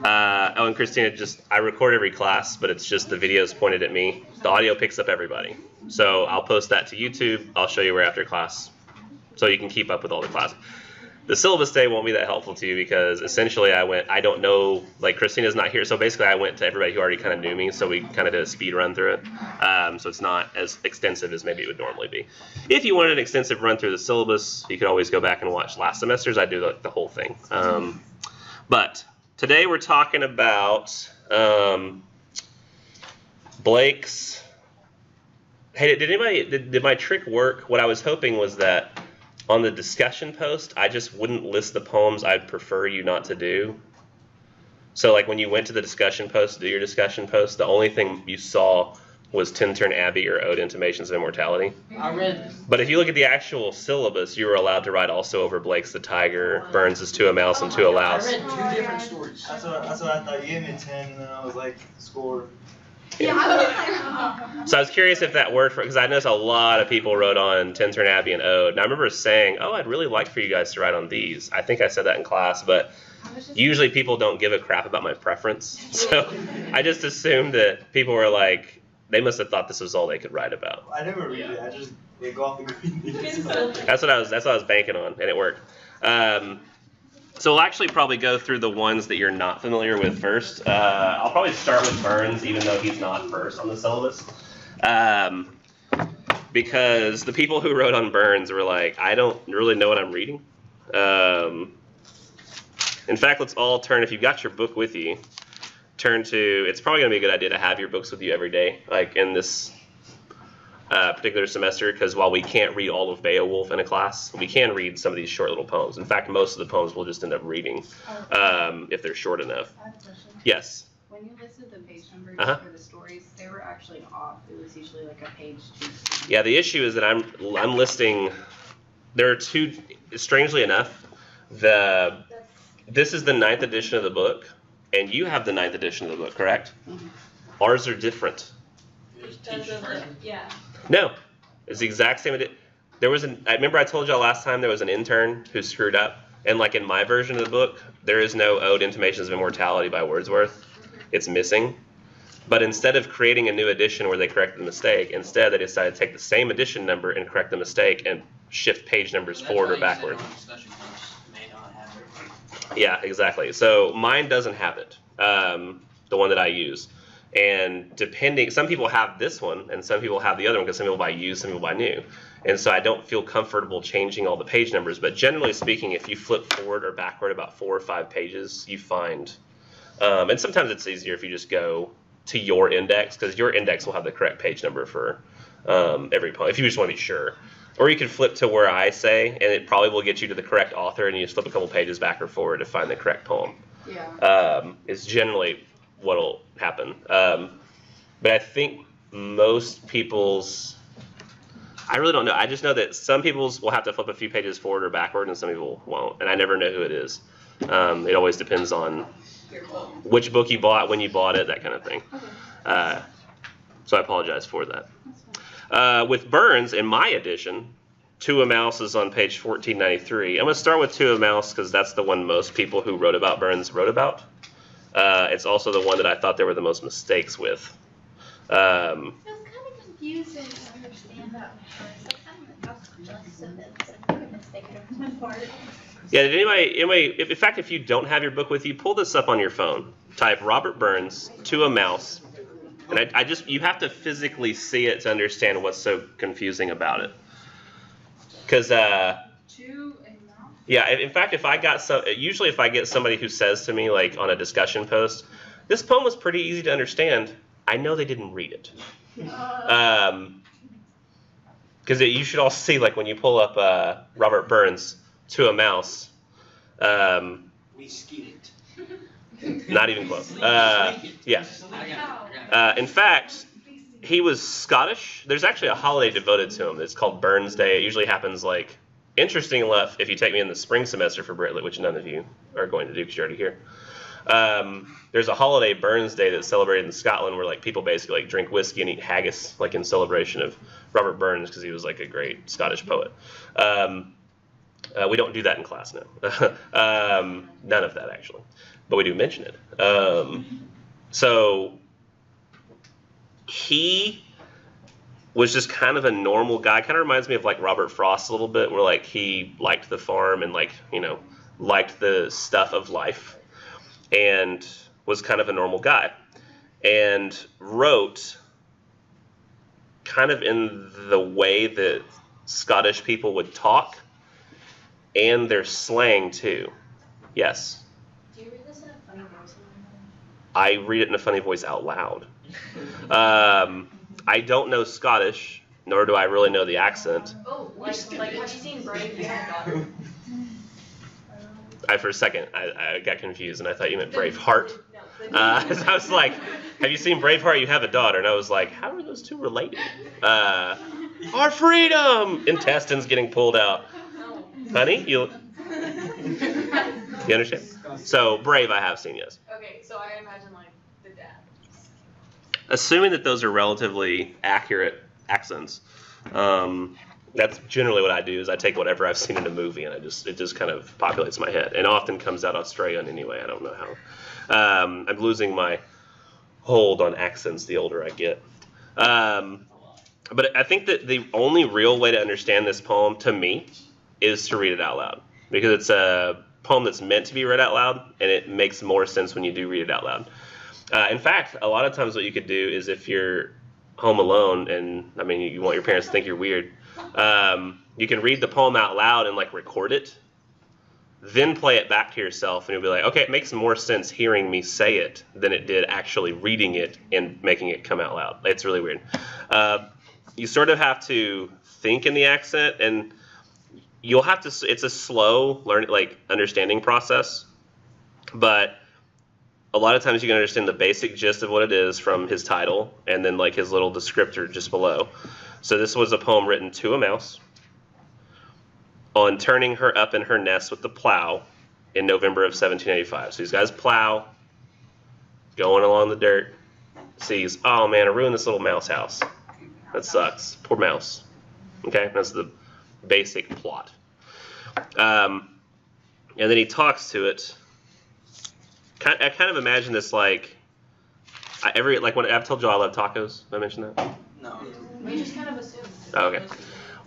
Oh, and Christina, I record every class, but it's just the videos pointed at me. The audio picks up everybody. So I'll post that to YouTube. I'll show you where after class, so you can keep up with all the classes. The syllabus day won't be that helpful to you because essentially I don't know, like Christina's not here, so basically I went to everybody who already kind of knew me, so we kind of did a speed run through it. So it's not as extensive as maybe it would normally be. If you wanted an extensive run through the syllabus, you could always go back and watch last semester's. I do the whole thing. But today we're talking about Blake's. Hey, did my trick work? What I was hoping was that on the discussion post, I just wouldn't list the poems I'd prefer you not to do. So like when you went to the discussion post to do your discussion post, the only thing you saw was Tintern, Abbey, or Ode, Intimations of Immortality. I read. But if you look at the actual syllabus, you were allowed to write also over Blake's The Tyger, Burns' To a Mouse, and To a Louse. I read 2 different stories. That's what I thought. You gave me a 10, and then I was like, score. Yeah. So I was curious if that worked, because I noticed a lot of people wrote on Tintern, Abbey, and Ode. And I remember saying, oh, I'd really like for you guys to write on these. I think I said that in class, but usually people don't give a crap about my preference. So I just assumed that people were like, they must have thought this was all they could write about. I never read it. I just go off the green things. That's what I was banking on, and it worked. So we'll actually probably go through the ones that you're not familiar with first. I'll probably start with Burns, even though he's not first on the syllabus. Because the people who wrote on Burns were like, I don't really know what I'm reading. In fact, let's all turn, if you've got your book with you, turn to, it's probably going to be a good idea to have your books with you every day, like in this particular semester, because while we can't read all of Beowulf in a class, we can read some of these short little poems. In fact, most of the poems we'll just end up reading if they're short enough. I have a question. Yes? When you listed the page numbers Uh-huh. for the stories, they were actually off. It was usually like a page 2. Yeah, the issue is that I'm listing, there are 2, strangely enough, this is the 9th edition of the book, and you have the 9th edition of the book, correct? Mhm. Ours are different. Yeah. No, it's the exact same. I remember I told y'all last time there was an intern who screwed up, and like in my version of the book, there is no Ode, Intimations of Immortality by Wordsworth. It's missing. But instead of creating a new edition where they correct the mistake, instead they decided to take the same edition number and correct the mistake and shift page numbers forward or backward. Yeah, exactly. So mine doesn't have it, the one that I use. And depending, some people have this one, and some people have the other one, because some people buy used, some people buy new. And so I don't feel comfortable changing all the page numbers. But generally speaking, if you flip forward or backward about 4 or 5 pages, you find, and sometimes it's easier if you just go to your index, because your index will have the correct page number for every poem, if you just want to be sure. Or you can flip to where I say, and it probably will get you to the correct author, and you just flip a couple pages back or forward to find the correct poem. Yeah. It's generally what'll happen. But I think most people's, I really don't know. I just know that some people's will have to flip a few pages forward or backward, and some people won't. And I never know who it is. It always depends on which book you bought, when you bought it, that kind of thing. So I apologize for that. With Burns, in my edition, To a Mouse is on page 1493. I'm going to start with To a Mouse because that's the one most people who wrote about Burns wrote about. It's also the one that I thought there were the most mistakes with. It was kind of confusing to understand that one first. I kind of got most of it, so I made a mistake on my part. Yeah, did anybody, in fact, if you don't have your book with you, pull this up on your phone. Type Robert Burns, To a Mouse. And you have to physically see it to understand what's so confusing about it. Because, yeah, in fact, if I get somebody who says to me, like on a discussion post, this poem was pretty easy to understand, I know they didn't read it. Because you should all see, like when you pull up Robert Burns, To a Mouse. We skied it. Not even close. Yeah. In fact, he was Scottish. There's actually a holiday devoted to him. It's called Burns Day. It usually happens like, interesting enough, if you take me in the spring semester for Britlet, which none of you are going to do because you're already here. There's a holiday, Burns Day, that's celebrated in Scotland where like people basically like drink whiskey and eat haggis, like in celebration of Robert Burns because he was like a great Scottish poet. We don't do that in class now. None of that actually. but we do mention it. So he was just kind of a normal guy. Kind of reminds me of like Robert Frost a little bit, where like he liked the farm and like, you know, liked the stuff of life and was kind of a normal guy and wrote kind of in the way that Scottish people would talk and their slang too. Yes. Do you read this in a funny voice? I read it in a funny voice out loud. I don't know Scottish, nor do I really know the accent. Oh, like have you seen Brave? You have a daughter. For a second, I got confused, and I thought you meant Braveheart. So I was like, have you seen Braveheart? You have a daughter. And I was like, how are those two related? Our freedom! Intestines getting pulled out. No. Honey, you understand? So, Brave I have seen, yes. Okay, so I imagine like the dad. Assuming that those are relatively accurate accents, that's generally what I do. Is I take whatever I've seen in a movie and it just kind of populates my head, and often comes out Australian anyway. I don't know how. I'm losing my hold on accents the older I get. But I think that the only real way to understand this poem, to me, is to read it out loud, because it's a poem that's meant to be read out loud, and it makes more sense when you do read it out loud. In fact, a lot of times what you could do is, if you're home alone and, I mean, you want your parents to think you're weird, you can read the poem out loud and like record it, then play it back to yourself, and you'll be like, okay, it makes more sense hearing me say it than it did actually reading it and making it come out loud. It's really weird. You sort of have to think in the accent, and you'll have to, it's a slow understanding process, but a lot of times you can understand the basic gist of what it is from his title, and then like his little descriptor just below. So this was a poem written to a mouse on turning her up in her nest with the plow in November of 1785. So these guys plow, going along the dirt, sees, oh man, I ruined this little mouse house. That sucks. Poor mouse. Okay, that's the basic plot. And then he talks to it. I kind of imagine this like when I've told you I love tacos. Did I mention that? No. We just kind of assumed. Oh, okay.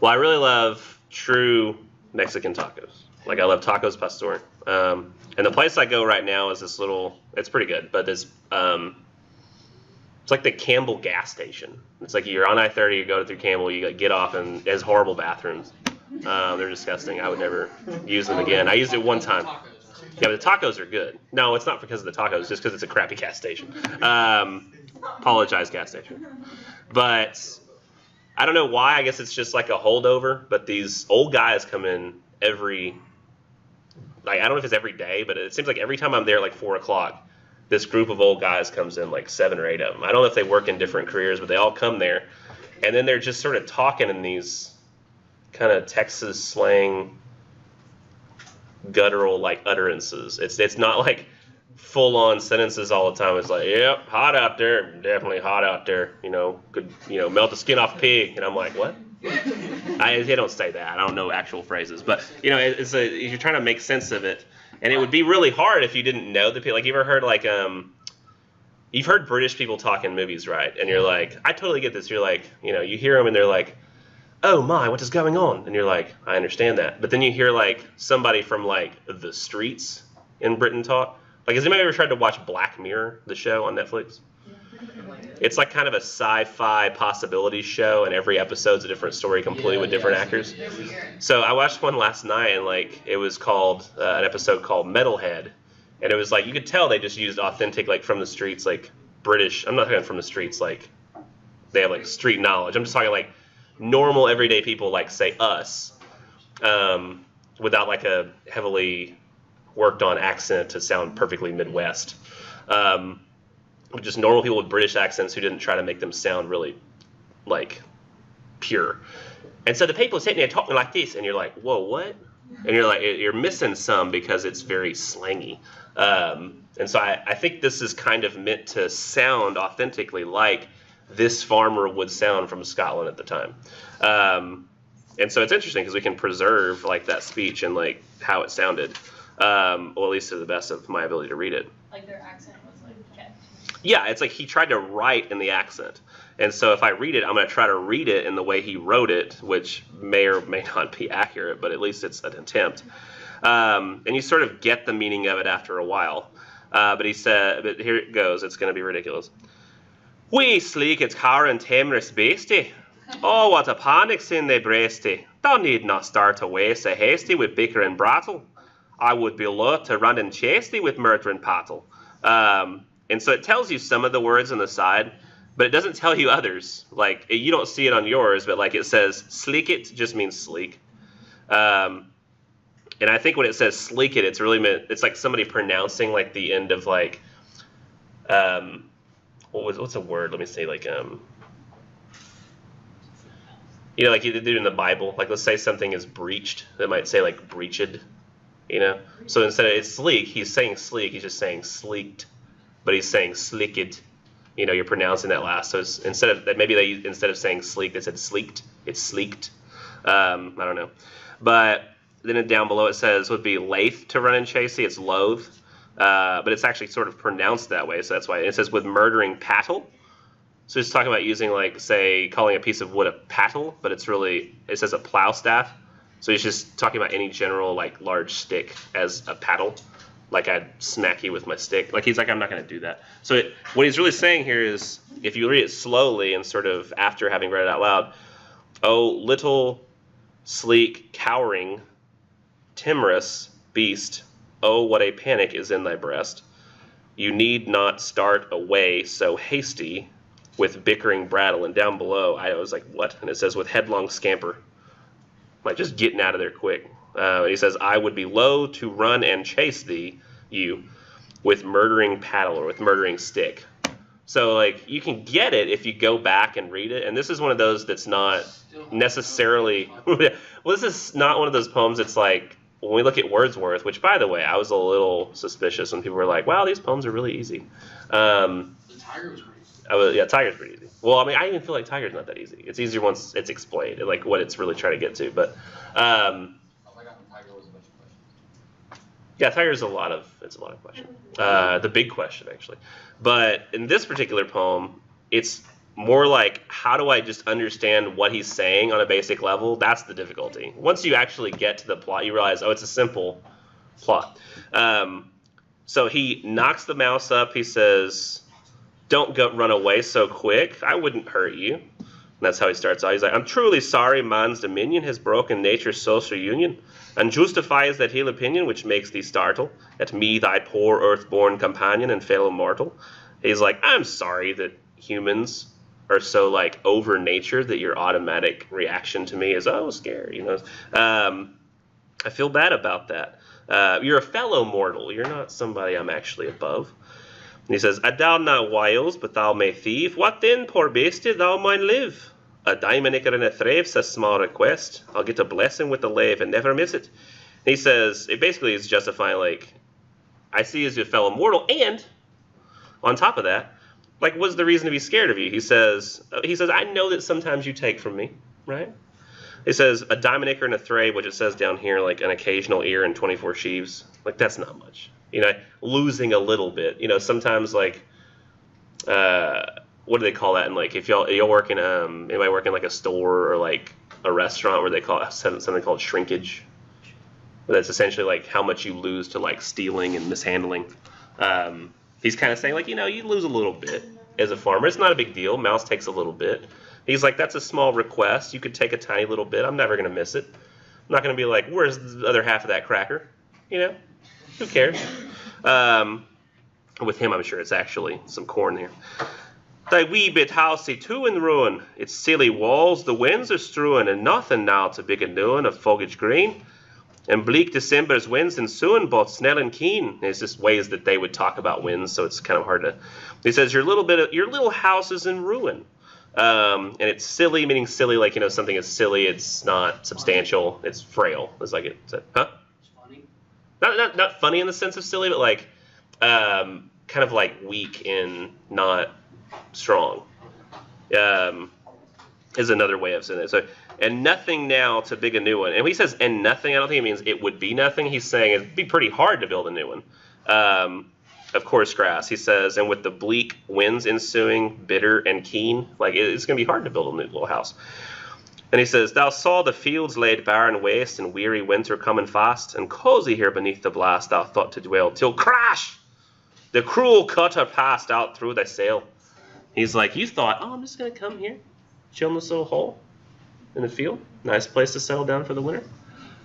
Well, I really love true Mexican tacos. Like, I love tacos pastor. And the place I go right now is this little, it's pretty good, but it's like the Campbell gas station. It's like you're on I-30, you go through Campbell, you get off, and it has horrible bathrooms. They're disgusting. I would never use them again. I used it one time. Yeah, but the tacos are good. No, it's not because of the tacos, just because it's a crappy gas station. Apologize, gas station. But I don't know why. I guess it's just like a holdover. But these old guys come in I don't know if it's every day, but it seems like every time I'm there, like 4 o'clock, this group of old guys comes in, like 7 or 8 of them. I don't know if they work in different careers, but they all come there. And then they're just sort of talking in these kind of Texas slang, guttural like utterances. It's not like full on sentences all the time. It's like, yep, hot out there, definitely hot out there. Could melt the skin off a pig. And I'm like, what? They don't say that. I don't know actual phrases, but you're trying to make sense of it, and it would be really hard if you didn't know the people. Like, you ever heard you've heard British people talk in movies, right? And you're like, I totally get this. You're like, you hear them and they're like, oh my, what is going on? And you're like, I understand that. But then you hear like somebody from like the streets in Britain talk. Like, has anybody ever tried to watch Black Mirror, the show on Netflix? It's like kind of a sci-fi possibility show, and every episode's a different story completely with different actors. So I watched one last night, and like it was called an episode called Metalhead, and it was like you could tell they just used authentic, like from the streets, like British. I'm not talking from the streets, like they have like street knowledge. I'm just talking like normal everyday people, like say us, without like a heavily worked on accent to sound perfectly Midwest. Just normal people with British accents who didn't try to make them sound really like pure. And so the people sitting there talking like this, and you're like, whoa, what? And you're like, you're missing some because it's very slangy. And so I think this is kind of meant to sound authentically like this farmer would sound from Scotland at the time. And so it's interesting because we can preserve like that speech and like how it sounded, or at least to the best of my ability to read it. Like their accent was like kept. Yeah, it's like he tried to write in the accent. And so if I read it, I'm going to try to read it in the way he wrote it, which may or may not be accurate, but at least it's an attempt. And you sort of get the meaning of it after a while. But he said, but here it goes, it's going to be ridiculous. We sleek it's car and timorous beastie. Oh, what a panic's in they breasty. Thou need not start away so hasty with bicker and brattle. I would be loth to run and chase thee with murder and pattle. And so it tells you some of the words on the side, but it doesn't tell you others. Like, you don't see it on yours, but like it says sleek it just means sleek. And I think when it says sleek it, it's really meant, it's like somebody pronouncing like the end of like, what's a word? Let me say like, you know, like you do in the Bible. Like let's say something is breached, it might say like breached, you know? So instead of it's sleek, he's saying sleek, he's just saying sleeked, but he's saying sleeked. You know, you're pronouncing that last. So it's, instead of saying sleek, they said sleeked. It's sleeked. I don't know. But then down below it says would be lath to run and chasey. It's loath. But it's actually sort of pronounced that way. So that's why it says with murdering pattle. So it's talking about using like, say, calling a piece of wood a pattle, but it's really, it says a plow staff. So he's just talking about any general like large stick as a paddle. Like I'd smack you with my stick. Like he's like, I'm not going to do that. So what he's really saying here is, if you read it slowly and sort of after having read it out loud, oh, little, sleek, cowering, timorous beast, oh, what a panic is in thy breast. You need not start away so hasty with bickering brattle. And down below, I was like, what? And it says with headlong scamper. Like just getting out of there quick. And he says, I would be loath to run and chase thee, you, with murdering paddle or with murdering stick. So, like, you can get it if you go back and read it. And this is one of those that's not necessarily... well, this is not one of those poems that's like, when we look at Wordsworth, which, by the way, I was a little suspicious when people were like, wow, these poems are really easy. The Tyger was pretty easy. Yeah, Tyger's pretty easy. Well, I mean, I even feel like Tyger's not that easy. It's easier once it's explained, like what it's really trying to get to. But... yeah, Tyger's a lot of questions. The big question, actually. But in this particular poem, it's more like, how do I just understand what he's saying on a basic level? That's the difficulty. Once you actually get to the plot, you realize, oh, it's a simple plot. So he knocks the mouse up. He says, don't run away so quick. I wouldn't hurt you. And that's how he starts out. He's like, I'm truly sorry man's dominion has broken nature's social union, and justifies that ill opinion which makes thee startle at me, thy poor earth-born companion and fellow mortal. He's like, I'm sorry that humans are so like over nature that your automatic reaction to me is, oh, scary. You know, I feel bad about that. You're a fellow mortal. You're not somebody I'm actually above. And he says, I doubt not wiles, but thou may thieve. What then, poor beastie, thou might live? A diamond and a thrave, says small request. I'll get a blessing with the lave and never miss it. And he says, it basically is justifying, like, I see you as your fellow mortal, and on top of that, like, what's the reason to be scared of you? He says, I know that sometimes you take from me, right? He says, a diamond acre and a thrave, which it says down here, like an occasional ear and 24 sheaves. Like, that's not much. You know, losing a little bit. You know, sometimes, like, what do they call that? And, like, if you're working, anybody working, like, a store or, like, a restaurant where they call it something called shrinkage. That's essentially, like, how much you lose to, like, stealing and mishandling. He's kind of saying, like, you know, you lose a little bit as a farmer. It's not a big deal. Mouse takes a little bit. He's like, that's a small request. You could take a tiny little bit. I'm never going to miss it. I'm not going to be like, where's the other half of that cracker? You know? Who cares? With him, I'm sure it's actually some corn here. Thy wee bit housey too in ruin. Its silly walls the winds are strewing, and nothing now to big a doing of foliage green. And bleak December's winds ensuing, both snell and keen. It's just ways that they would talk about winds, so it's kind of hard to... He says, your little house is in ruin. And it's silly, meaning silly, like, you know, something is silly, it's not substantial, it's frail. It's like it, huh? It's funny. Not funny in the sense of silly, but like, kind of like weak and not strong. Is another way of saying it. So, and nothing now to big a new one. And when he says and nothing, I don't think it means it would be nothing. He's saying it'd be pretty hard to build a new one. of coarse grass. He says, and with the bleak winds ensuing, bitter and keen, like it's going to be hard to build a new little house. And he says, thou saw the fields laid bare and waste, and weary winter coming fast, and cozy here beneath the blast thou thought to dwell, till crash! The cruel cutter passed out through thy sail. He's like, you thought, oh, I'm just going to come here, chill in this little hole in the field. Nice place to settle down for the winter.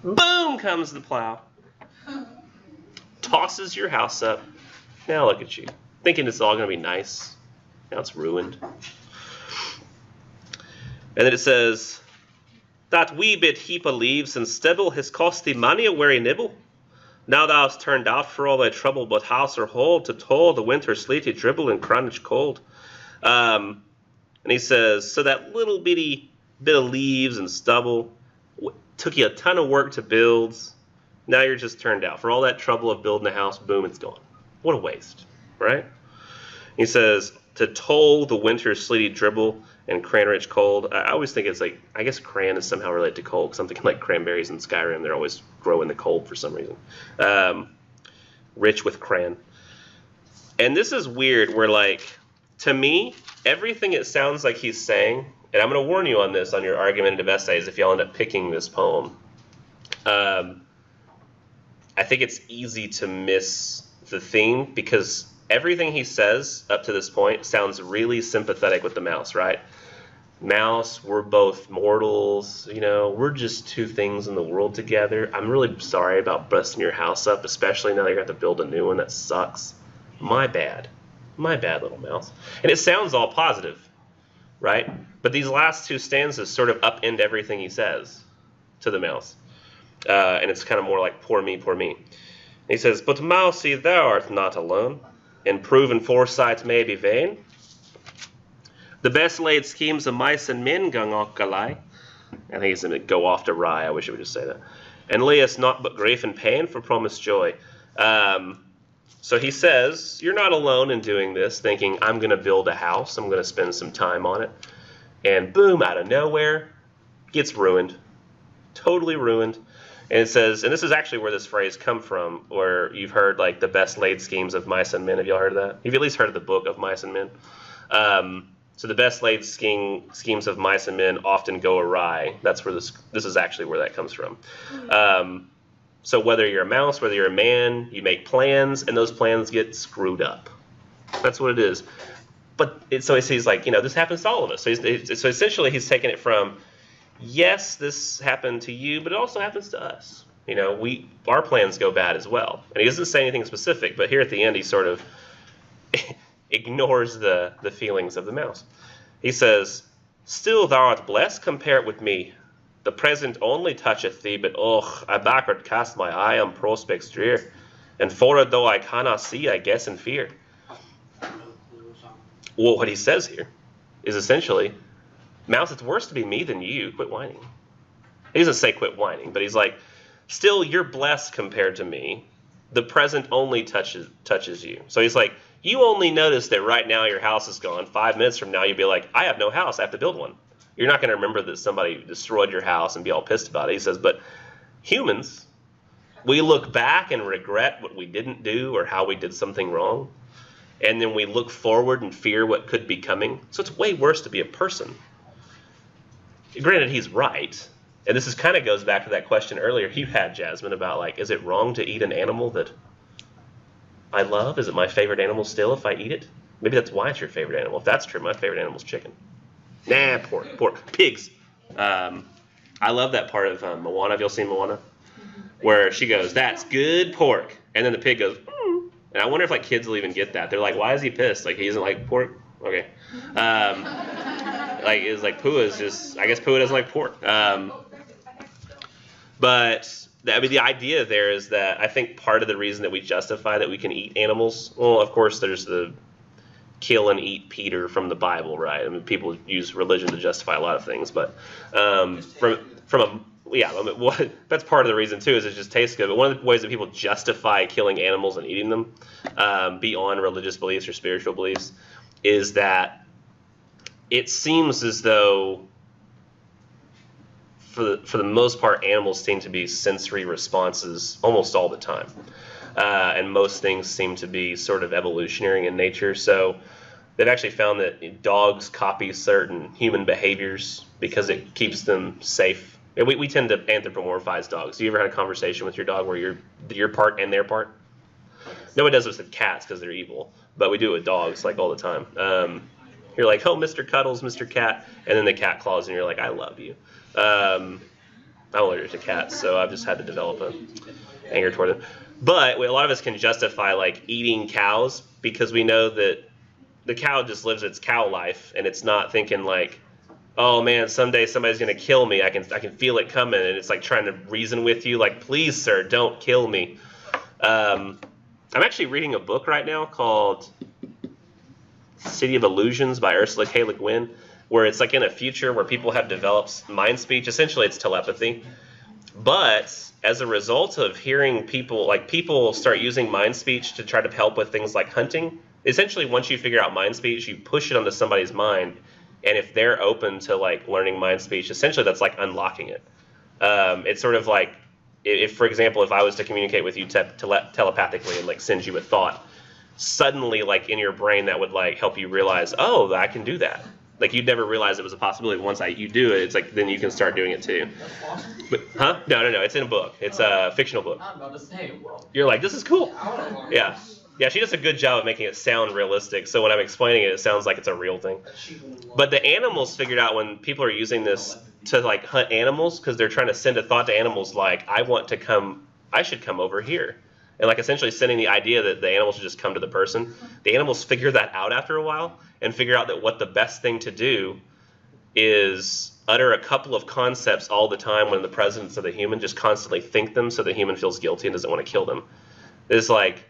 Boom comes the plow. Tosses your house up. Now look at you, thinking it's all going to be nice. Now it's ruined. And then it says, that wee bit heap of leaves and stibble has cost thee many a weary nibble. Now thou hast turned out for all thy trouble, but house or hold to toll the winter sleety dribble and cranage cold. And he says, so that little bitty bit of leaves and stubble took you a ton of work to build. Now you're just turned out. For all that trouble of building a house, boom, it's gone. What a waste, right? He says, to toll the winter sleety dribble and cranrich cold. I always think it's like, I guess cran is somehow related to cold, because I'm thinking like cranberries in Skyrim. They're always grow in the cold for some reason. Rich with cran. And this is weird, where like, to me, everything it sounds like he's saying, and I'm going to warn you on this on your argumentative essays if y'all end up picking this poem. I think it's easy to miss the theme, because everything he says up to this point sounds really sympathetic with the mouse, right? Mouse, we're both mortals, you know, we're just two things in the world together. I'm really sorry about busting your house up, especially now that you're going to have to build a new one. That sucks. My bad, little mouse. And it sounds all positive, right? But these last two stanzas sort of upend everything he says to the mouse. And it's kind of more like, poor me, poor me. And he says, but mousie, thou art not alone, and proven foresight may be vain. The best laid schemes of mice and men gang off galai. I think it's going to go off to rye. I wish it would just say that. And lay us not but grief and pain for promised joy. So he says, you're not alone in doing this, thinking, I'm going to build a house. I'm going to spend some time on it. And boom, out of nowhere, gets ruined. Totally ruined. And it says, and this is actually where this phrase come from, where you've heard like the best laid schemes of mice and men. Have y'all heard of that? You've at least heard of the book of Mice and Men. So the best laid schemes of mice and men often go awry. That's where this is actually where that comes from. So whether you're a mouse, whether you're a man, you make plans, and those plans get screwed up. That's what it is. But so he's like, you know, this happens to all of us. So essentially he's taking it from, yes, this happened to you, but it also happens to us. You know, our plans go bad as well. And he doesn't say anything specific, but here at the end he sort of ignores the feelings of the mouse. He says, still thou art blessed, compare it with me. The present only toucheth thee, but I backward cast my eye on prospects drear, and forward though I cannot see, I guess in fear. Well, what he says here is essentially, mouse, it's worse to be me than you. Quit whining. He doesn't say quit whining, but he's like, still, you're blessed compared to me. The present only touches you. So he's like, you only notice that right now your house is gone. 5 minutes from now, you'll be like, I have no house. I have to build one. You're not going to remember that somebody destroyed your house and be all pissed about it. He says, but humans, we look back and regret what we didn't do or how we did something wrong. And then we look forward and fear what could be coming. So it's way worse to be a person. Granted, he's right. And this kind of goes back to that question earlier you had, Jasmine, about like, is it wrong to eat an animal that I love? Is it my favorite animal still if I eat it? Maybe that's why it's your favorite animal. If that's true, my favorite animal is chicken. Nah, pork. Pigs. I love that part of Moana. Have y'all seen Moana? Where she goes, that's good pork. And then the pig goes, mm. And I wonder if like kids will even get that. They're like, why is he pissed? Like he doesn't like pork? Okay. Like it's like Pua is just, I guess Pua doesn't like pork. But I mean, the idea there is that I think part of the reason that we justify that we can eat animals, well, of course, there's the kill and eat Peter from the Bible, right? I mean, people use religion to justify a lot of things, but that's part of the reason too, is it just tastes good. But one of the ways that people justify killing animals and eating them, beyond religious beliefs or spiritual beliefs, is that it seems as though for the most part, animals seem to be sensory responses almost all the time. and most things seem to be sort of evolutionary in nature. So they've actually found that dogs copy certain human behaviors because it keeps them safe. And we tend to anthropomorphize dogs. Do you ever had a conversation with your dog where you're your part and their part? Nobody does this with cats because they're evil, but we do it with dogs like all the time. You're like, oh, Mr. Cuddles, Mr. Cat, and then the cat claws, and you're like, I love you. I'm allergic to cats, so I've just had to develop an anger toward them. But a lot of us can justify like eating cows because we know that the cow just lives its cow life, and it's not thinking like, oh man, someday somebody's gonna kill me. I can feel it coming, and it's like trying to reason with you, like, please, sir, don't kill me. I'm actually reading a book right now called City of Illusions by Ursula K. Le Guin, where it's like in a future where people have developed mind speech. Essentially, it's telepathy. But as a result of hearing people start using mind speech to try to help with things like hunting. Essentially, once you figure out mind speech, you push it onto somebody's mind, and if they're open to like learning mind speech, essentially that's like unlocking it. It's sort of like if, for example, if I was to communicate with you telepathically and like send you a thought, suddenly like in your brain that would like help you realize, oh, I can do that. Like you'd never realize it was a possibility. Once you do it, it's like then you can start doing it too. But, huh? No. It's in a book. It's a fictional book. I'm about to say, well, You're like, this is cool. I wanna learn. Yeah. Yeah, she does a good job of making it sound realistic. So when I'm explaining it, it sounds like it's a real thing. But the animals figured out when people are using this to like hunt animals because they're trying to send a thought to animals like, I should come over here. And like essentially sending the idea that the animals should just come to the person. The animals figure that out after a while and figure out that what the best thing to do is utter a couple of concepts all the time when in the presence of the human, just constantly think them so the human feels guilty and doesn't want to kill them. It's like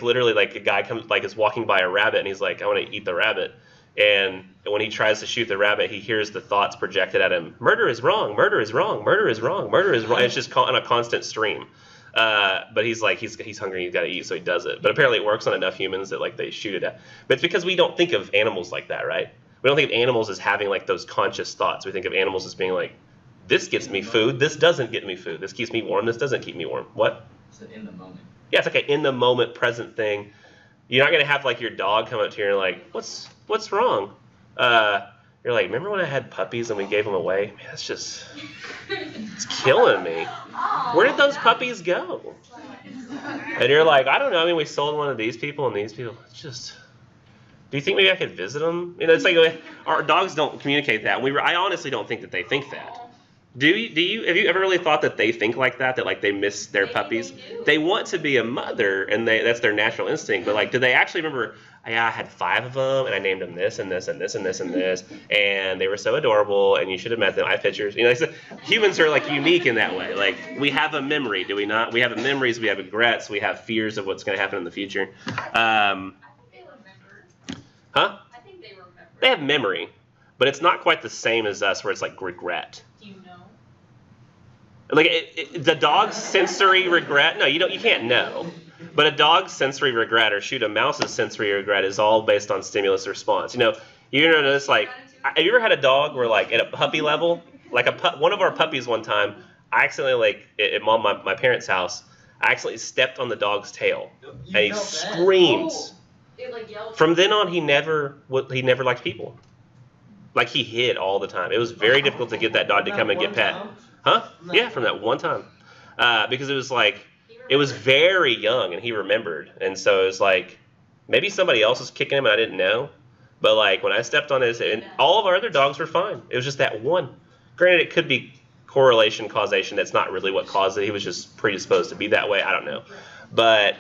literally like a guy is walking by a rabbit and he's like, I want to eat the rabbit. And when he tries to shoot the rabbit, he hears the thoughts projected at him. Murder is wrong. Murder is wrong. Murder is wrong. Murder is wrong. It's just on a constant stream. But he's like, he's hungry. He's got to eat. So he does it. But apparently it works on enough humans that like they shoot it at. But it's because we don't think of animals like that, right? We don't think of animals as having like those conscious thoughts. We think of animals as being like, this gets me food. This doesn't get me food. This keeps me warm. This doesn't keep me warm. What? It's in the moment. Yeah, it's like an in the moment present thing. You're not gonna have like your dog come up to you and like, what's wrong? You're like, remember when I had puppies and we gave them away? Man, it's killing me. Where did those puppies go? And you're like, I don't know. I mean, we sold one of these people and these people. It's just. Do you think maybe I could visit them? You know, it's like our dogs don't communicate that. I honestly don't think that they think that. Do you? Have you ever really thought that they think like that? That like they miss their puppies? They want to be a mother, and that's their natural instinct. But like, do they actually remember? Yeah, I had 5 of them, and I named them this and this and this and this and this, and they were so adorable, and you should have met them. I have pictures. You know, humans are like unique in that way. Like we have a memory, do we not? We have memories. We have regrets. We have fears of what's going to happen in the future. I think they remember. Huh? I think they remember. They have memory, but it's not quite the same as us, where it's like regret. Do you know? Like the dog's sensory regret. No, you can't know. But a dog's sensory regret, or shoot, a mouse's sensory regret, is all based on stimulus response. You know, you notice like, have you ever had a dog where like at a puppy level, like one of our puppies one time, I accidentally like at my parents' house, I accidentally stepped on the dog's tail, and he screams. It like yelled. From then on, he never liked people. Like he hid all the time. It was very difficult to get that dog to come and get pet. Huh? Yeah, from that one time. Because it was like, it was very young and he remembered. And so it was like, maybe somebody else was kicking him and I didn't know. But like when I stepped on his, and all of our other dogs were fine. It was just that one. Granted, it could be correlation, causation. That's not really what caused it. He was just predisposed to be that way. I don't know. But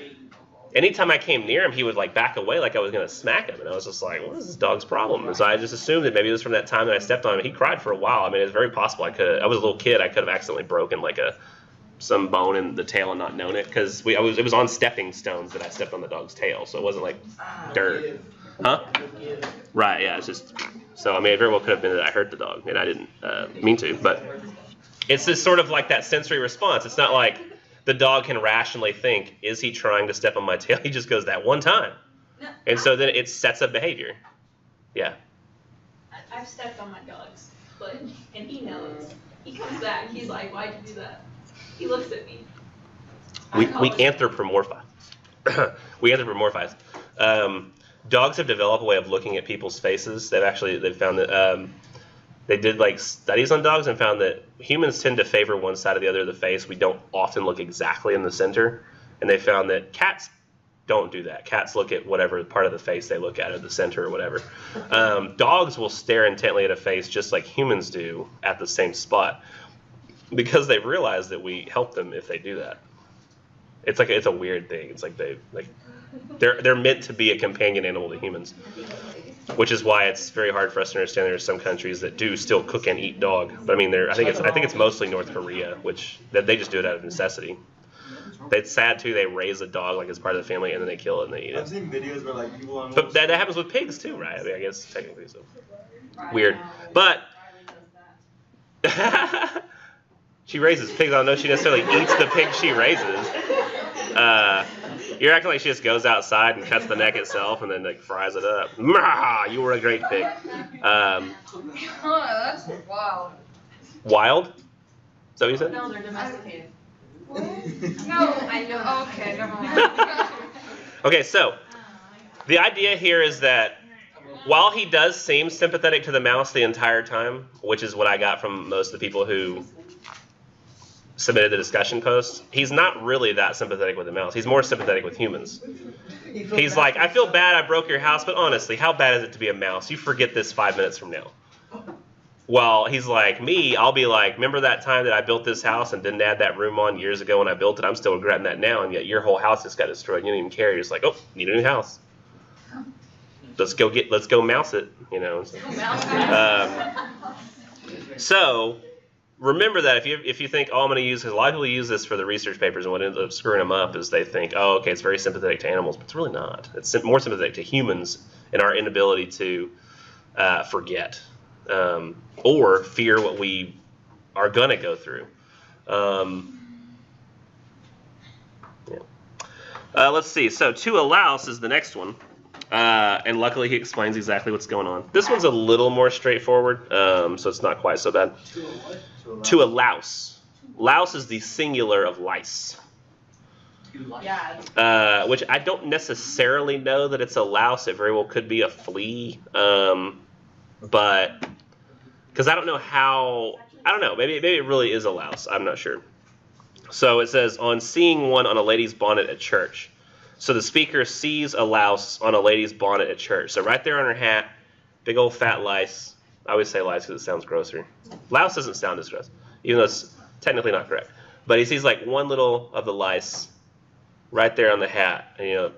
anytime I came near him, he would like back away like I was going to smack him. And I was just like, what is this dog's problem? And so I just assumed that maybe it was from that time that I stepped on him. He cried for a while. I mean, it's very possible I was a little kid. I could have accidentally broken like some bone in the tail and not known it. Because it was on stepping stones that I stepped on the dog's tail. So it wasn't like dirt. Huh? Right, yeah. It's just, so I mean, it very well could have been that I hurt the dog and I didn't mean to. But it's just sort of like that sensory response. It's not like the dog can rationally think, is he trying to step on my tail? He just goes that one time. No, And so then it sets up behavior. Yeah. I've stepped on my dog's foot, and he knows. He comes back. He's like, "Why'd you do that?" He looks at me. We anthropomorphize. We anthropomorphize. Dogs have developed a way of looking at people's faces. They've found that they did like studies on dogs and found that humans tend to favor one side or the other of the face. We don't often look exactly in the center, and they found that cats don't do that. Cats look at whatever part of the face they look at, or the center or whatever. Dogs will stare intently at a face just like humans do at the same spot, because they've realized that we help them if they do that. It's a weird thing. It's like they're meant to be a companion animal to humans, which is why it's very hard for us to understand. There are some countries that do still cook and eat dog, but I mean, I think it's mostly North Korea, which they just do it out of necessity. It's sad too. They raise a dog like as part of the family, and then they kill it and they eat it. I've seen videos where like people on. But that happens with pigs too, right? I mean, I guess technically so. Weird, but she raises pigs. I don't know if she necessarily eats the pig she raises. You're acting like she just goes outside and cuts the neck itself and then like fries it up. Mah, you were a great pig. That's wild. Wild? Is that what you said? No, they're domesticated. What? No, I know. Okay, never mind. Okay, so the idea here is that while he does seem sympathetic to the mouse the entire time, which is what I got from most of the people who submitted the discussion post, he's not really that sympathetic with the mouse. He's more sympathetic with humans. He's like, I feel bad I broke your house, but honestly, how bad is it to be a mouse? You forget this 5 minutes from now. Well, he's like, me, I'll be like, remember that time that I built this house and didn't add that room on years ago when I built it? I'm still regretting that now, and yet your whole house just got destroyed. You don't even care. You're just like, oh, need a new house. Let's go mouse it, you know. So remember that if you think, oh, I'm going to use, because a lot of people use this for the research papers, and what ends up screwing them up is they think, oh, okay, it's very sympathetic to animals, but it's really not. It's more sympathetic to humans and our inability to forget or fear what we are going to go through. Let's see. So to a louse is the next one. And luckily he explains exactly what's going on. This one's a little more straightforward, so it's not quite so bad. To a louse. Louse is the singular of lice. Yeah. Which I don't necessarily know that it's a louse. It very well could be a flea. But because I don't know how, I don't know, maybe it really is a louse. I'm not sure. So it says, on seeing one on a lady's bonnet at church. So the speaker sees a louse on a lady's bonnet at church. So right there on her hat, big old fat lice. I always say lice because it sounds grosser. Louse doesn't sound as gross, even though it's technically not correct. But he sees like one little of the lice right there on the hat. And, you know,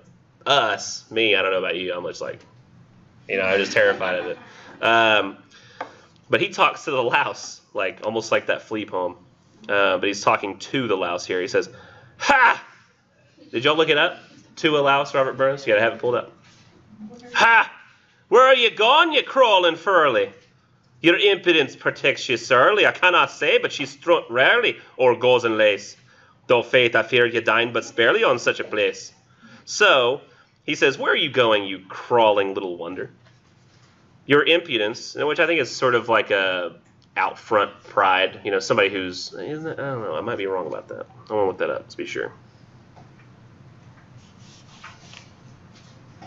me, I don't know about you, I'm just like, you know, I'm just terrified of it. But he talks to the louse, like almost like that flea poem. But he's talking to the louse here. He says, ha! Did y'all look it up? To a louse, Robert Burns? You gotta have it pulled up. Ha! Where are you gone, you crawling furly? Your impudence protects you sorely. I cannot say, but she's struck rarely o'er gauze and lace. Though faith, I fear you dine but sparely on such a place. So, he says, where are you going, you crawling little wonder? Your impudence, which I think is sort of like a out front pride, you know, somebody who's, I don't know, I might be wrong about that. I want to look that up to be sure.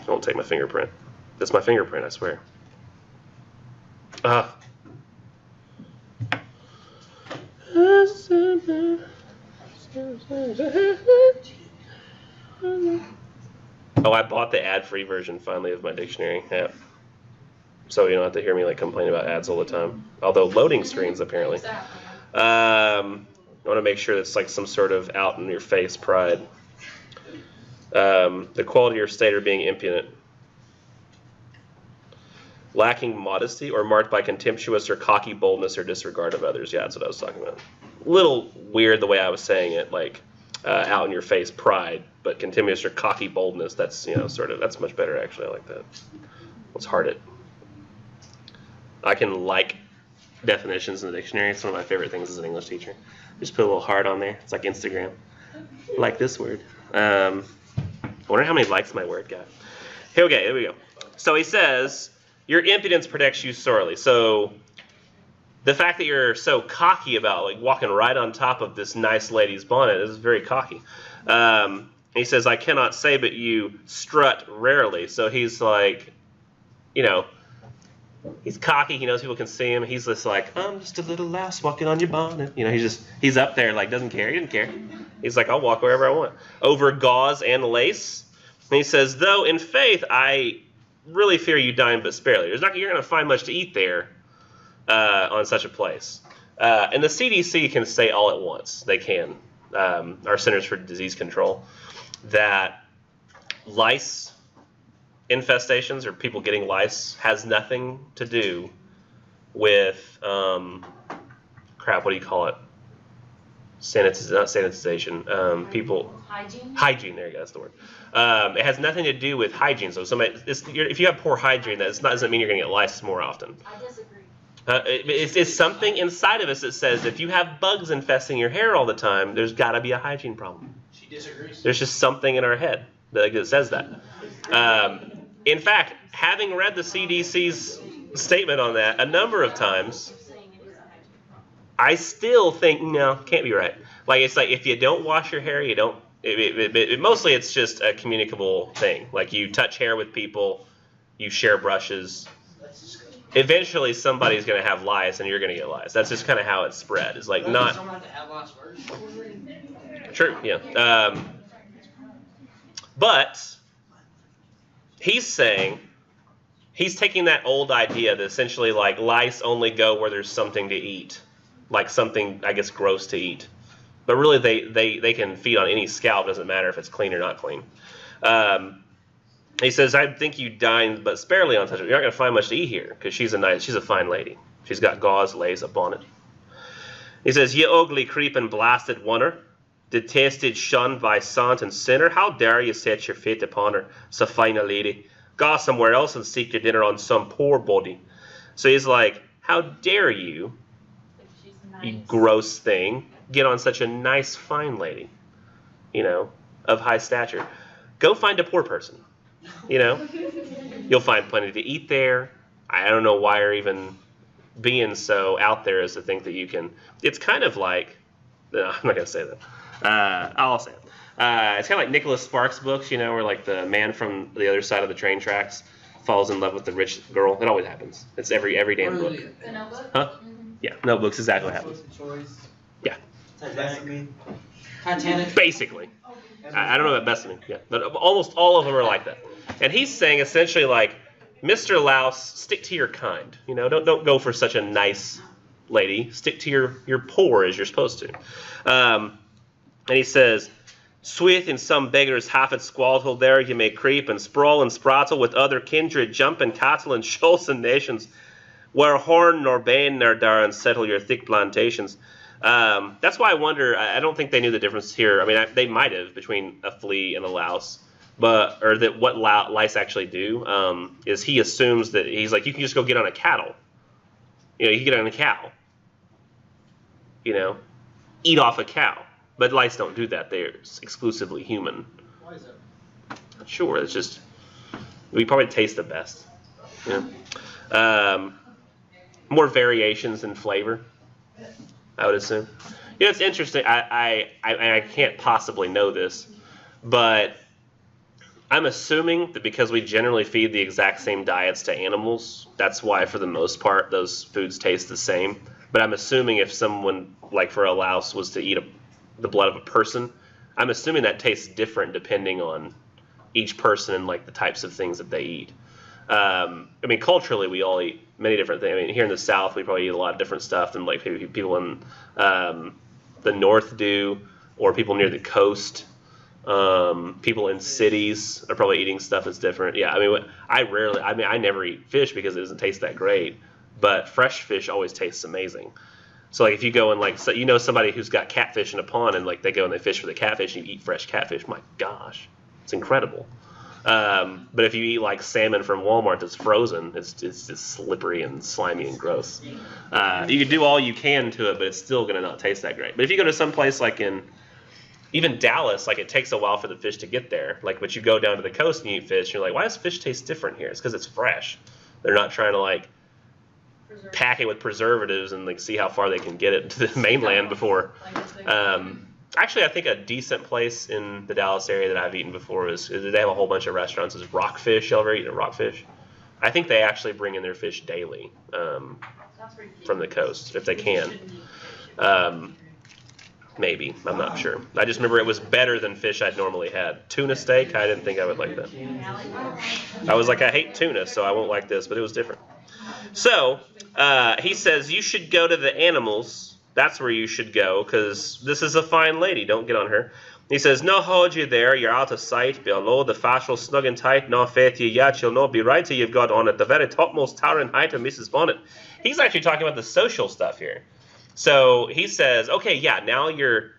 Don't take my fingerprint. That's my fingerprint, I swear. Oh, I bought the ad-free version finally of my dictionary app. So you don't have to hear me like complain about ads all the time. Although loading screens apparently. I want to make sure that's like some sort of out in your face pride. The quality or state of being impudent. Lacking modesty or marked by contemptuous or cocky boldness or disregard of others. Yeah, that's what I was talking about. Little weird the way I was saying it, like out in your face pride, but contemptuous or cocky boldness. That's, you know, sort of, that's much better actually. I like that. Let's heart it. I can like definitions in the dictionary. It's one of my favorite things as an English teacher. Just put a little heart on there. It's like Instagram. Like this word. I wonder how many likes my word got. Okay, here we go. So he says, your impudence protects you sorely. So the fact that you're so cocky about like walking right on top of this nice lady's bonnet is very cocky. He says, I cannot say, but you strut rarely. So he's like, you know, he's cocky. He knows people can see him. He's just like, I'm just a little louse walking on your bonnet. You know, he's up there like doesn't care. He didn't care. He's like, I'll walk wherever I want. Over gauze and lace. And he says, though in faith I really fear you dine but sparely. You're not going to find much to eat there on such a place. And the CDC can say all at once. They can. Our Centers for Disease Control. That lice infestations or people getting lice has nothing to do with what do you call it? Not sanitization. People hygiene. There you go. That's the word. It has nothing to do with hygiene. So if you have poor hygiene, doesn't mean you're going to get lice more often. I disagree. It's something inside of us that says if you have bugs infesting your hair all the time, there's got to be a hygiene problem. She disagrees. There's just something in our head that says that. In fact, having read the CDC's statement on that a number of times, I still think, no, can't be right. Like, it's like if you don't wash your hair, you don't. Mostly it's just a communicable thing. Like, you touch hair with people, you share brushes. Eventually, somebody's going to have lice, and you're going to get lice. That's just kind of how it's spread. It's like not. Someone have to have lice first. True, yeah. But he's saying, he's taking that old idea that essentially like lice only go where there's something to eat, like something, I guess, gross to eat. But really they can feed on any scalp, doesn't matter if it's clean or not clean. He says, I think you dine but sparely on such a. You're not going to find much to eat here because she's a fine lady. She's got gauze, lace, a bonnet. He says, ye ugly, creeping, blasted oner, detested, shunned by sant and sinner, how dare you set your fate upon her, so fine a lady? Go somewhere else and seek your dinner on some poor body. So he's like, how dare you, you gross thing, get on such a nice, fine lady, of high stature. Go find a poor person, You'll find plenty to eat there. I don't know why you're even being so out there as to think that you can. It's kind of like, no, I'm not going to say that. I'll say it. It's kind of like Nicholas Sparks' books, where like the man from the other side of the train tracks falls in love with the rich girl. It always happens. It's every damn book. The Notebook? Huh? Yeah, Notebook's exactly what happens. Yeah. Titanic. Basically. I don't know about best of me. Yeah, but almost all of them are like that. And he's saying essentially like, Mr. Louse, stick to your kind. Don't go for such a nice lady. Stick to your poor as you're supposed to. And he says, Sweet in some beggar's half at squaltle there you may creep and sprawl and sprattle with other kindred, jump and cattle and shoals and nations, where horn nor bane nor dar and settle your thick plantations. That's why I wonder, I don't think they knew the difference here. I mean, they might have between a flea and a louse, what lice actually do is he assumes that he's like, you can just go get on a cattle. You can get on a cow. Eat off a cow. But lice don't do that. They're exclusively human. Why is that? Not sure. It's just, we probably taste the best. More variations in flavor, I would assume. It's interesting. I can't possibly know this, but I'm assuming that because we generally feed the exact same diets to animals, that's why for the most part those foods taste the same. But I'm assuming if someone, like for a louse, was to eat the blood of a person, I'm assuming that tastes different depending on each person and like the types of things that they eat. Culturally, we all eat many different things. Here in the South, we probably eat a lot of different stuff than like people in the North do, or people near the coast. People in cities are probably eating stuff that's different. Yeah, I never eat fish because it doesn't taste that great, but fresh fish always tastes amazing. So like if you go and somebody who's got catfish in a pond and like they go and they fish for the catfish and you eat fresh catfish, my gosh, it's incredible. But if you eat like salmon from Walmart that's frozen, it's just slippery and slimy and gross. You can do all you can to it, but it's still going to not taste that great. But if you go to some place like in even Dallas, like it takes a while for the fish to get there. But you go down to the coast and you eat fish, and you're like, why does fish taste different here? It's because it's fresh. They're not trying to like pack it with preservatives and like see how far they can get it to the mainland before. Actually, I think a decent place in the Dallas area that I've eaten before is they have a whole bunch of restaurants. Is Rockfish. Y'all ever eaten at Rockfish? I think they actually bring in their fish daily from the coast, if they can. Maybe. I'm not sure. I just remember it was better than fish I'd normally had. Tuna steak, I didn't think I would like that. I was like, I hate tuna, so I won't like this, but it was different. So, he says, you should go to the animals. That's where you should go, because this is a fine lady. Don't get on her. He says, no hold you there. You're out of sight. Below the fashel snug and tight. No faith ye yet. You'll no be right till you've got on at the very topmost towering height of Mrs. Bonnet. He's actually talking about the social stuff here. So he says, okay, yeah, now you're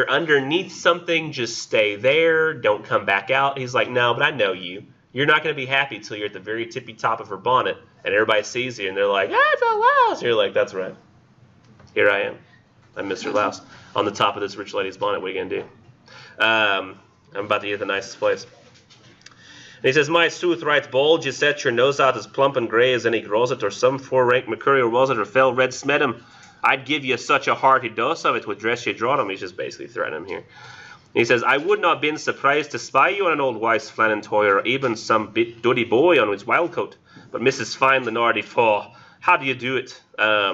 underneath something. Just stay there. Don't come back out. He's like, no, but I know you. You're not going to be happy till you're at the very tippy top of her bonnet, and everybody sees you, and they're like, ah, it's a Louse. You're like, that's right. Here I am. I'm Mr. Louse on the top of this rich lady's bonnet. What are you going to do? I'm about to eat at the nicest place. And he says, my sooth right bold, you set your nose out as plump and grey as any grows it, or some four-rank McCurry, or was it, or fell red smedham. I'd give you such a hearty dose of it would dress you drawed him. He's just basically threatening him here. And he says, I would not been surprised to spy you on an old wise flannan toy, or even some bit duddy boy on his wild coat. But Mrs. Fine Lenardi, how do you do it?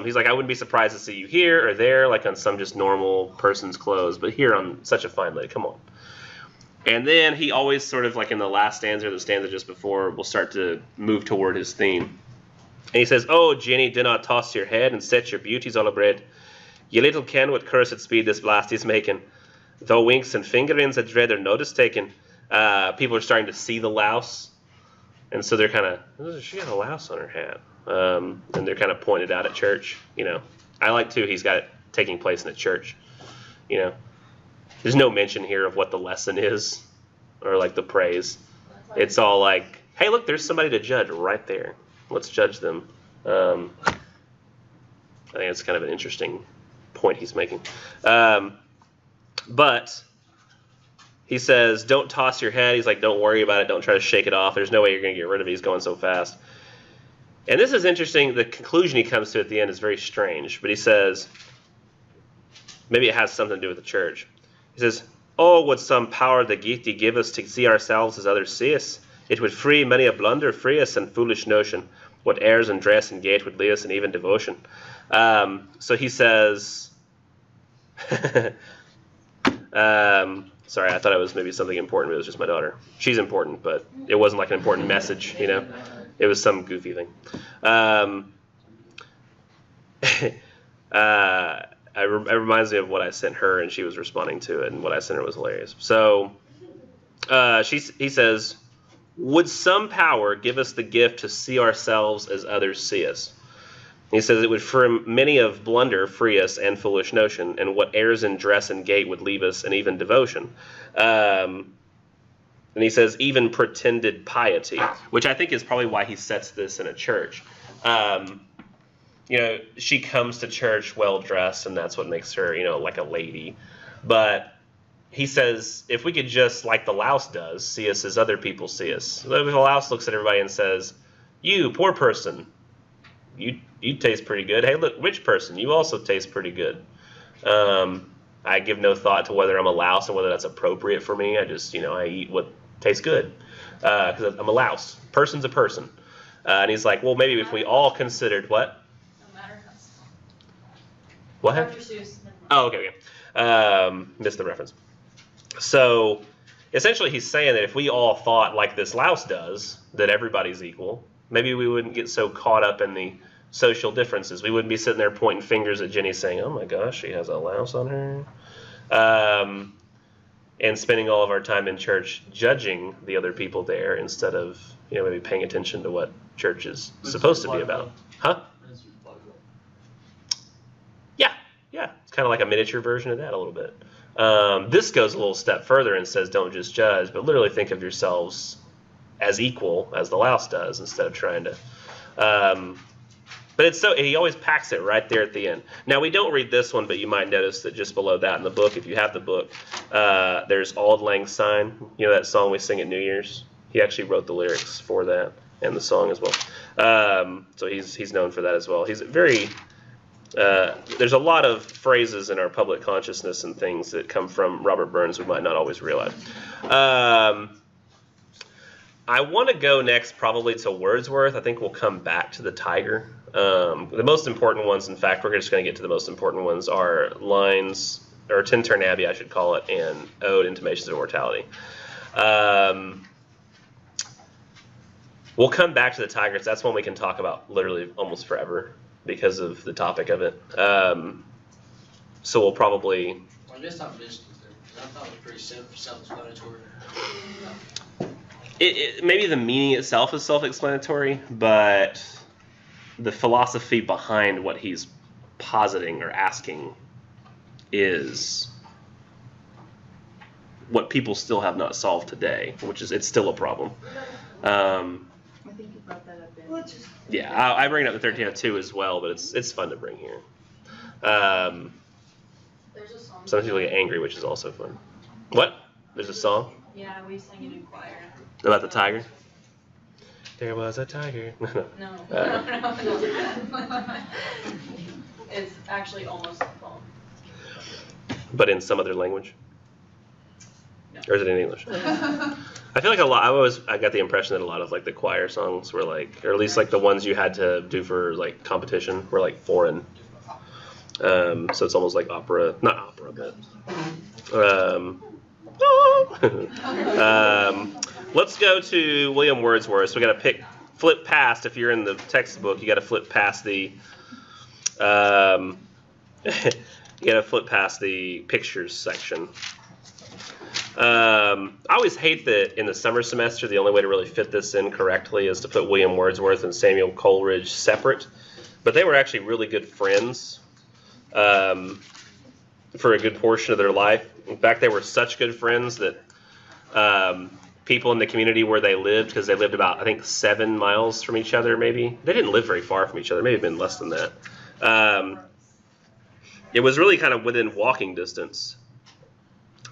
He's like, I wouldn't be surprised to see you here or there, like on some just normal person's clothes, but here on such a fine lady, come on. And then he always sort of like in the last stanza or the stanza just before will start to move toward his theme. And he says, oh, Jenny, do not toss your head and set your beauties all abread. Ye little ken what cursed speed this blast is making. Though winks and fingerings a dread or notice taken. People are starting to see the louse. And so they're kind of, she got a louse on her hat. And they're kind of pointed out at church, you know. I like, too, he's got it taking place in a church, you know. There's no mention here of what the lesson is or, like, the praise. It's all like, hey, look, there's somebody to judge right there. Let's judge them. I think it's kind of an interesting point he's making. But he says, don't toss your head. He's like, don't worry about it. Don't try to shake it off. There's no way you're going to get rid of it. He's going so fast. And this is interesting. The conclusion he comes to at the end is very strange. But he says, maybe it has something to do with the church. He says, oh, would some power the Githty give us to see ourselves as others see us? It would free many a blunder, free us and foolish notion. What airs and dress and gait would lead us in even devotion. So he says, sorry, I thought it was maybe something important, but it was just my daughter. She's important, but it wasn't like an important message, you know. It was some goofy thing. It reminds me of what I sent her, and she was responding to it, and what I sent her was hilarious. So he says, would some power give us the gift to see ourselves as others see us? He says it would from many of blunder free us and foolish notion, and what airs in dress and gait would leave us in even devotion. And he says even pretended piety, which I think is probably why he sets this in a church. You know, she comes to church well-dressed, and that's what makes her, you know, like a lady. But he says, if we could just, like the louse does, see us as other people see us. If a louse looks at everybody and says, you, poor person, you taste pretty good. Hey, look, rich person, you also taste pretty good. I give no thought to whether I'm a louse and whether that's appropriate for me. I just, you know, I eat what tastes good because I'm a louse. Person's a person. And he's like, well, maybe if we all considered what? No matter how small. What? Dr. Seuss. Oh, okay. Missed the reference. So essentially he's saying that if we all thought like this louse does, that everybody's equal, maybe we wouldn't get so caught up in the social differences. We wouldn't be sitting there pointing fingers at Jenny saying, oh my gosh, she has a louse on her. And spending all of our time in church judging the other people there instead of, you know, maybe paying attention to what church is supposed to be about. Huh? Yeah. It's kind of like a miniature version of that a little bit. This goes a little step further and says don't just judge, but literally think of yourselves as equal as the louse does instead of trying to... But it's so he always packs it right there at the end. Now, we don't read this one, but you might notice that just below that in the book, if you have the book, there's Auld Lang Syne. You know that song we sing at New Year's? He actually wrote the lyrics for that and the song as well. So he's known for that as well. He's very there's a lot of phrases in our public consciousness and things that come from Robert Burns we might not always realize. I want to go next probably to Wordsworth. I think we'll come back to the Tyger. The most important ones, in fact, we're just going to get to the most important ones, are lines, or Tintern Abbey, I should call it, and Ode, Intimations of Immortality. We'll come back to the Tigers. That's one we can talk about literally almost forever because of the topic of it. So we'll probably... Well, just not mentioned there, because I thought it was pretty self-explanatory. Maybe the meaning itself is self-explanatory, but the philosophy behind what he's positing or asking is what people still have not solved today, which is it's still a problem. I think you brought that up in. Yeah, I bring it up in 1302 as well, but it's fun to bring here. There's a song. Some people get angry, which is also fun. What? There's a song Yeah, we sang it in choir. about the tiger? There was a tiger. No. No. It's actually almost a poem. But in some other language? No. Or is it in English? I feel like I got the impression that a lot of like the choir songs were like, or at least like the ones you had to do for like competition were like foreign. So it's almost like opera, not opera, but let's go to William Wordsworth. So we got to flip past. If you're in the textbook, you got to flip past the pictures section. I always hate that in the summer semester, the only way to really fit this in correctly is to put William Wordsworth and Samuel Coleridge separate. But they were actually really good friends for a good portion of their life. In fact, they were such good friends that people in the community where they lived, because they lived about, I think, 7 miles from each other, maybe. They didn't live very far from each other. Maybe been less than that. It was really kind of within walking distance.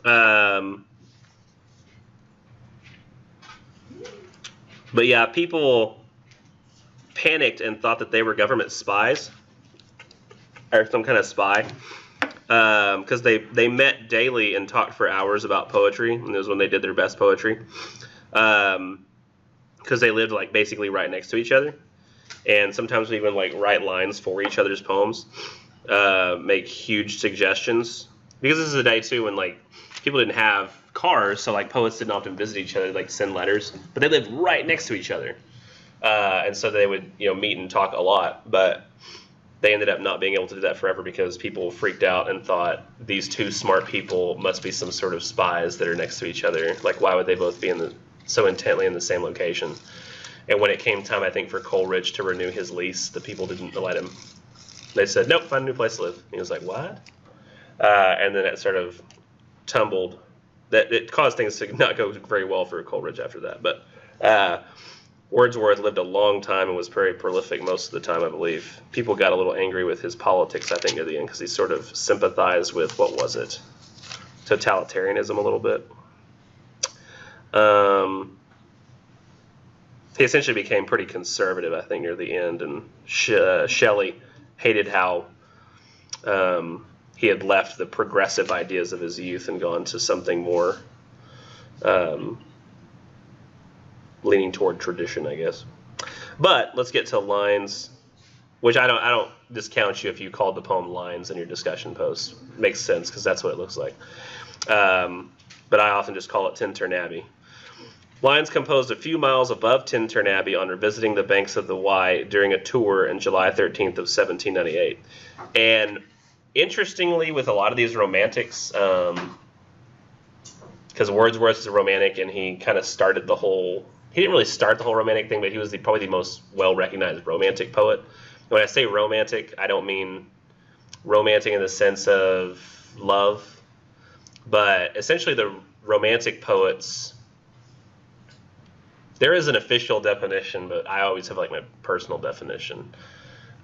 But yeah, people panicked and thought that they were government spies or some kind of spy, because they met daily and talked for hours about poetry, and it was when they did their best poetry, because they lived like basically right next to each other, and sometimes we even like write lines for each other's poems, make huge suggestions, because this is a day too when like people didn't have cars, so like poets didn't often visit each other, like send letters, but they lived right next to each other, and so they would meet and talk a lot, but they ended up not being able to do that forever because people freaked out and thought these two smart people must be some sort of spies that are next to each other. Like, why would they both be so intently in the same location? And when it came time, I think, for Coleridge to renew his lease, the people didn't let him. They said, nope, find a new place to live. And he was like, what? And then it sort of tumbled. That it caused things to not go very well for Coleridge after that. But Wordsworth lived a long time and was very prolific most of the time, I believe. People got a little angry with his politics, I think, near the end, because he sort of sympathized with, what was it? Totalitarianism a little bit. He essentially became pretty conservative, I think, near the end, and Shelley hated how he had left the progressive ideas of his youth and gone to something more leaning toward tradition, I guess. But let's get to lines, which I don't discount you if you called the poem Lines in your discussion post. Makes sense, because that's what it looks like. But I often just call it Tintern Abbey. Lines composed a few miles above Tintern Abbey on revisiting the banks of the Wye during a tour on July 13th of 1798. And interestingly, with a lot of these romantics, because Wordsworth is a romantic and he kind of started the whole... He didn't really start the whole romantic thing, but he was probably the most well-recognized romantic poet. When I say romantic, I don't mean romantic in the sense of love, but essentially the romantic poets, there is an official definition, but I always have like my personal definition,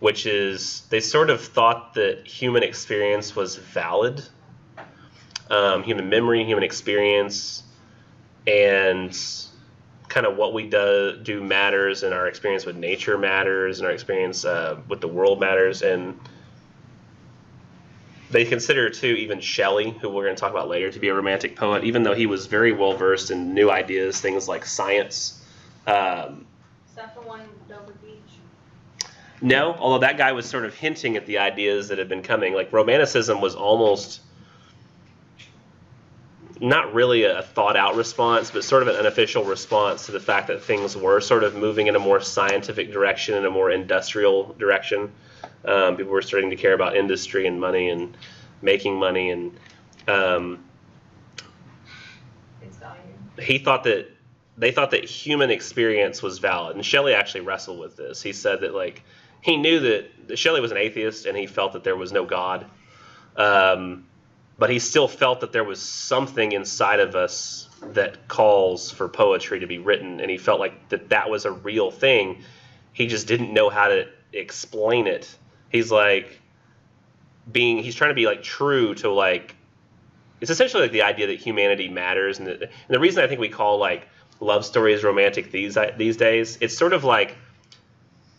which is they sort of thought that human experience was valid, human memory, human experience, and kind of what we do matters, and our experience with nature matters, and our experience with the world matters, and They consider, too, even Shelley, who we're going to talk about later, to be a romantic poet, even though he was very well-versed in new ideas, things like science. Is that the one Dover Beach? No, although that guy was sort of hinting at the ideas that had been coming. Like, Romanticism was almost not really a thought-out response, but sort of an unofficial response to the fact that things were sort of moving in a more scientific direction, in a more industrial direction. People were starting to care about industry and money and making money, and It's value. they thought that human experience was valid. And Shelley actually wrestled with this. He said that, like, he knew that Shelley was an atheist and he felt that there was no God. But he still felt that there was something inside of us that calls for poetry to be written, and he felt like that was a real thing. He just didn't know how to explain it. He's trying to be like true to, like, it's essentially like the idea that humanity matters, and the reason I think we call like love stories romantic these days, it's sort of like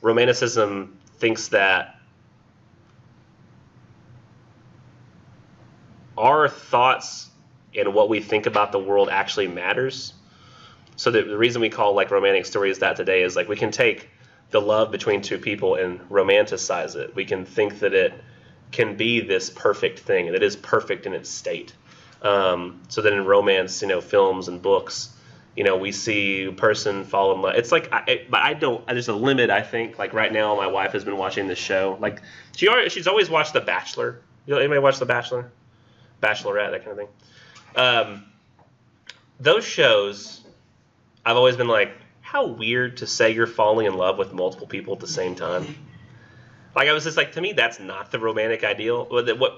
Romanticism thinks that our thoughts and what we think about the world actually matters. So the reason we call like romantic stories that today is like we can take the love between two people and romanticize it. We can think that it can be this perfect thing, and it is perfect in its state. So that in romance, films and books, we see a person fall in love. It's like, there's a limit, I think. Like right now, my wife has been watching this show. Like she's always watched The Bachelor. Anybody watch The Bachelor? Bachelorette, that kind of thing. Those shows, I've always been like, how weird to say you're falling in love with multiple people at the same time. Like, I was just like, to me, that's not the romantic ideal.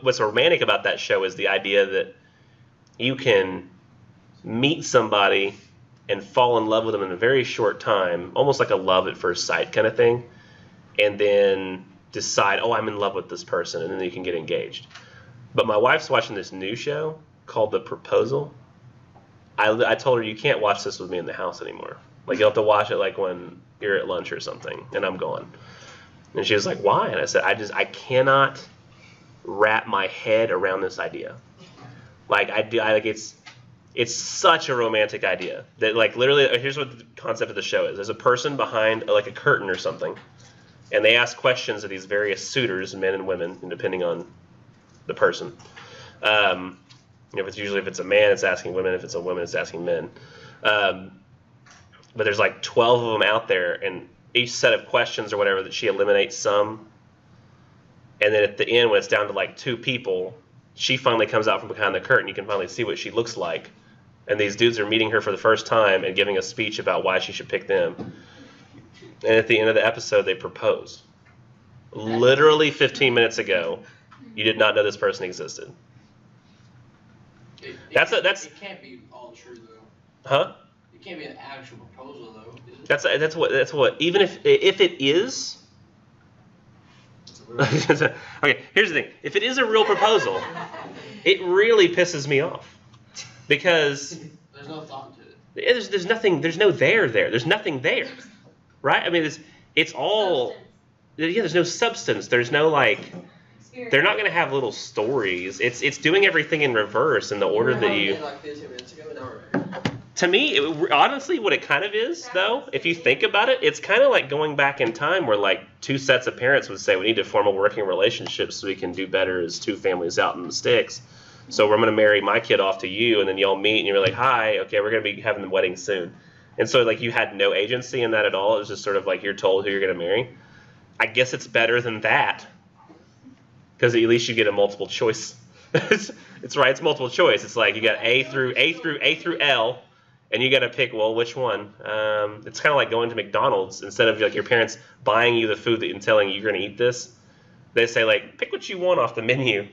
What's romantic about that show is the idea that you can meet somebody and fall in love with them in a very short time, almost like a love at first sight kind of thing, and then decide, oh, I'm in love with this person, and then you can get engaged. But my wife's watching this new show called The Proposal. I told her, you can't watch this with me in the house anymore. Like, you'll have to watch it like when you're at lunch or something, and I'm gone. And she was like, why? And I said, I cannot wrap my head around this idea. Like, it's such a romantic idea that, like, literally, here's what the concept of the show is. There's a person behind, like, a curtain or something, and they ask questions of these various suitors, men and women, and depending on the person. If it's a man, it's asking women. If it's a woman, it's asking men. But there's like 12 of them out there, and each set of questions or whatever, that she eliminates some. And then at the end, when it's down to like 2 people, she finally comes out from behind the curtain. You can finally see what she looks like. And these dudes are meeting her for the first time and giving a speech about why she should pick them. And at the end of the episode, they propose. Literally 15 minutes ago, you did not know this person existed. It can't be all true though. Huh? It can't be an actual proposal though. That's what. Even if it is. Okay, here's the thing. If it is a real proposal, it really pisses me off, because there's no thought to it. There's nothing. There's no there. There's nothing there, right? I mean, it's all. Substance. Yeah, there's no substance. There's no like. They're not going to have little stories. It's doing everything in reverse in the order that you. Like 15 minutes ago, now we're married. To me, honestly, what it kind of is, though, if you think about it, it's kind of like going back in time where, like, 2 sets of parents would say, we need to form a working relationship so we can do better as 2 families out in the sticks. So I'm going to marry my kid off to you, and then y'all meet, and you're like, hi, okay, we're going to be having the wedding soon. And so, like, you had no agency in that at all. It was just sort of like you're told who you're going to marry. I guess it's better than that, because at least you get a multiple choice. It's right, it's multiple choice. It's like you got A through L, and you got to pick, well, which one? It's kind of like going to McDonald's. Instead of like your parents buying you the food and telling you you're going to eat this, they say, like, pick what you want off the menu.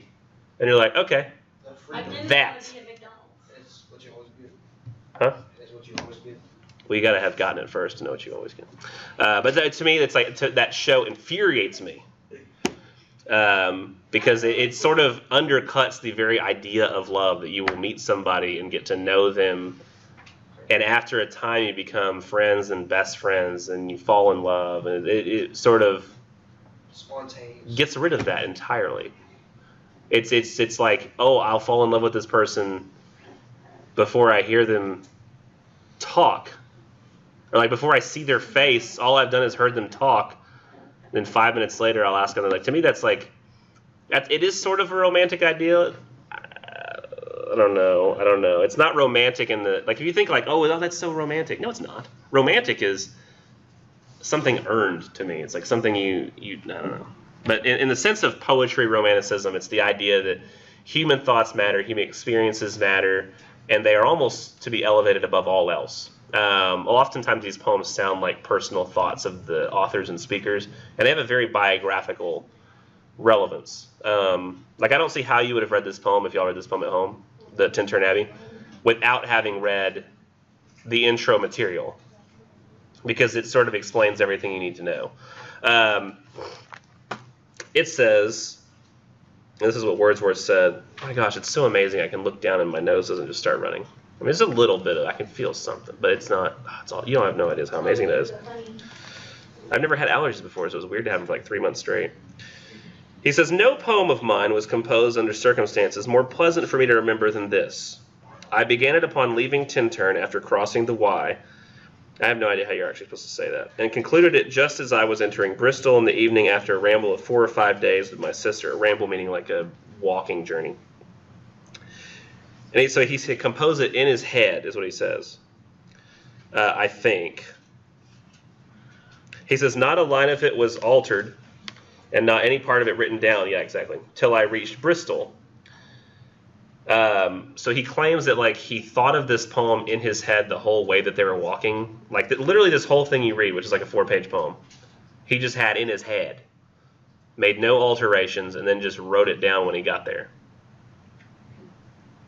And you're like, okay. I've been That. to at McDonald's. It's what you always get. Huh? It's what you always get. Well, you got to have gotten it first to know what you always get. But to me, it's like that show infuriates me. Because it sort of undercuts the very idea of love, that you will meet somebody and get to know them, and after a time you become friends and best friends and you fall in love, and it sort of Spontaneous. gets rid of that entirely. It's like, oh, I'll fall in love with this person before I hear them talk, or like before I see their face. All I've done is heard them talk. Then 5 minutes later, I'll ask them. Like, to me, that's like, it is sort of a romantic idea. I don't know. It's not romantic in the, like, if you think like, oh, well, that's so romantic. No, it's not. Romantic is something earned to me. It's like something you I don't know. But in the sense of poetry, romanticism, it's the idea that human thoughts matter, human experiences matter, and they are almost to be elevated above all else. Oftentimes these poems sound like personal thoughts of the authors and speakers, and they have a very biographical relevance. Like, I don't see how you would have read this poem if y'all read this poem at home, the Tintern Abbey, without having read the intro material, because it sort of explains everything you need to know. It says, and this is what Wordsworth said. Oh my gosh, it's so amazing. I can look down and my nose doesn't just start running. I mean, it's a little bit of, I can feel something, but it's not, it's all, you don't have no idea how amazing it is. I've never had allergies before, so it was weird to have them for like 3 months straight. He says, no poem of mine was composed under circumstances more pleasant for me to remember than this. I began it upon leaving Tintern after crossing the Wye. I have no idea how you're actually supposed to say that. And concluded it just as I was entering Bristol in the evening after a ramble of 4 or 5 days with my sister. A ramble meaning like a walking journey. And so he composed it in his head, is what he says. I think. He says, not a line of it was altered, and not any part of it written down. Yeah, exactly. Till I reached Bristol. So he claims that, like, he thought of this poem in his head the whole way that they were walking. Like, literally this whole thing you read, which is like a 4-page poem, he just had in his head. Made no alterations, and then just wrote it down when he got there.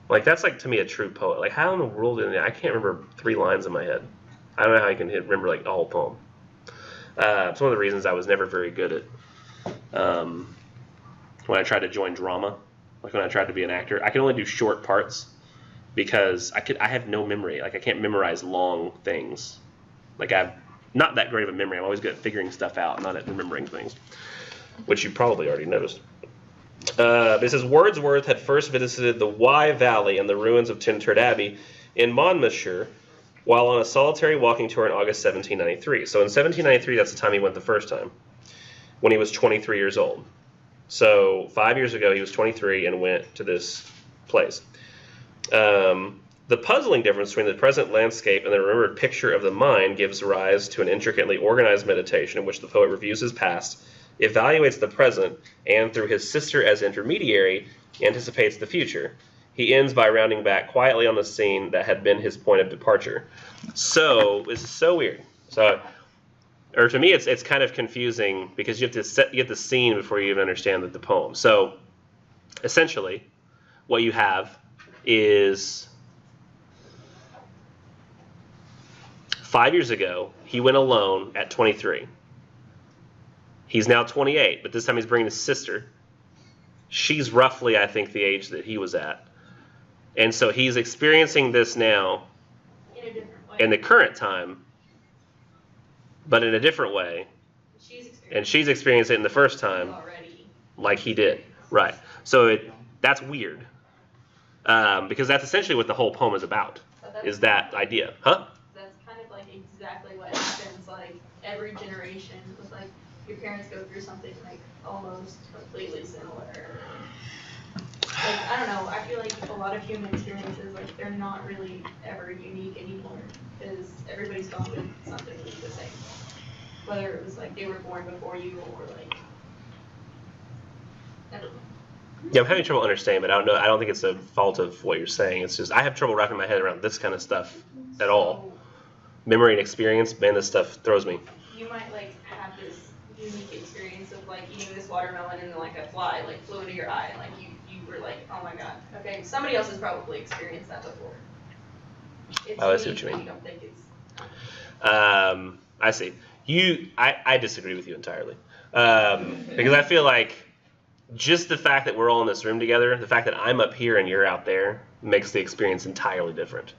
Like, that's, like, to me, a true poet. Like, how in the world I can't remember 3 lines in my head. I don't know how you can remember, like, a whole poem. It's one of the reasons I was never very good at, when I tried to join drama. Like, when I tried to be an actor, I could only do short parts because I have no memory. Like, I can't memorize long things. Like, I'm not that great of a memory. I'm always good at figuring stuff out, not at remembering things, which you probably already noticed. It says, Wordsworth had first visited the Wye Valley and the ruins of Tintern Abbey in Monmouthshire while on a solitary walking tour in August 1793. So in 1793, that's the time he went the first time, when he was 23 years old. So 5 years ago, he was 23 and went to this place. The puzzling difference between the present landscape and the remembered picture of the mind gives rise to an intricately organized meditation in which the poet reviews his past, evaluates the present, and through his sister as intermediary, anticipates the future. He ends by rounding back quietly on the scene that had been his point of departure. So, this is so weird. So, or to me, it's kind of confusing because you have to get the scene before you even understand the poem. So, essentially, what you have is 5 years ago, he went alone at 23. He's now 28, but this time he's bringing his sister. She's roughly, I think, the age that he was at. And so he's experiencing this now In a different way. in the current time, but in a different way. And she's experienced it in the first time Already. like he did. Right. So that's weird. Because that's essentially what the whole poem is about, is that idea. Huh? That's kind of like exactly what happens, like, every generation with, like, your parents go through something, like, almost completely similar. Like, I don't know, I feel like a lot of human experiences, like, they're not really ever unique anymore, because everybody's gone with something the same. Whether it was, like, they were born before you, or, like, I don't know. Yeah, I'm having trouble understanding, but I don't know. I don't think it's a fault of what you're saying. It's just I have trouble wrapping my head around this kind of stuff at all. Memory and experience, man, this stuff throws me. You might, like, have this unique experience of, like, eating this watermelon and then, like, a fly, like, flew into your eye, and, like, you were like, oh my god. Okay, somebody else has probably experienced that before. It's Oh, I see what unique, you but mean. You don't think it's... I see. I disagree with you entirely. Because I feel like just the fact that we're all in this room together, the fact that I'm up here and you're out there, makes the experience entirely different.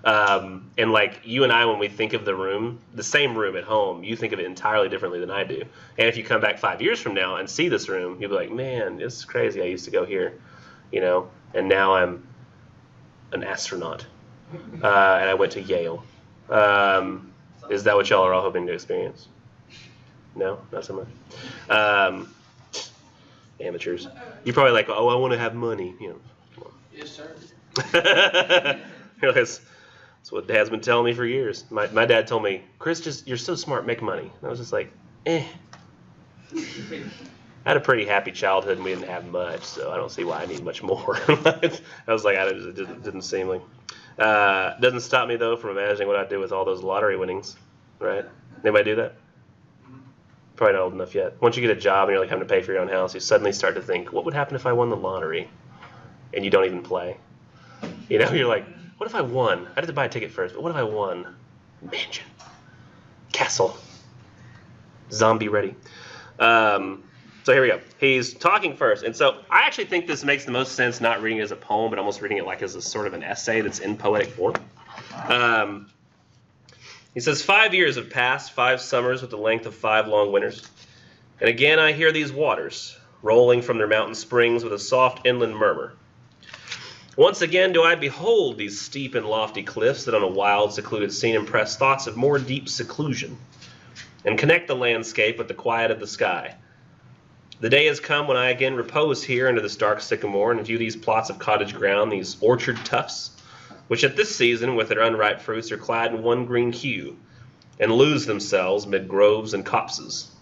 And like you and I, when we think of the room, the same room at home, you think of it entirely differently than I do. And if you come back 5 years from now and see this room, you'll be like, man, this is crazy. I used to go here, and now I'm an astronaut. And I went to Yale. Is that what y'all are all hoping to experience? No, not so much. Amateurs. You're probably like, oh, I want to have money. Come on. Yes, sir. That's what Dad's been telling me for years. My dad told me, Chris, you're so smart, make money. And I was just like, I had a pretty happy childhood and we didn't have much, so I don't see why I need much more. I was like, it didn't seem like. Doesn't stop me though from imagining what I'd do with all those lottery winnings, right? Anybody do that? Probably not old enough yet. Once you get a job and you're like having to pay for your own house, you suddenly start to think, what would happen if I won the lottery? And you don't even play. You're like, what if I won? I had to buy a ticket first, but what if I won? Mansion. Castle. Zombie ready. So here we go. He's talking first. And so I actually think this makes the most sense not reading it as a poem, but almost reading it like as a sort of an essay that's in poetic form. He says, 5 years have passed, 5 summers with the length of 5 long winters. And again I hear these waters, rolling from their mountain springs with a soft inland murmur. Once again do I behold these steep and lofty cliffs that on a wild, secluded scene impress thoughts of more deep seclusion, and connect the landscape with the quiet of the sky. The day has come when I again repose here under this dark sycamore and view these plots of cottage ground, these orchard tufts, which at this season with their unripe fruits are clad in one green hue, and lose themselves mid groves and copses.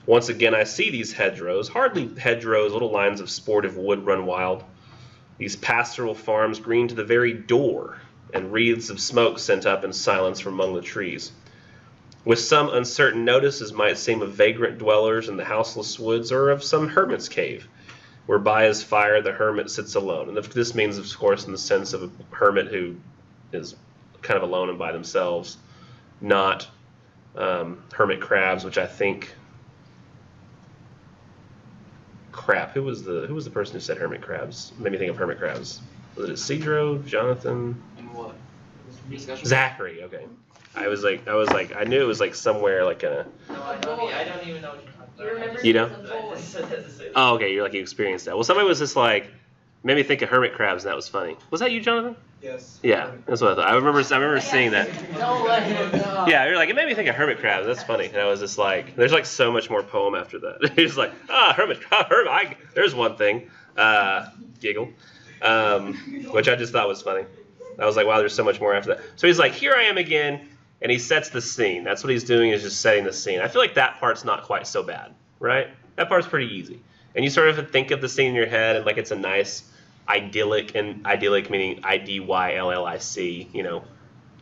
Once again I see these hedgerows, hardly hedgerows, little lines of sportive wood run wild, these pastoral farms green to the very door, and wreaths of smoke sent up in silence from among the trees. With some uncertain notice, as might seem of vagrant dwellers in the houseless woods, or of some hermit's cave, where by his fire the hermit sits alone. And this means, of course, in the sense of a hermit who is kind of alone and by themselves, not hermit crabs, which I think... Crap, who was the person who said hermit crabs? Made me think of hermit crabs. Was it Cedro, Jonathan? And what? Discussion? Zachary, okay. I was like, I knew it was like somewhere like a... No, I don't even know what you're talking about. You remember You know? the boy. Oh, okay, you're like, you experienced that. Well, somebody was just like, made me think of hermit crabs, and that was funny. Was that you, Jonathan? Yes. Yeah, that's what I thought. I remember seeing that. Don't let him know. Yeah, you're like, it made me think of hermit crabs. That's funny. And I was just like, there's like so much more poem after that. He's like, hermit, there's one thing. Giggle. Which I just thought was funny. I was like, wow, there's so much more after that. So he's like, here I am again, and he sets the scene. That's what he's doing, is just setting the scene. I feel like that part's not quite so bad, right? That part's pretty easy. And you sort of think of the scene in your head, and like it's a nice idyllic, and idyllic meaning IDYLLIC,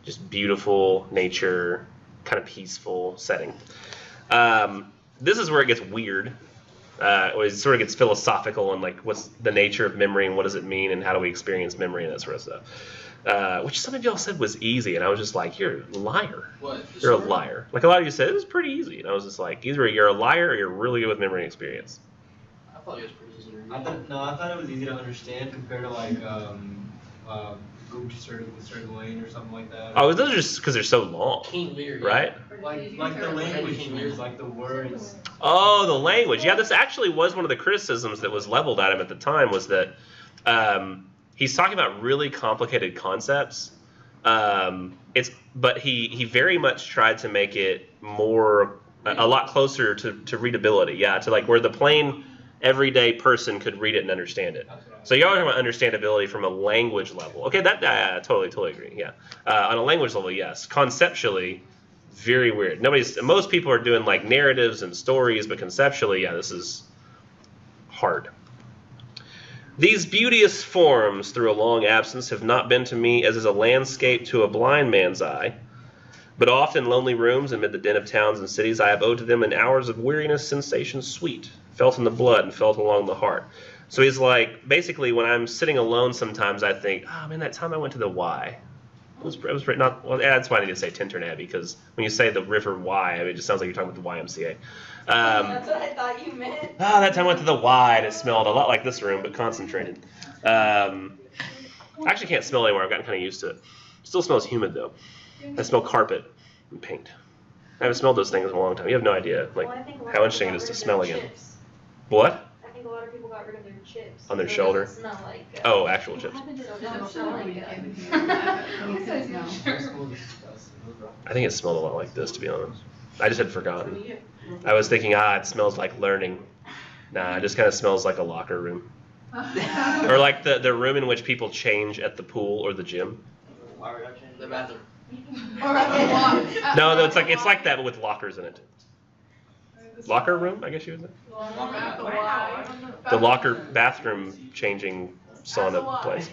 just beautiful nature, kind of peaceful setting. This is where it gets weird. It sort of gets philosophical and like what's the nature of memory and what does it mean and how do we experience memory and that sort of stuff. Which some of y'all said was easy, and I was just like, you're a liar. What? You're a liar. Like a lot of you said, it was pretty easy, and I was just like, either you're a liar or you're really good with memory and experience. I thought it was pretty easy to read. I thought it was easy to understand compared to like Goop Sir Gawain or something like that. Oh, those are just because they're so long, King Lear, yeah. right? Like the language, like the words. Oh, the language. Yeah, this actually was one of the criticisms that was leveled at him at the time, was that he's talking about really complicated concepts. But he very much tried to make it a lot closer to readability. Yeah, to like where the plain everyday person could read it and understand it. So you're talking about understandability from a language level. Okay, that totally agree. Yeah, on a language level, yes. Conceptually, very weird. Most people are doing like narratives and stories, but conceptually, yeah, this is hard. These beauteous forms through a long absence have not been to me as is a landscape to a blind man's eye, but oft in lonely rooms amid the din of towns and cities I have owed to them in hours of weariness sensations sweet, felt in the blood and felt along the heart. So he's like, basically, when I'm sitting alone sometimes I think, oh man, that time I went to the Y. It was not, well, that's why I need to say Tintern Abbey, because when you say the river Y, it just sounds like you're talking about the YMCA. That's what I thought you meant. That time I went to the Y and it smelled a lot like this room, but concentrated. I actually can't smell anymore. I've gotten kind of used to it. Still smells humid though. I smell carpet and paint. I haven't smelled those things in a long time. You have no idea Well, I think a lot how of interesting it people is to got smell rid of their again. chips. What? I think a lot of people got rid of their chips. On their so it shoulder? doesn't smell like. Oh, actual chips. So it doesn't smell like. I think it smelled a lot like this, to be honest. I just had forgotten. I was thinking, it smells like learning. Nah, it just kind of smells like a locker room. Or like the room in which people change at the pool or the gym. The bathroom. No, it's like that, but with lockers in it. Locker room, I guess you would say. The locker bathroom changing sauna place.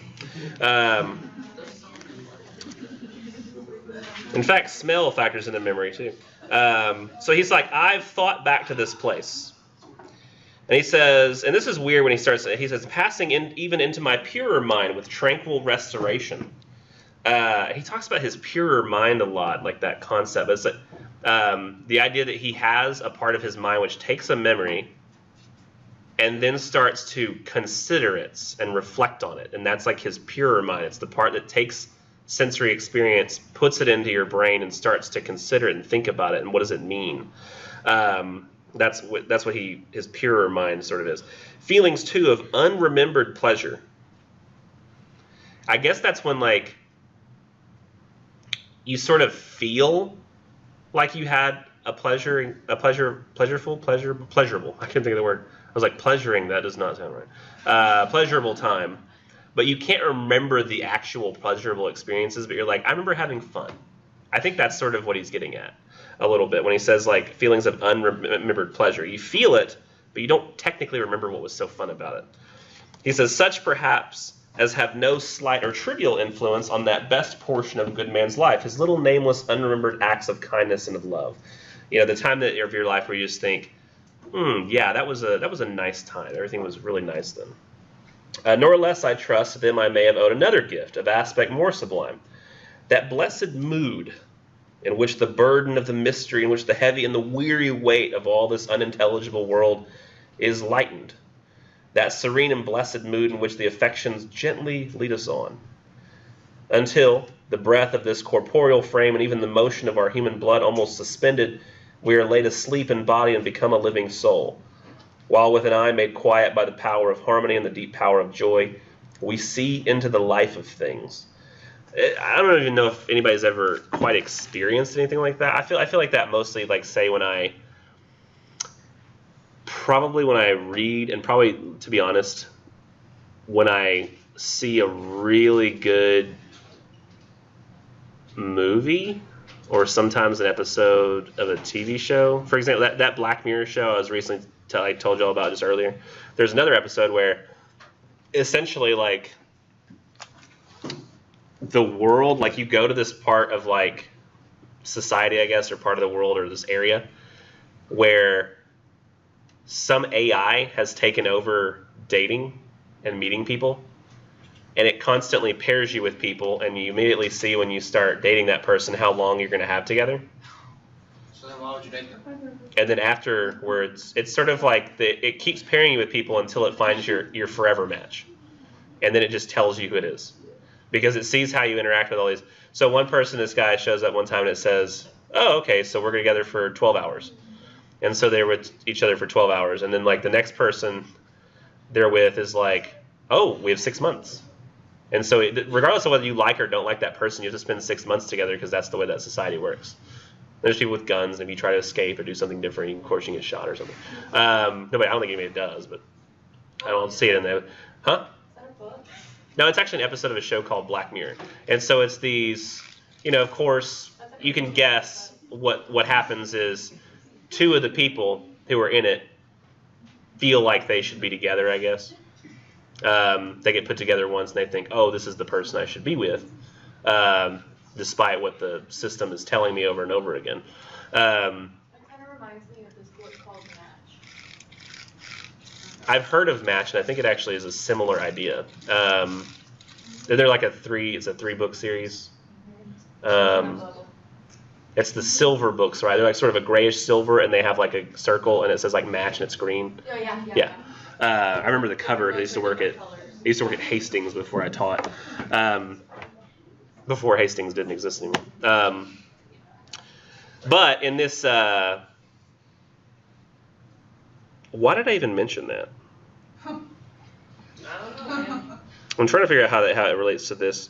In fact, smell factors into memory too. So he's like, I've thought back to this place. And he says, and this is weird when he says, passing in even into my purer mind with tranquil restoration. He talks about his purer mind a lot, like that concept. It's like, the idea that he has a part of his mind which takes a memory and then starts to consider it and reflect on it. And that's like his purer mind. It's the part that takes sensory experience, puts it into your brain, and starts to consider it and think about it and what does it mean. That's what his purer mind sort of is. Feelings too of unremembered pleasure. I guess that's when like you sort of feel like you had pleasurable. I couldn't think of the word. I was like, pleasuring, that does not sound right. Pleasurable time. But you can't remember the actual pleasurable experiences, but you're like, I remember having fun. I think that's sort of what he's getting at a little bit when he says like feelings of unremembered pleasure. You feel it, but you don't technically remember what was so fun about it. He says, such perhaps as have no slight or trivial influence on that best portion of a good man's life, his little nameless, unremembered acts of kindness and of love. You know, the time of your life where you just think, yeah, that was a nice time. Everything was really nice then. Nor less, I trust, to them I may have owed another gift of aspect more sublime, that blessed mood in which the burden of the mystery, in which the heavy and the weary weight of all this unintelligible world is lightened, that serene and blessed mood in which the affections gently lead us on, until the breath of this corporeal frame and even the motion of our human blood almost suspended, we are laid asleep in body and become a living soul, while with an eye made quiet by the power of harmony and the deep power of joy, we see into the life of things. I don't even know if anybody's ever quite experienced anything like that. I feel like that mostly, like, say, when I read, and probably, to be honest, when I see a really good movie or sometimes an episode of a TV show. For example, that Black Mirror show I was recently I told you all about just earlier. There's another episode where essentially, like, the world, like, you go to this part of, like, society, I guess, or part of the world or this area where some AI has taken over dating and meeting people, and it constantly pairs you with people, and you immediately see when you start dating that person how long you're going to have together. So then why would you date them? And then afterwards, it's sort of like it keeps pairing you with people until it finds your forever match. And then it just tells you who it is. Because it sees how you interact with all these. So one person, this guy, shows up one time and it says, oh, okay, so we're together for 12 hours. And so they're with each other for 12 hours. And then, like, the next person they're with is like, oh, we have 6 months. And so regardless of whether you like or don't like that person, you have to spend 6 months together because that's the way that society works. There's people with guns, and if you try to escape or do something different, of course you can get shot or something. I don't think anybody does, but I don't see it in there. Huh? Is that a book? No, it's actually an episode of a show called Black Mirror. And so it's these, of course, you can guess what happens is two of the people who are in it feel like they should be together, I guess. They get put together once, and they think, oh, this is the person I should be with, despite what the system is telling me over and over again. It kind of reminds me of this book called Match. I've heard of Match, and I think it actually is a similar idea. They're like it's a 3-book series. It's the silver books, right? They're like sort of a grayish silver, and they have like a circle, and it says like Match, and it's green. Oh, yeah. Yeah. I remember the cover. I used to work at Hastings before I taught. before Hastings didn't exist anymore. But in this, why did I even mention that? I don't know, man. I'm trying to figure out how it relates to this.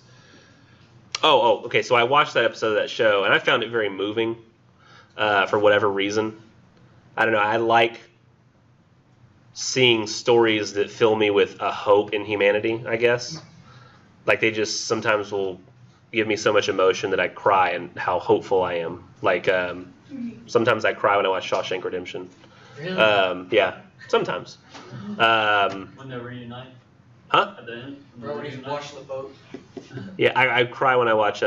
Oh, okay. So I watched that episode of that show, and I found it very moving for whatever reason. I don't know. I like seeing stories that fill me with a hope in humanity, I guess. Like they just sometimes will give me so much emotion that I cry and how hopeful I am. Like sometimes I cry when I watch Shawshank Redemption. Really? Yeah, sometimes. When they reunite Huh? at the end. Bro, when you watch the boat. Yeah, I cry when I watch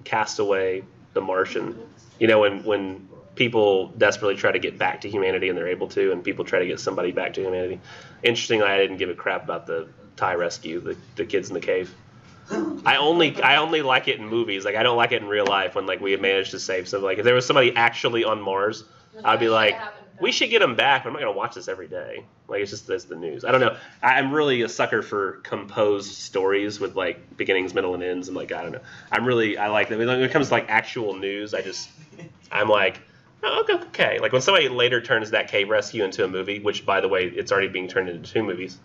Castaway, The Martian. You know, when people desperately try to get back to humanity and they're able to, and people try to get somebody back to humanity. Interestingly, I didn't give a crap about the Thai rescue, the kids in the cave. I only like it in movies. Like I don't like it in real life when like we had managed to save somebody. Like if there was somebody actually on Mars, I'd be like, we should get them back. But I'm not gonna watch this every day. Like it's just that's the news. I don't know. I'm really a sucker for composed stories with like beginnings, middle, and ends. And like I don't know. I like that. When it comes to like actual news, I'm like, oh, okay. Like when somebody later turns that cave rescue into a movie, which by the way, it's already being turned into 2 movies.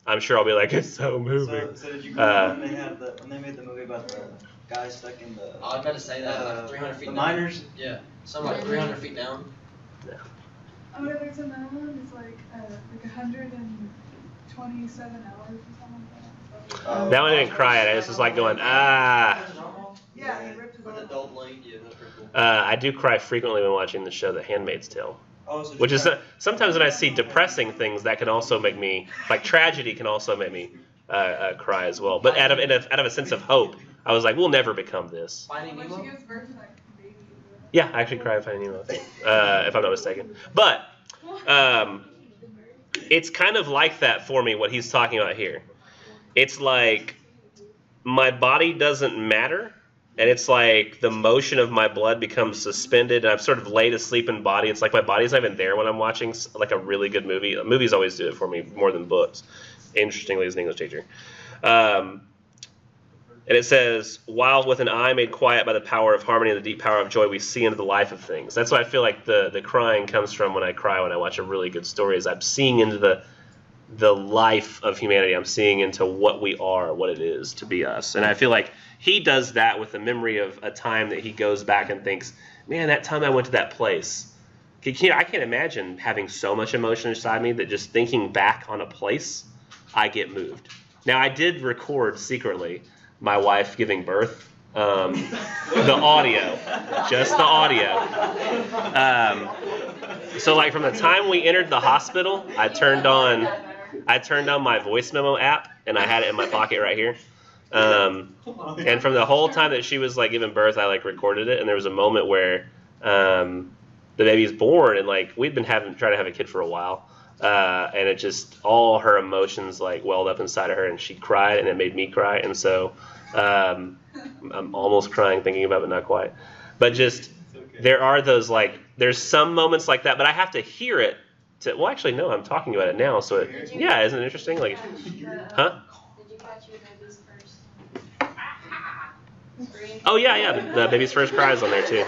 I'm sure I'll be like, it's so moving. So did you remember when they made the movie about the guy stuck in the I was about to say that, like 300 feet the down. miners? Yeah, something like 300 feet down. Oh, there's another one. It's like 127 hours or something like that. That one I didn't cry at. I was just like going, ah. Yeah, he ripped his With arm a dull blade, yeah, that's pretty cool. I do cry frequently when watching the show The Handmaid's Tale. Oh, so Which is sometimes when I see depressing things, that can also make me like tragedy can also make me cry as well. But out of a sense of hope, I was like, we'll never become this. Finding when Nemo? she gives birth to like baby. Yeah, I actually cried Finding Nemo, I think, if I'm not mistaken. But it's kind of like that for me. What he's talking about here, it's like my body doesn't matter. And it's like the motion of my blood becomes suspended, and I've sort of laid asleep in body. It's like my body's not even there when I'm watching like a really good movie. Movies always do it for me more than books. Interestingly, as an English teacher. And it says, while with an eye made quiet by the power of harmony and the deep power of joy, we see into the life of things. That's why I feel like the crying comes from when I cry when I watch a really good story, is I'm seeing into the life of humanity. I'm seeing into what we are, what it is to be us. And I feel like he does that with the memory of a time that he goes back and thinks, man, that time I went to that place. I can't imagine having so much emotion inside me that just thinking back on a place, I get moved. Now, I did record secretly my wife giving birth. The audio. Just the audio. So like from the time we entered the hospital, I turned on my voice memo app, and I had it in my pocket right here. And from the whole time that she was like giving birth, I like recorded it, and there was a moment where the baby's born, and like we'd been trying to have a kid for a while, and it just all her emotions like welled up inside of her, and she cried, and it made me cry, and so I'm almost crying thinking about it, but not quite. But just there are those like there's some moments like that, but I have to hear it. Well, actually, no, I'm talking about it now, so isn't it interesting? Like, huh? Did you catch your baby's first scream? Oh yeah, the baby's first cry is on there too.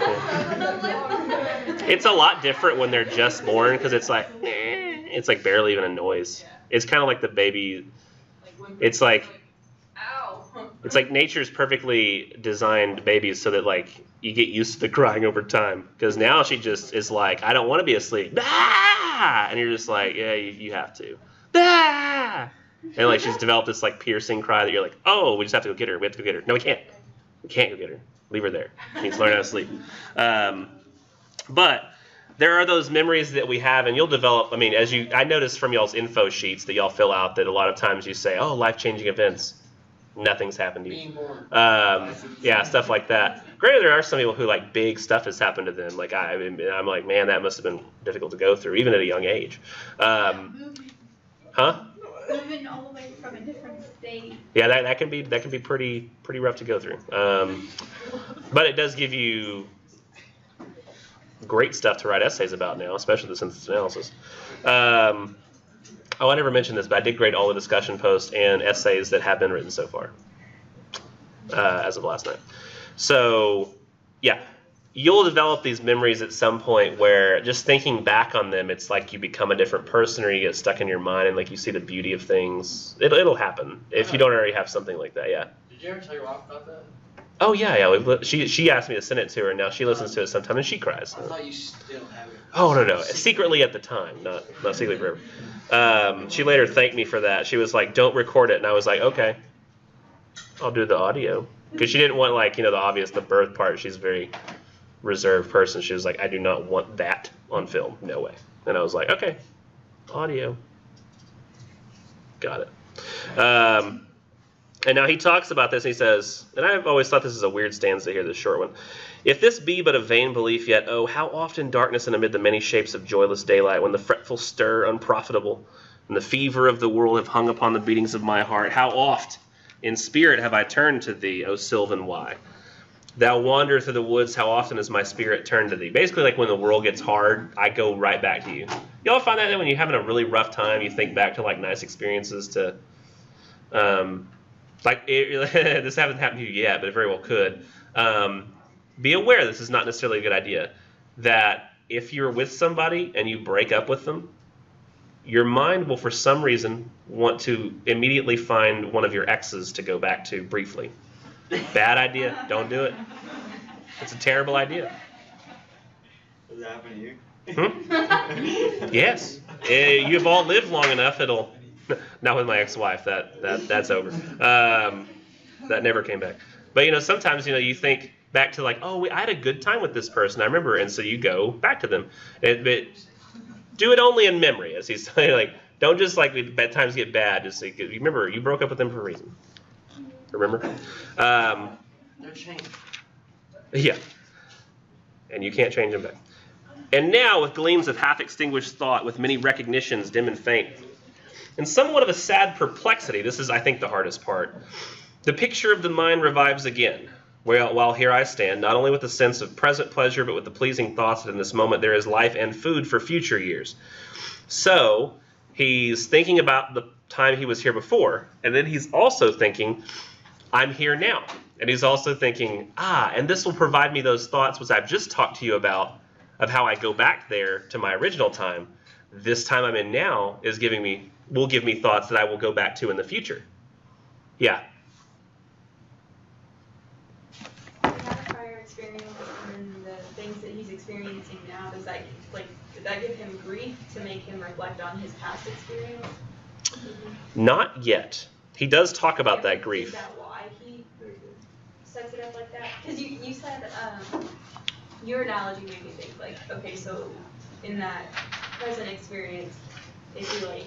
It's a lot different when they're just born because it's like barely even a noise. It's kind of like the baby. It's like Ow. it's like nature's perfectly designed babies so that like you get used to the crying over time. Because now she just is like, I don't want to be asleep. Ah! And you're just like, yeah, you have to. Ah! And like she's developed this like piercing cry that you're like, oh, we just have to go get her. We have to go get her. No, we can't. We can't go get her. Leave her there. She needs to learn how to sleep. But there are those memories that we have, and you'll develop. I mean, I noticed from y'all's info sheets that y'all fill out that a lot of times you say, oh, life-changing events. Nothing's happened to you. Being born. Yeah, stuff like that. Granted, there are some people who like big stuff has happened to them. Like I'm like, man, that must have been difficult to go through, even at a young age. Huh? Moving all the way from a different state. Yeah, that can be pretty rough to go through. But it does give you great stuff to write essays about now, especially the synthesis analysis. I never mentioned this, but I did grade all the discussion posts and essays that have been written so far. as of last night. So, yeah, you'll develop these memories at some point where just thinking back on them, it's like you become a different person, or you get stuck in your mind and like you see the beauty of things. It'll happen if you don't already have something like that. Yeah. Did you ever tell your wife about that? Oh yeah. She asked me to send it to her, and now she listens to it sometime, and she cries. I thought you still have it. Oh no, secretly at the time, not secretly forever. She later thanked me for that. She was like, "Don't record it," and I was like, "Okay, I'll do the audio," because she didn't want the birth part. She's a very reserved person. She was like, "I do not want that on film, no way." And I was like, "Okay, audio, got it." And now he talks about this, and he says, and I've always thought this is a weird stanza here, this short one. If this be but a vain belief, yet, oh, how oft in darkness and amid the many shapes of joyless daylight, when the fretful stir unprofitable, and the fever of the world have hung upon the beatings of my heart, how oft in spirit have I turned to thee, O sylvan why? Thou wander through the woods, how often has my spirit turned to thee? Basically, like when the world gets hard, I go right back to you. Y'all find that when you're having a really rough time, you think back to like nice experiences to... this hasn't happened to you yet, but it very well could. Be aware this is not necessarily a good idea. That if you're with somebody and you break up with them, your mind will, for some reason, want to immediately find one of your exes to go back to briefly. Bad idea. Don't do it. It's a terrible idea. Does that happen to you? Yes. You've all lived long enough. It'll. Not with my ex-wife. That's over. That never came back. But sometimes you think back to like, oh, I had a good time with this person. I remember, and so you go back to them. But do it only in memory, as he's saying. Like, don't just like bad times get bad. Just like, you remember you broke up with them for a reason. Remember? They're changed. Yeah. And you can't change them back. And now, with gleams of half-extinguished thought, with many recognitions dim and faint, and somewhat of a sad perplexity, this is, I think, the hardest part, the picture of the mind revives again, while here I stand, not only with the sense of present pleasure, but with the pleasing thoughts that in this moment there is life and food for future years. So, he's thinking about the time he was here before, and then he's also thinking, I'm here now. And he's also thinking, and this will provide me those thoughts which I've just talked to you about, of how I go back there to my original time. This time I'm in now will give me thoughts that I will go back to in the future. Yeah. He had a prior experience, and then the things that he's experiencing now, did that give him grief to make him reflect on his past experience? Not yet. He does talk about that grief. Is that why he sets it up like that? Because you said, your analogy made me think, like, okay, so in that present experience, is he like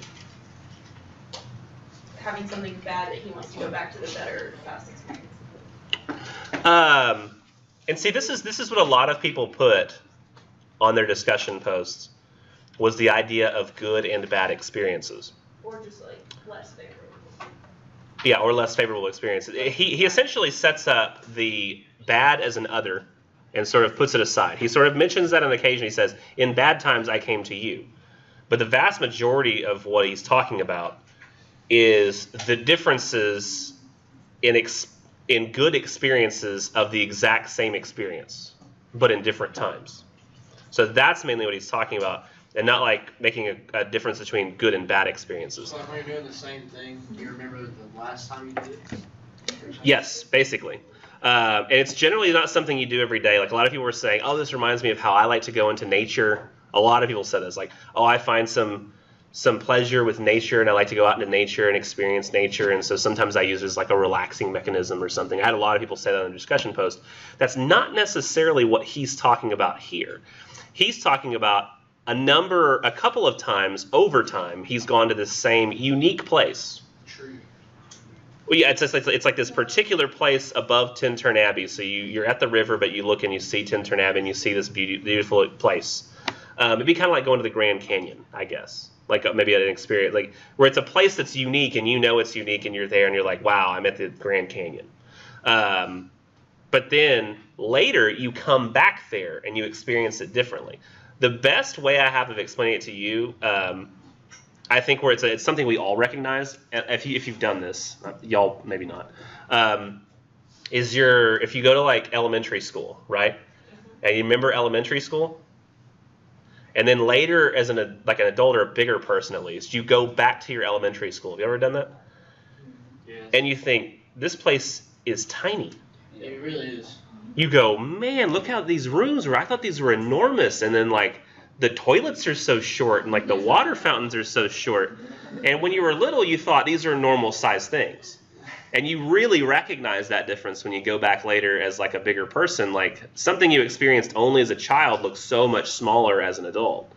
having something bad that he wants to go back to the better past experience? And see, this is what a lot of people put on their discussion posts, was the idea of good and bad experiences. Or just like less favorable. Yeah, or less favorable experiences. He essentially sets up the bad as an other and sort of puts it aside. He sort of mentions that on occasion. He says, in bad times I came to you. But the vast majority of what he's talking about is the differences in good experiences of the exact same experience, but in different times. So that's mainly what he's talking about, and not like making a difference between good and bad experiences. So like when you're doing the same thing, do you remember the last time you did it? Yes, basically. And it's generally not something you do every day. Like a lot of people were saying, oh, this reminds me of how I like to go into nature. A lot of people said this, like, oh, I find some pleasure with nature, and I like to go out into nature and experience nature, and so sometimes I use it as like a relaxing mechanism or something. I had a lot of people say that on the discussion post. That's not necessarily what he's talking about here. He's talking about a couple of times over time, he's gone to this same unique place. True. Well, yeah, it's like this particular place above Tintern Abbey. So you're at the river, but you look and you see Tintern Abbey, and you see this beautiful place. It'd be kind of like going to the Grand Canyon, I guess. Like maybe an experience, like where it's a place that's unique, and you know it's unique, and you're there, and you're like, wow, I'm at the Grand Canyon. But then later you come back there and you experience it differently. The best way I have of explaining it to you, I think, where it's something we all recognize. If you've done this, y'all maybe not. is if you go to like elementary school, right? And you remember elementary school? And then later, as an adult or a bigger person at least, you go back to your elementary school. Have you ever done that? Yes. And you think, this place is tiny. It really is. You go, man, look how these rooms were. I thought these were enormous. And then, like, the toilets are so short and, like, the water fountains are so short. And when you were little, you thought these are normal-sized things. And you really recognize that difference when you go back later as, like, a bigger person. Like, something you experienced only as a child looks so much smaller as an adult.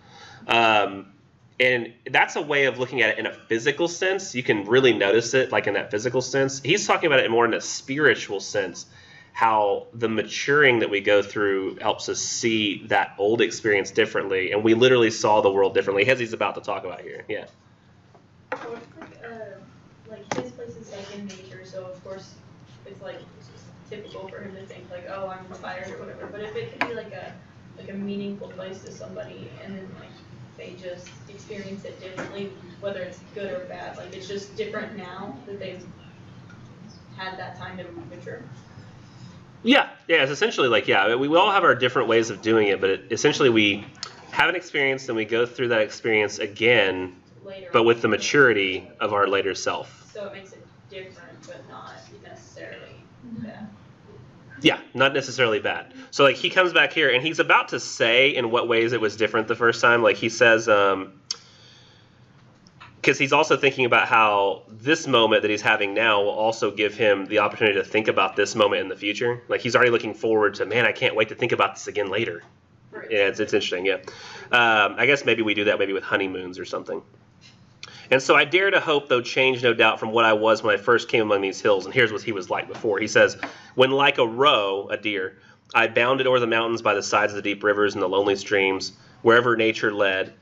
And that's a way of looking at it in a physical sense. You can really notice it, like, in that physical sense. He's talking about it more in a spiritual sense, how the maturing that we go through helps us see that old experience differently. And we literally saw the world differently, as he's about to talk about here. Yeah. Well, it's like his place is like in nature, so of course it's like it's just typical for him to think like, oh, I'm inspired or whatever. But if it could be like a meaningful place to somebody, and then like they just experience it differently, whether it's good or bad, like it's just different now that they've had that time to mature. Yeah, it's essentially like, we all have our different ways of doing it, but essentially we have an experience and we go through that experience again, Later but on. with the maturity of our later self. So it makes it different, but not necessarily bad. Yeah, not necessarily bad. So like he comes back here and he's about to say in what ways it was different the first time. Like he says, because he's also thinking about how this moment that he's having now will also give him the opportunity to think about this moment in the future. Like he's already looking forward to, man, I can't wait to think about this again later. Right. Yeah, it's interesting, yeah. I guess maybe we do that maybe with honeymoons or something. And so I dare to hope, though change no doubt from what I was when I first came among these hills. And here's what he was like before. He says, when like a roe, a deer, I bounded o'er the mountains by the sides of the deep rivers and the lonely streams, wherever nature led,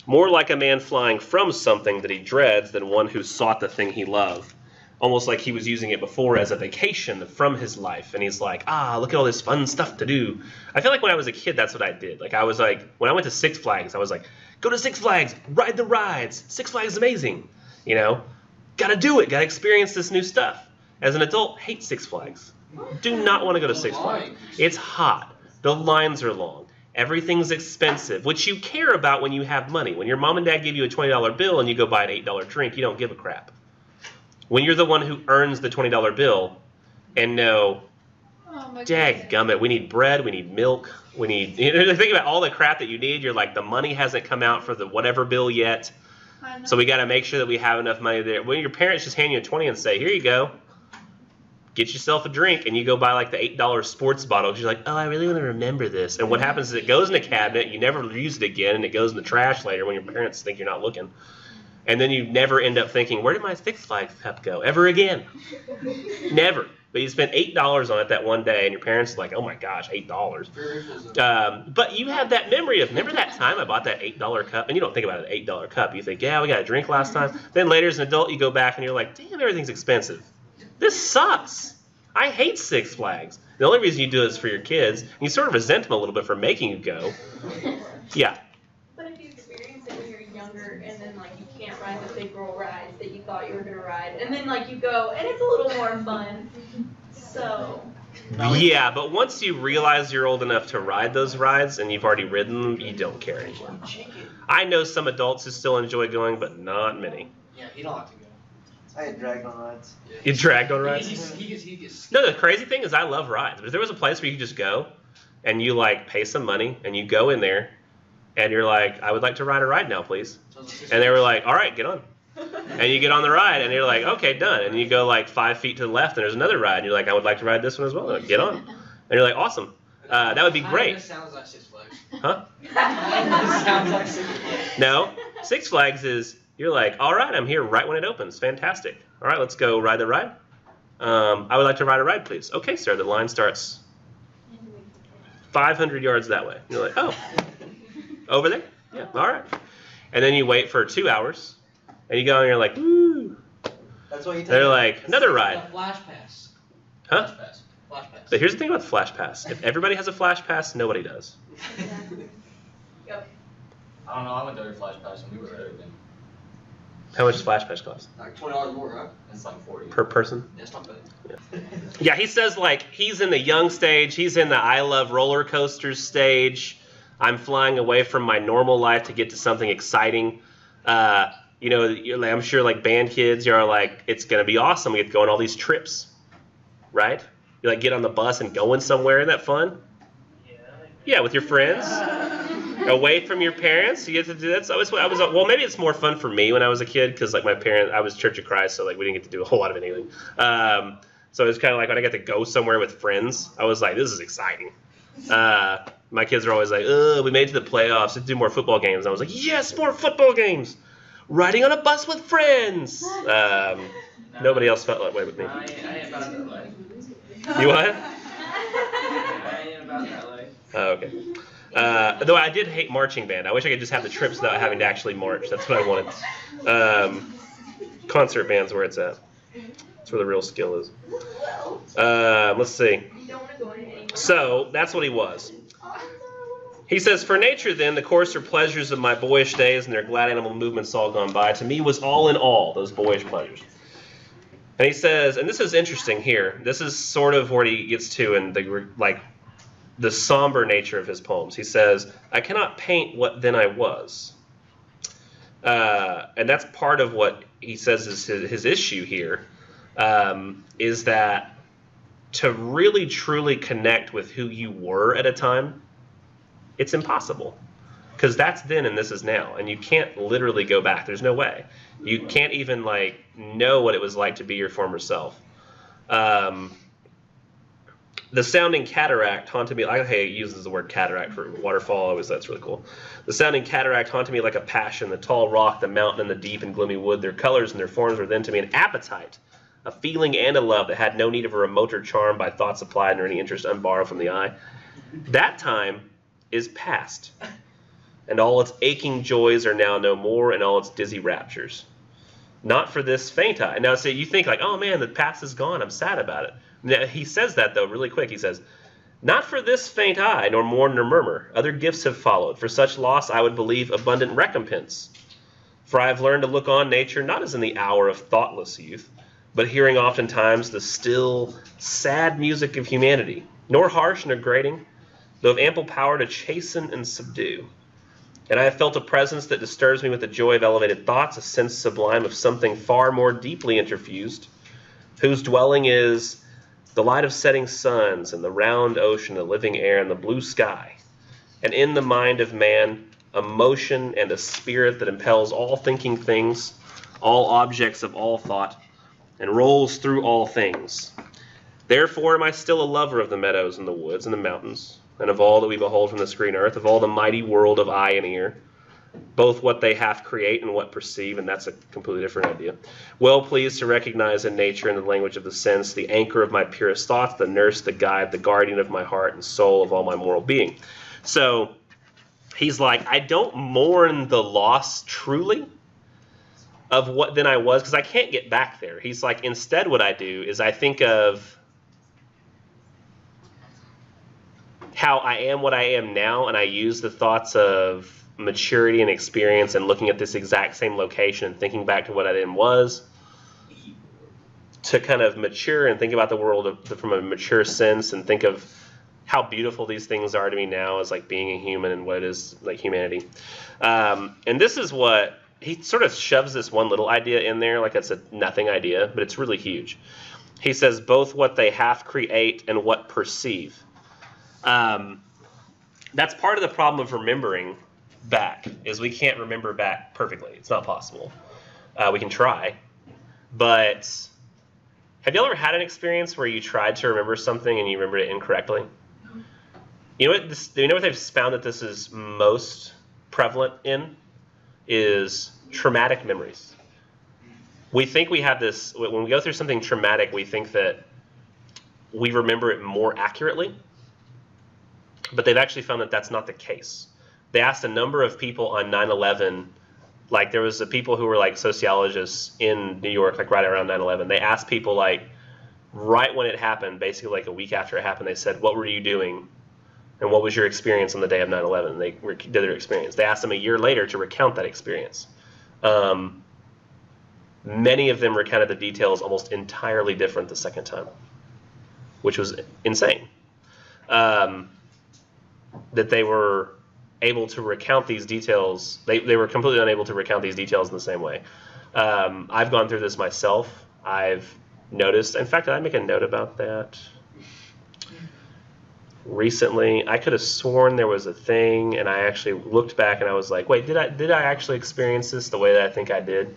more like a man flying from something that he dreads than one who sought the thing he loved. Almost like he was using it before as a vacation from his life. And he's like, look at all this fun stuff to do. I feel like when I was a kid, that's what I did. Like I was like, when I went to Six Flags, I was like, go to Six Flags, ride the rides. Six Flags is amazing. You know, got to do it. Got to experience this new stuff. As an adult, hate Six Flags. Do not want to go to Six Flags. It's hot. The lines are long. Everything's expensive, which you care about when you have money. When your mom and dad give you a $20 bill and you go buy an $8 drink, you don't give a crap. When you're the one who earns the $20 bill and know, dadgummit, we need bread, we need milk, we need, think about all the crap that you need. You're like, the money hasn't come out for the whatever bill yet. So we got to make sure that we have enough money there. When your parents just hand you a 20 and say, here you go, get yourself a drink, and you go buy like the $8 sports bottle. You're like, oh, I really want to remember this. And what happens is it goes in a cabinet, you never use it again, and it goes in the trash later when your parents think you're not looking. And then you never end up thinking, where did my Six Flags cup go? Ever again. Never. But you spent $8 on it that one day, and your parents are like, oh my gosh, $8. But you have that memory of, remember that time I bought that $8 cup? And you don't think about an $8 cup. You think, yeah, we got a drink last time. Then later as an adult, you go back and you're like, damn, everything's expensive. This sucks. I hate Six Flags. The only reason you do it is for your kids. And you sort of resent them a little bit for making you go. Yeah. But if you experience it when you're younger and then like you can't ride the big roll rides that you thought you were gonna ride, and then like you go and it's a little more fun. So Yeah, but once you realize you're old enough to ride those rides and you've already ridden them, you don't care anymore. I know some adults who still enjoy going, but not many. Yeah, he don't have to go. I had dragged on rides. You dragged on rides? He gets No, the crazy thing is I love rides. But if there was a place where you could just go and you like pay some money and you go in there and you're like, I would like to ride a ride now, please. And they were like, all right, get on. And you get on the ride and you're like, okay, done. And you go like 5 feet to the left and there's another ride. And you're like, I would like to ride this one as well. Get on. And you're like, awesome. That would be great. This sounds like Six Flags. Huh? This sounds like Six Flags. No. Six Flags is, you're like, all right, I'm here right when it opens. Fantastic. All right, let's go ride the ride. I would like to ride a ride, please. Okay, sir. The line starts 500 yards that way. You're like, oh, over there? Yeah, all right. And then you wait for 2 hours, and you go and you're like, woo. That's what you take. They're like, another ride. Flash pass. Huh? Flash pass. Flash pass. But here's the thing about the Flash Pass. If everybody has a Flash Pass, nobody does. Yep. I don't know. I went to every Flash Pass and we were there then. How much does Flash Mesh cost? Like $20 more, right? It's like 40. Per person? That's not bad. Yeah, he says like he's in the young stage, he's in the I love roller coasters stage. I'm flying away from my normal life to get to something exciting. You know, I'm sure like band kids, you're like, it's gonna be awesome. We get to go on all these trips, right? You like get on the bus and going somewhere. Isn't that fun? Yeah, with your friends, away from your parents. You get to do that. So well, maybe it's more fun for me when I was a kid because like my parents, I was Church of Christ, so like we didn't get to do a whole lot of anything. So it's kind of like when I got to go somewhere with friends, I was like, this is exciting. My kids are always like, we made it to the playoffs. Let's do more football games. And I was like, yes, more football games. Riding on a bus with friends. Nobody else felt that way with me. I ain't about that life. You what? I ain't about that life. Oh, okay. Though I did hate marching band. I wish I could just have the trips without having to actually march. That's what I wanted. Concert band's where it's at. That's where the real skill is. Let's see. So that's what he was. He says, for nature then, the coarser pleasures of my boyish days and their glad animal movements all gone by, to me was all in all, those boyish pleasures. And he says, and this is interesting here, this is sort of what he gets to in the somber nature of his poems. He says, I cannot paint what then I was. And that's part of what he says is his issue here, is that to really truly connect with who you were at a time, it's impossible. Because that's then and this is now. And you can't literally go back. There's no way. You can't even like know what it was like to be your former self. The sounding cataract haunted me. I hate uses the word cataract for waterfall. Always that's really cool. The sounding cataract haunted me like a passion. The tall rock, the mountain, and the deep and gloomy wood. Their colors and their forms were then to me an appetite, a feeling and a love that had no need of a remoter charm by thought supplied nor any interest unborrowed from the eye. That time is past, and all its aching joys are now no more, and all its dizzy raptures. Not for this faint eye. Now, so you think like, oh man, the past is gone. I'm sad about it. Now, he says that though really quick. He says, not for this faint eye, nor mourn nor murmur. Other gifts have followed. For such loss I would believe abundant recompense. For I have learned to look on nature not as in the hour of thoughtless youth, but hearing oftentimes the still, sad music of humanity, nor harsh nor grating, though of ample power to chasten and subdue. And I have felt a presence that disturbs me with the joy of elevated thoughts, a sense sublime of something far more deeply interfused, whose dwelling is the light of setting suns and the round ocean, the living air and the blue sky, and in the mind of man a motion and a spirit that impels all thinking things, all objects of all thought, and rolls through all things. Therefore am I still a lover of the meadows and the woods and the mountains, and of all that we behold from this green earth, of all the mighty world of eye and ear, both what they half create and what perceive, and that's a completely different idea. Well pleased to recognize in nature and the language of the sense the anchor of my purest thoughts, the nurse, the guide, the guardian of my heart and soul of all my moral being. So he's like, I don't mourn the loss truly of what then I was, because I can't get back there. He's like, instead what I do is I think of how I am what I am now, and I use the thoughts of maturity and experience and looking at this exact same location and thinking back to what I then was to kind of mature and think about the world from a mature sense and think of how beautiful these things are to me now as like being a human and what is like humanity. And this is what he sort of shoves this one little idea in there like it's a nothing idea, but it's really huge. He says both what they half create and what perceive. That's part of the problem of remembering back, is we can't remember back perfectly. It's not possible. We can try. But have you ever had an experience where you tried to remember something and you remembered it incorrectly? You know what they've found that this is most prevalent in? Is traumatic memories. We think we have this, when we go through something traumatic, we think that we remember it more accurately. But they've actually found that that's not the case. They asked a number of people on 9/11, like there was people who were like sociologists in New York, like right around 9/11. They asked people like right when it happened, basically like a week after it happened, they said, what were you doing? And what was your experience on the day of 9/11? They did their experience. They asked them a year later to recount that experience. many of them recounted the details almost entirely different the second time, which was insane. That they were able to recount these details. They were completely unable to recount these details in the same way. I've gone through this myself. I've noticed. In fact, did I make a note about that? Recently, I could have sworn there was a thing, and I actually looked back and I was like, wait, did I actually experience this the way that I think I did?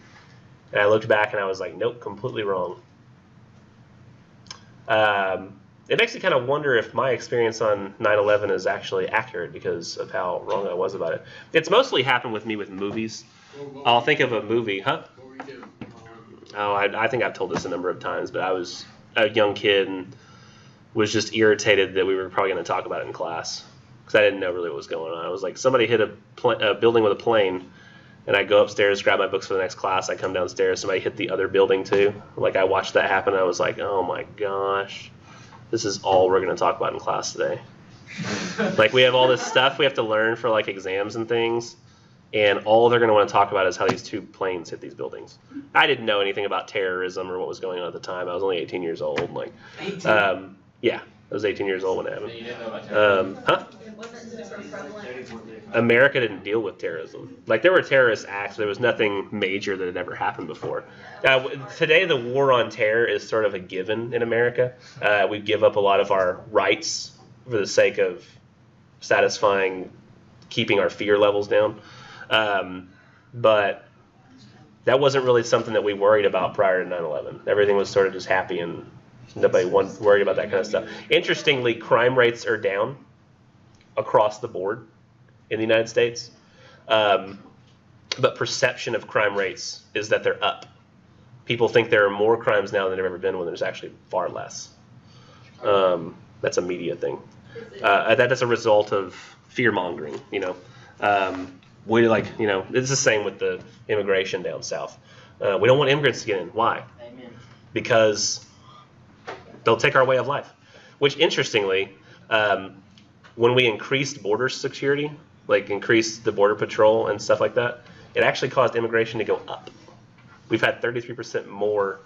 And I looked back and I was like, nope, completely wrong. It makes me kind of wonder if my experience on 9/11 is actually accurate because of how wrong I was about it. It's mostly happened with me with movies. I'll think of a movie, huh? What were you doing? Oh, I think I've told this a number of times, but I was a young kid and was just irritated that we were probably going to talk about it in class because I didn't know really what was going on. I was like, somebody hit a building with a plane, and I go upstairs, grab my books for the next class. I come downstairs, somebody hit the other building too. Like, I watched that happen, and I was like, oh my gosh, this is all we're going to talk about in class today. Like, we have all this stuff we have to learn for like exams and things, and all they're going to want to talk about is how these two planes hit these buildings. I didn't know anything about terrorism or what was going on at the time. I was only 18 years old. Like, yeah, I was 18 years old when it happened. You didn't know about terrorism? Huh? It wasn't super prevalent. America didn't deal with terrorism. Like, there were terrorist acts. There was nothing major that had ever happened before. Today, the war on terror is sort of a given in America. We give up a lot of our rights for the sake of satisfying, keeping our fear levels down. But that wasn't really something that we worried about prior to 9/11. Everything was sort of just happy and nobody worried about that kind of stuff. Interestingly, crime rates are down across the board in the United States. But perception of crime rates is that they're up. People think there are more crimes now than there have ever been when there's actually far less. That's a media thing. That is a result of fear-mongering, you know. It's the same with the immigration down south. We don't want immigrants to get in. Why? Amen. Because they'll take our way of life. Which, interestingly, when we increased border security, like increased the border patrol and stuff like that, it actually caused immigration to go up. We've had 33% more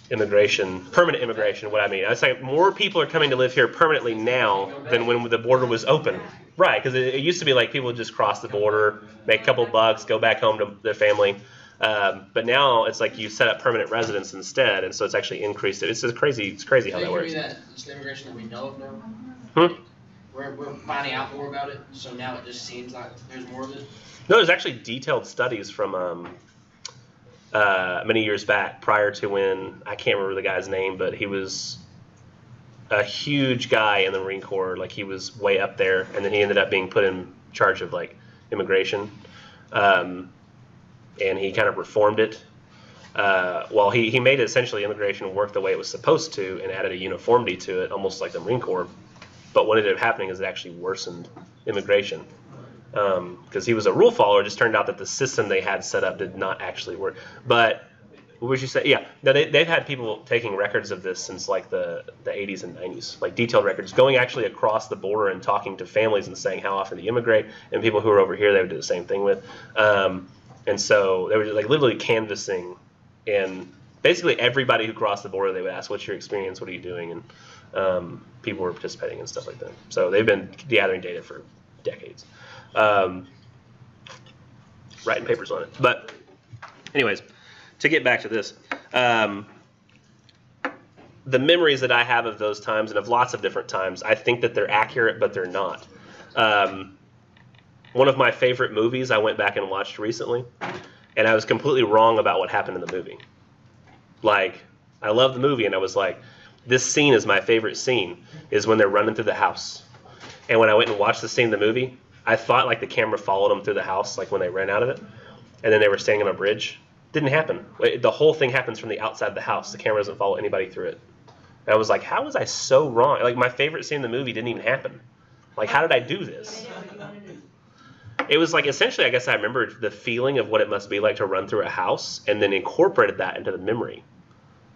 immigration, permanent immigration, what I mean. I was like, more people are coming to live here permanently now than when the border was open. Right, because it used to be like people would just cross the border, make a couple bucks, go back home to their family. But now it's like you set up permanent residence instead, and so it's actually increased it. It's just crazy. It's crazy how that works. It's the immigration that we know of now. Hmm? We're finding out more about it, so now it just seems like there's more of it. No, there's actually detailed studies from many years back, prior to when, I can't remember the guy's name, but he was a huge guy in the Marine Corps. Like, he was way up there, and then he ended up being put in charge of like immigration, and he kind of reformed it. He made essentially immigration work the way it was supposed to, and added a uniformity to it, almost like the Marine Corps. But what ended up happening is it actually worsened immigration. Because he was a rule follower, it just turned out that the system they had set up did not actually work. But what would you say? Yeah, no, they've had people taking records of this since like the 80s and 90s, like detailed records, going actually across the border and talking to families and saying how often they immigrate, and people who are over here they would do the same thing with. And so they were just like literally canvassing, and basically everybody who crossed the border, they would ask, "What's your experience? What are you doing?" And people were participating and stuff like that. So they've been gathering data for decades. Writing papers on it. But anyways, to get back to this, the memories that I have of those times and of lots of different times, I think that they're accurate, but they're not. One of my favorite movies I went back and watched recently, and I was completely wrong about what happened in the movie. Like, I love the movie, and I was like, this scene is my favorite scene, is when they're running through the house. And when I went and watched the scene in the movie, I thought like the camera followed them through the house, like when they ran out of it, and then they were standing on a bridge. Didn't happen. The whole thing happens from the outside of the house. The camera doesn't follow anybody through it. And I was like, how was I so wrong? Like, my favorite scene in the movie didn't even happen. Like, how did I do this? It was like, essentially, I guess I remembered the feeling of what it must be like to run through a house, and then incorporated that into the memory,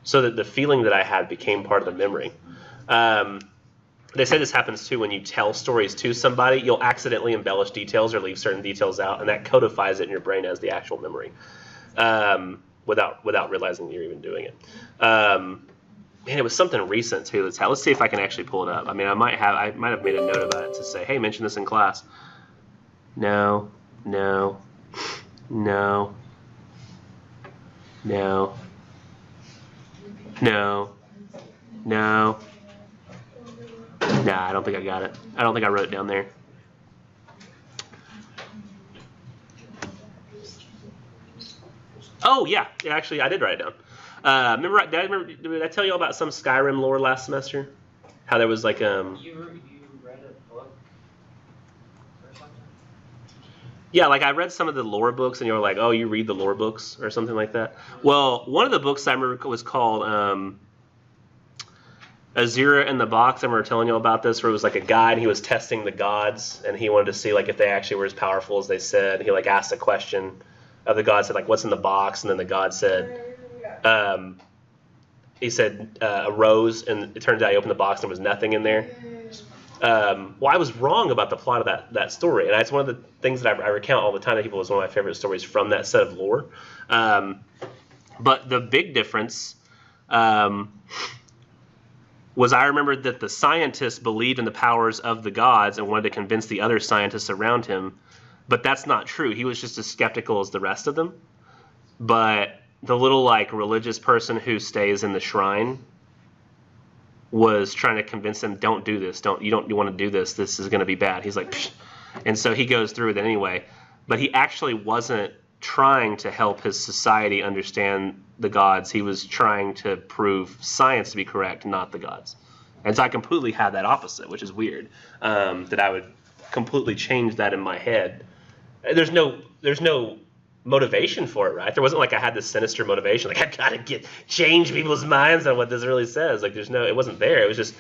so that the feeling that I had became part of the memory. They say this happens too when you tell stories to somebody. You'll accidentally embellish details or leave certain details out, and that codifies it in your brain as the actual memory. without realizing you're even doing it. Man, it was something recent too. Let's see if I can actually pull it up. I mean, I might have made a note about it to say, hey, mention this in class. No. Nah, I don't think I got it. I don't think I wrote it down there. Oh yeah, actually I did write it down. Did I tell you all about some Skyrim lore last semester? How there was like You read a book or something? Yeah, like I read some of the lore books, and you were like, "Oh, you read the lore books," or something like that. Well, one of the books I remember was called Azura in the Box. I remember telling you about this, where it was like a guy, and he was testing the gods, and he wanted to see like if they actually were as powerful as they said. He like asked a question of the god, said like, "What's in the box?" And then the god said, he said a rose, and it turns out he opened the box and there was nothing in there. Well, I was wrong about the plot of that story, and that's one of the things that I recount all the time to people. Is one of my favorite stories from that set of lore. But the big difference was I remembered that the scientists believed in the powers of the gods and wanted to convince the other scientists around him, but that's not true. He was just as skeptical as the rest of them. But the little like religious person who stays in the shrine was trying to convince him, don't do this. You want to do this. This is going to be bad. He's like, psh. And so he goes through it anyway. But he actually wasn't trying to help his society understand the gods. He was trying to prove science to be correct, not the gods. And so I completely had that opposite, which is weird, that I would completely change that in my head. There's no motivation for it, right? There wasn't like I had this sinister motivation, like I gotta change people's minds on what this really says. Like it wasn't there. It was just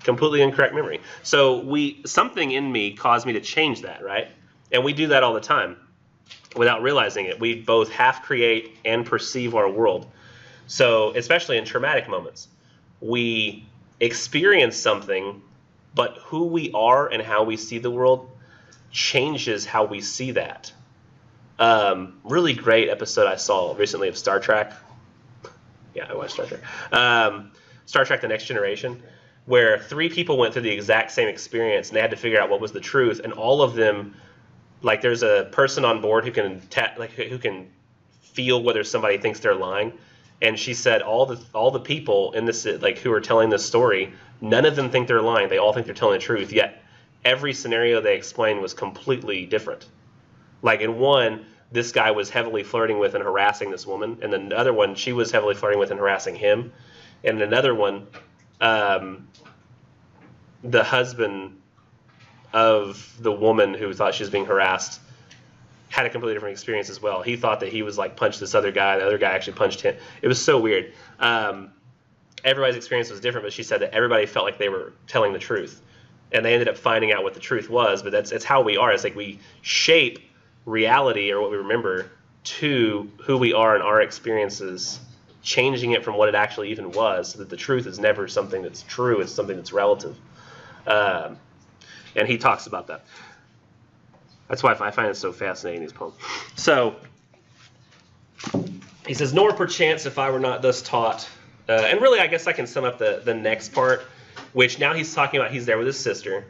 completely incorrect memory. So something in me caused me to change that, right? And we do that all the time without realizing it. We both half create and perceive our world. So especially in traumatic moments, we experience something, but who we are and how we see the world changes how we see that. Really great episode I saw recently of Star Trek. Yeah, I watched Star Trek. Star Trek: The Next Generation, where 3 people went through the exact same experience and they had to figure out what was the truth, and all of them, like, there's a person on board who can who can feel whether somebody thinks they're lying, and she said all the people in this, like, who are telling this story, none of them think they're lying. They all think they're telling the truth. Yet every scenario they explained was completely different. Like in one, this guy was heavily flirting with and harassing this woman, and then the other one, she was heavily flirting with and harassing him, and another one, the husband of the woman who thought she was being harassed had a completely different experience as well. He thought that he was like punched this other guy, the other guy actually punched him. It was so weird. Everybody's experience was different, but she said that everybody felt like they were telling the truth, and they ended up finding out what the truth was. But it's how we are. It's like we shape reality, or what we remember, to who we are and our experiences, changing it from what it actually even was, so that the truth is never something that's true. It's something that's relative. And he talks about that. That's why I find it so fascinating, these poems. So he says, nor perchance if I were not thus taught. And really, I guess I can sum up the next part, which now he's talking about he's there with his sister.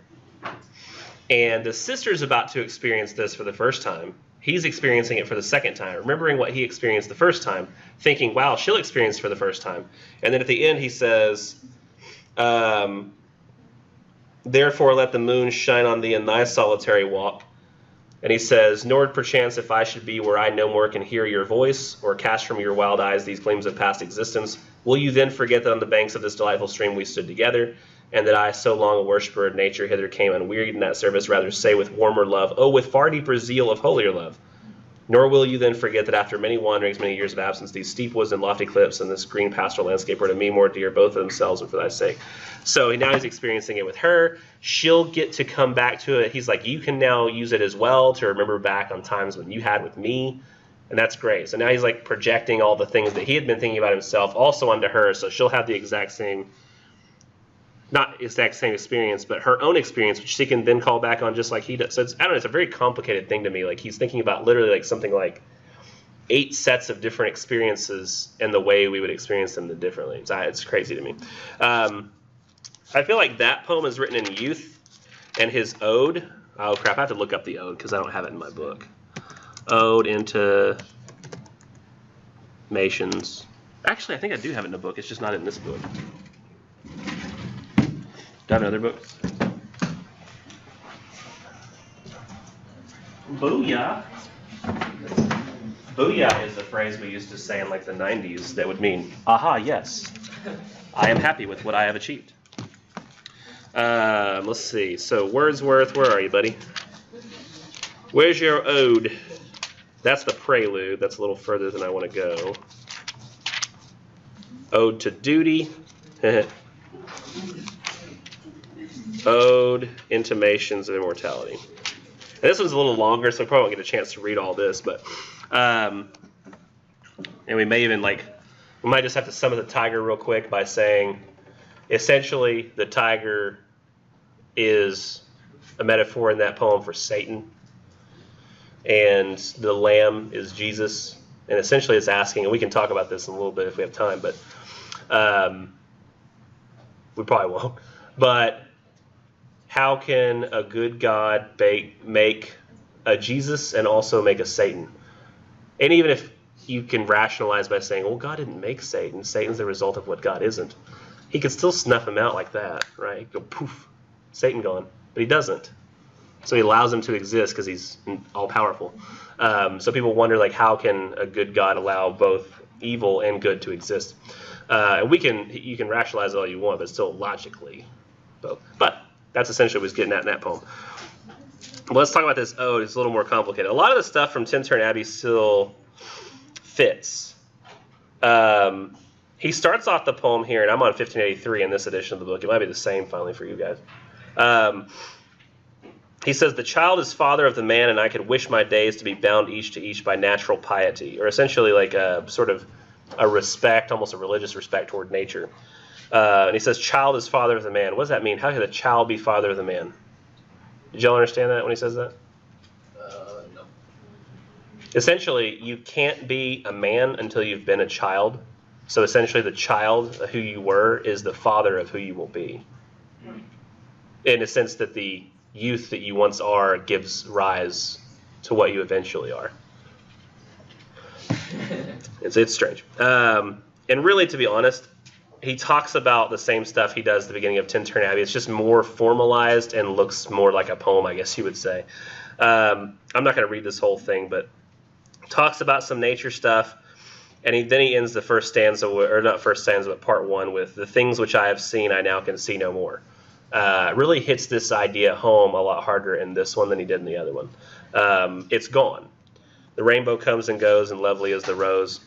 And the sister's about to experience this for the first time. He's experiencing it for the second time, remembering what he experienced the first time, thinking, wow, she'll experience it for the first time. And then at the end he says, therefore let the moon shine on thee in thy solitary walk. And he says, nor perchance if I should be where I no more can hear your voice, or cast from your wild eyes these gleams of past existence, will you then forget that on the banks of this delightful stream we stood together, and that I, so long a worshipper of nature, hither came unwearied in that service, rather say with warmer love, oh, with far deeper zeal of holier love. Nor will you then forget that after many wanderings, many years of absence, these steep woods and lofty cliffs and this green pastoral landscape were to me more dear, both of themselves and for thy sake. So now he's experiencing it with her. She'll get to come back to it. He's like, you can now use it as well to remember back on times when you had with me. And that's great. So now he's like projecting all the things that he had been thinking about himself also onto her. So she'll have the exact same, not exact same experience, but her own experience, which she can then call back on just like he does. So it's, I don't know, it's a very complicated thing to me. Like he's thinking about literally like something like 8 sets of different experiences and the way we would experience them differently. It's crazy to me. I feel like that poem is written in youth, and his ode. Oh crap! I have to look up the ode because I don't have it in my book. Ode Intimations. Actually, I think I do have it in the book. It's just not in this book. Do I have another book? Booyah. Booyah is a phrase we used to say in like the 90s that would mean, aha, yes, I am happy with what I have achieved. Let's see. So Wordsworth, where are you, buddy? Where's your ode? That's the prelude. That's a little further than I want to go. Ode to duty. Ode, Intimations of Immortality. And this one's a little longer, so I probably won't get a chance to read all this, but and we may even we might just have to sum up the Tyger real quick by saying, essentially, the Tyger is a metaphor in that poem for Satan, and the lamb is Jesus, and essentially it's asking, and we can talk about this in a little bit if we have time, but we probably won't, but how can a good God make a Jesus and also make a Satan? And even if you can rationalize by saying, well, God didn't make Satan. Satan's the result of what God isn't. He could still snuff him out like that, right? He'd go, poof, Satan gone. But he doesn't. So he allows him to exist because he's all-powerful. So people wonder, how can a good God allow both evil and good to exist? And you can rationalize it all you want, but still logically both. But that's essentially what he's getting at in that poem. Well, let's talk about this ode. It's a little more complicated. A lot of the stuff from Tintern Abbey still fits. He starts off the poem here, and I'm on 1583 in this edition of the book. It might be the same finally for you guys. He says, the child is father of the man, and I could wish my days to be bound each to each by natural piety, or essentially like a sort of a respect, almost a religious respect toward nature. And he says, child is father of the man. What does that mean? How could a child be father of the man? Did y'all understand that when he says that? No. Essentially, you can't be a man until you've been a child. So essentially, the child who you were is the father of who you will be. In a sense that the youth that you once are gives rise to what you eventually are. It's strange. And really, to be honest, he talks about the same stuff he does at the beginning of Tintern Abbey. It's just more formalized and looks more like a poem, I guess you would say. I'm not going to read this whole thing, but talks about some nature stuff, and then he ends the first stanza, or not first stanza, but part 1 with, the things which I have seen I now can see no more. Really hits this idea home a lot harder in this one than he did in the other one. It's gone. The rainbow comes and goes, and lovely is the rose.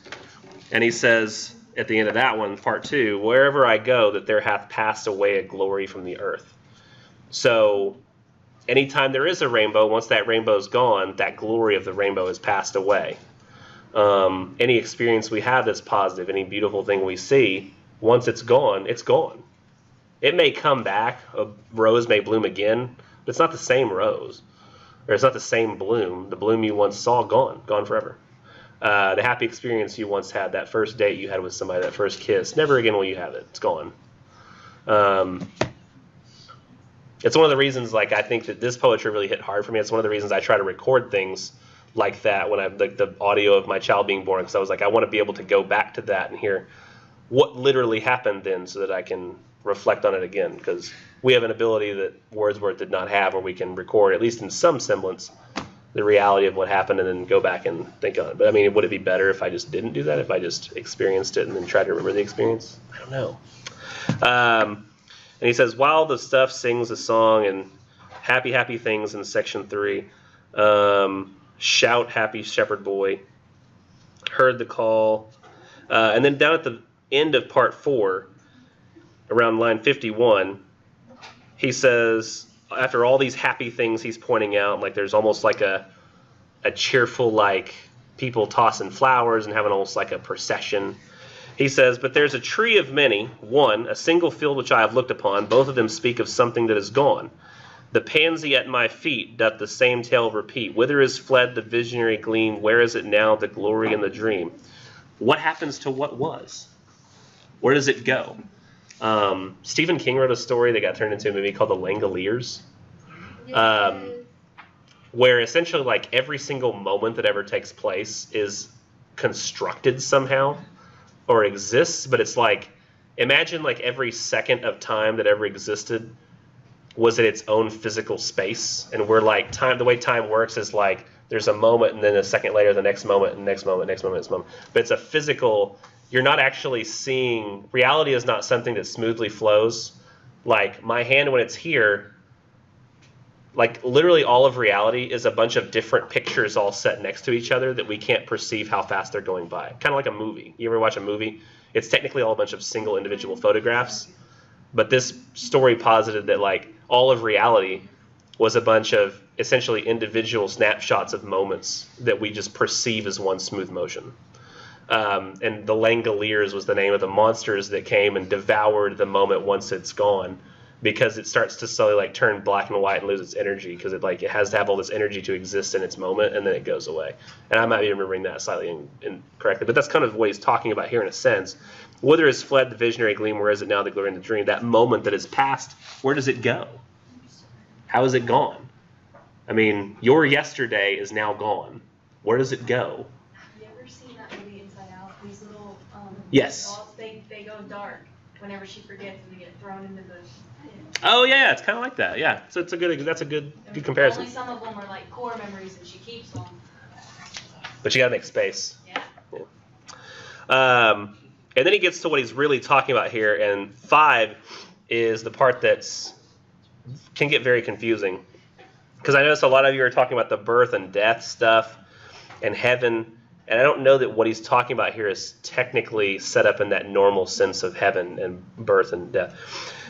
And he says at the end of that one, part 2, wherever I go, that there hath passed away a glory from the earth. So anytime there is a rainbow, once that rainbow's gone, that glory of the rainbow has passed away. Any experience we have that's positive, any beautiful thing we see, once it's gone, it's gone. It may come back, a rose may bloom again, but it's not the same rose. Or it's not the same bloom. The bloom you once saw, gone forever. The happy experience you once had, that first date you had with somebody, that first kiss, never again will you have it. It's gone. It's one of the reasons, I think that this poetry really hit hard for me. It's one of the reasons I try to record things like that when the audio of my child being born, because I was I want to be able to go back to that and hear what literally happened then so that I can reflect on it again, because we have an ability that Wordsworth did not have, where we can record, at least in some semblance, the reality of what happened and then go back and think on it. But I mean, would it be better if I just didn't do that, if I just experienced it and then tried to remember the experience? I don't know. And he says, while the stuff sings a song, and happy, happy things in section 3, shout, happy shepherd boy, heard the call. And then down at the end of part 4, around line 51, he says, after all these happy things he's pointing out, there's almost a cheerful, people tossing flowers and having almost a procession. He says, but there's a tree of many, one, a single field which I have looked upon, both of them speak of something that is gone. The pansy at my feet doth the same tale repeat. Whither is fled the visionary gleam? Where is it now, the glory and the dream? What happens to what was? Where does it go? Stephen King wrote a story that got turned into a movie called The Langoliers, where essentially like every single moment that ever takes place is constructed somehow or exists, but it's like, imagine like every second of time that ever existed was in its own physical space, and we're like time. The way time works is like there's a moment, and then a second later, the next moment, and next moment, next moment, next moment. But it's a physical. You're not actually seeing. Reality is not something that smoothly flows. Like my hand when it's here. Like literally all of reality is a bunch of different pictures all set next to each other that we can't perceive how fast they're going by. Kind of like a movie. You ever watch a movie? It's technically all a bunch of single individual photographs. But this story posited that like all of reality was a bunch of essentially individual snapshots of moments that we just perceive as one smooth motion. And the Langoliers was the name of the monsters that came and devoured the moment once it's gone, because it starts to slowly like turn black and white and lose its energy, because it has to have all this energy to exist in its moment, and then it goes away. And I might be remembering that slightly incorrectly, but that's kind of what he's talking about here in a sense. Whither has fled the visionary gleam? Where is it now, the glory and the dream? That moment that is past, where does it go? How is it gone? I mean, your yesterday is now gone. Where does it go? Have you ever seen that movie Inside Out? These little Yes. dolls, they go dark whenever she forgets and they get thrown into the pit. Oh yeah, it's kind of like that. Yeah, so that's a good comparison. Only some of them are like core memories and she keeps them. But you gotta make space. Yeah. And then he gets to what he's really talking about here, and 5 is the part that's can get very confusing, because I noticed a lot of you are talking about the birth and death stuff and heaven, and I don't know that what he's talking about here is technically set up in that normal sense of heaven and birth and death.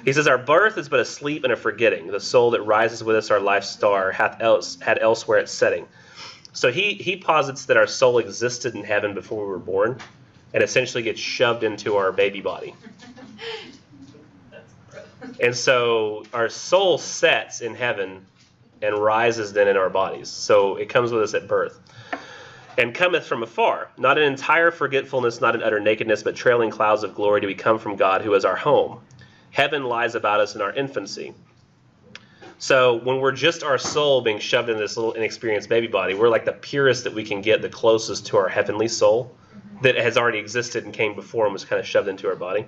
He says, our birth is but a sleep and a forgetting. The soul that rises with us, our life's star, had elsewhere its setting. So he posits that our soul existed in heaven before we were born, and essentially gets shoved into our baby body. And so our soul sets in heaven and rises then in our bodies. So it comes with us at birth. And cometh from afar, not in entire forgetfulness, not in utter nakedness, but trailing clouds of glory, do we come from God, who is our home. Heaven lies about us in our infancy. So when we're just our soul being shoved into this little inexperienced baby body, we're like the purest that we can get, the closest to our heavenly soul that has already existed and came before and was kind of shoved into our body.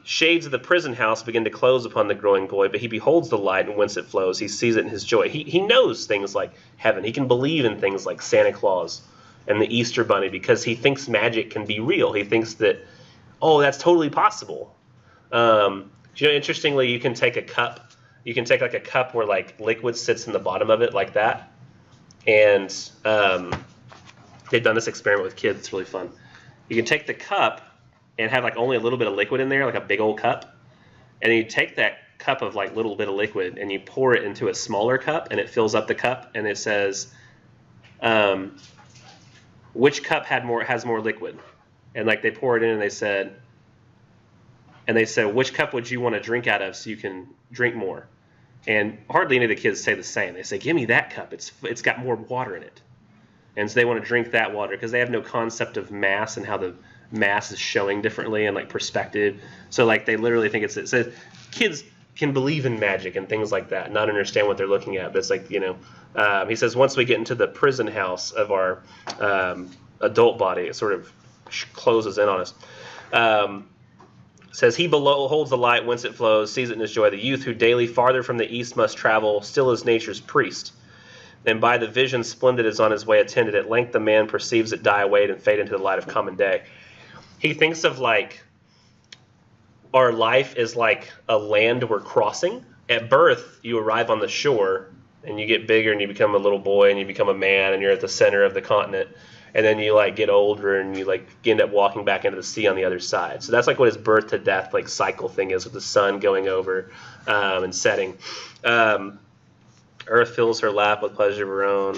Shades of the prison house begin to close upon the growing boy, but he beholds the light and whence it flows. He sees it in his joy. He knows things like heaven. He can believe in things like Santa Claus and the Easter Bunny because he thinks magic can be real. He thinks that, oh, that's totally possible. Interestingly, you can take a cup. You can take like a cup where like liquid sits in the bottom of it like that, and they've done this experiment with kids. It's really fun. You can take the cup and have like only a little bit of liquid in there, like a big old cup. And then you take that cup of like little bit of liquid and you pour it into a smaller cup, and it fills up the cup, and it says, which cup has more liquid? And like they pour it in, and they said, which cup would you want to drink out of so you can drink more? And hardly any of the kids say the same. They say, give me that cup. It's got more water in it. And so they want to drink that water because they have no concept of mass and how the mass is showing differently and like perspective. So like they literally think it says kids can believe in magic and things like that, not understand what they're looking at. But it's like, he says once we get into the prison house of our adult body, it sort of closes in on us. Says he below holds the light whence it flows, sees it in his joy. The youth who daily farther from the east must travel, still is nature's priest. And by the vision splendid is on his way attended. At length the man perceives it die away and fade into the light of common day. He thinks of like our life is like a land we're crossing. At birth, you arrive on the shore and you get bigger and you become a little boy and you become a man and you're at the center of the continent. And then you like get older and you like end up walking back into the sea on the other side. So that's like what his birth to death like cycle thing is, with the sun going over and setting. Earth fills her lap with pleasure of her own.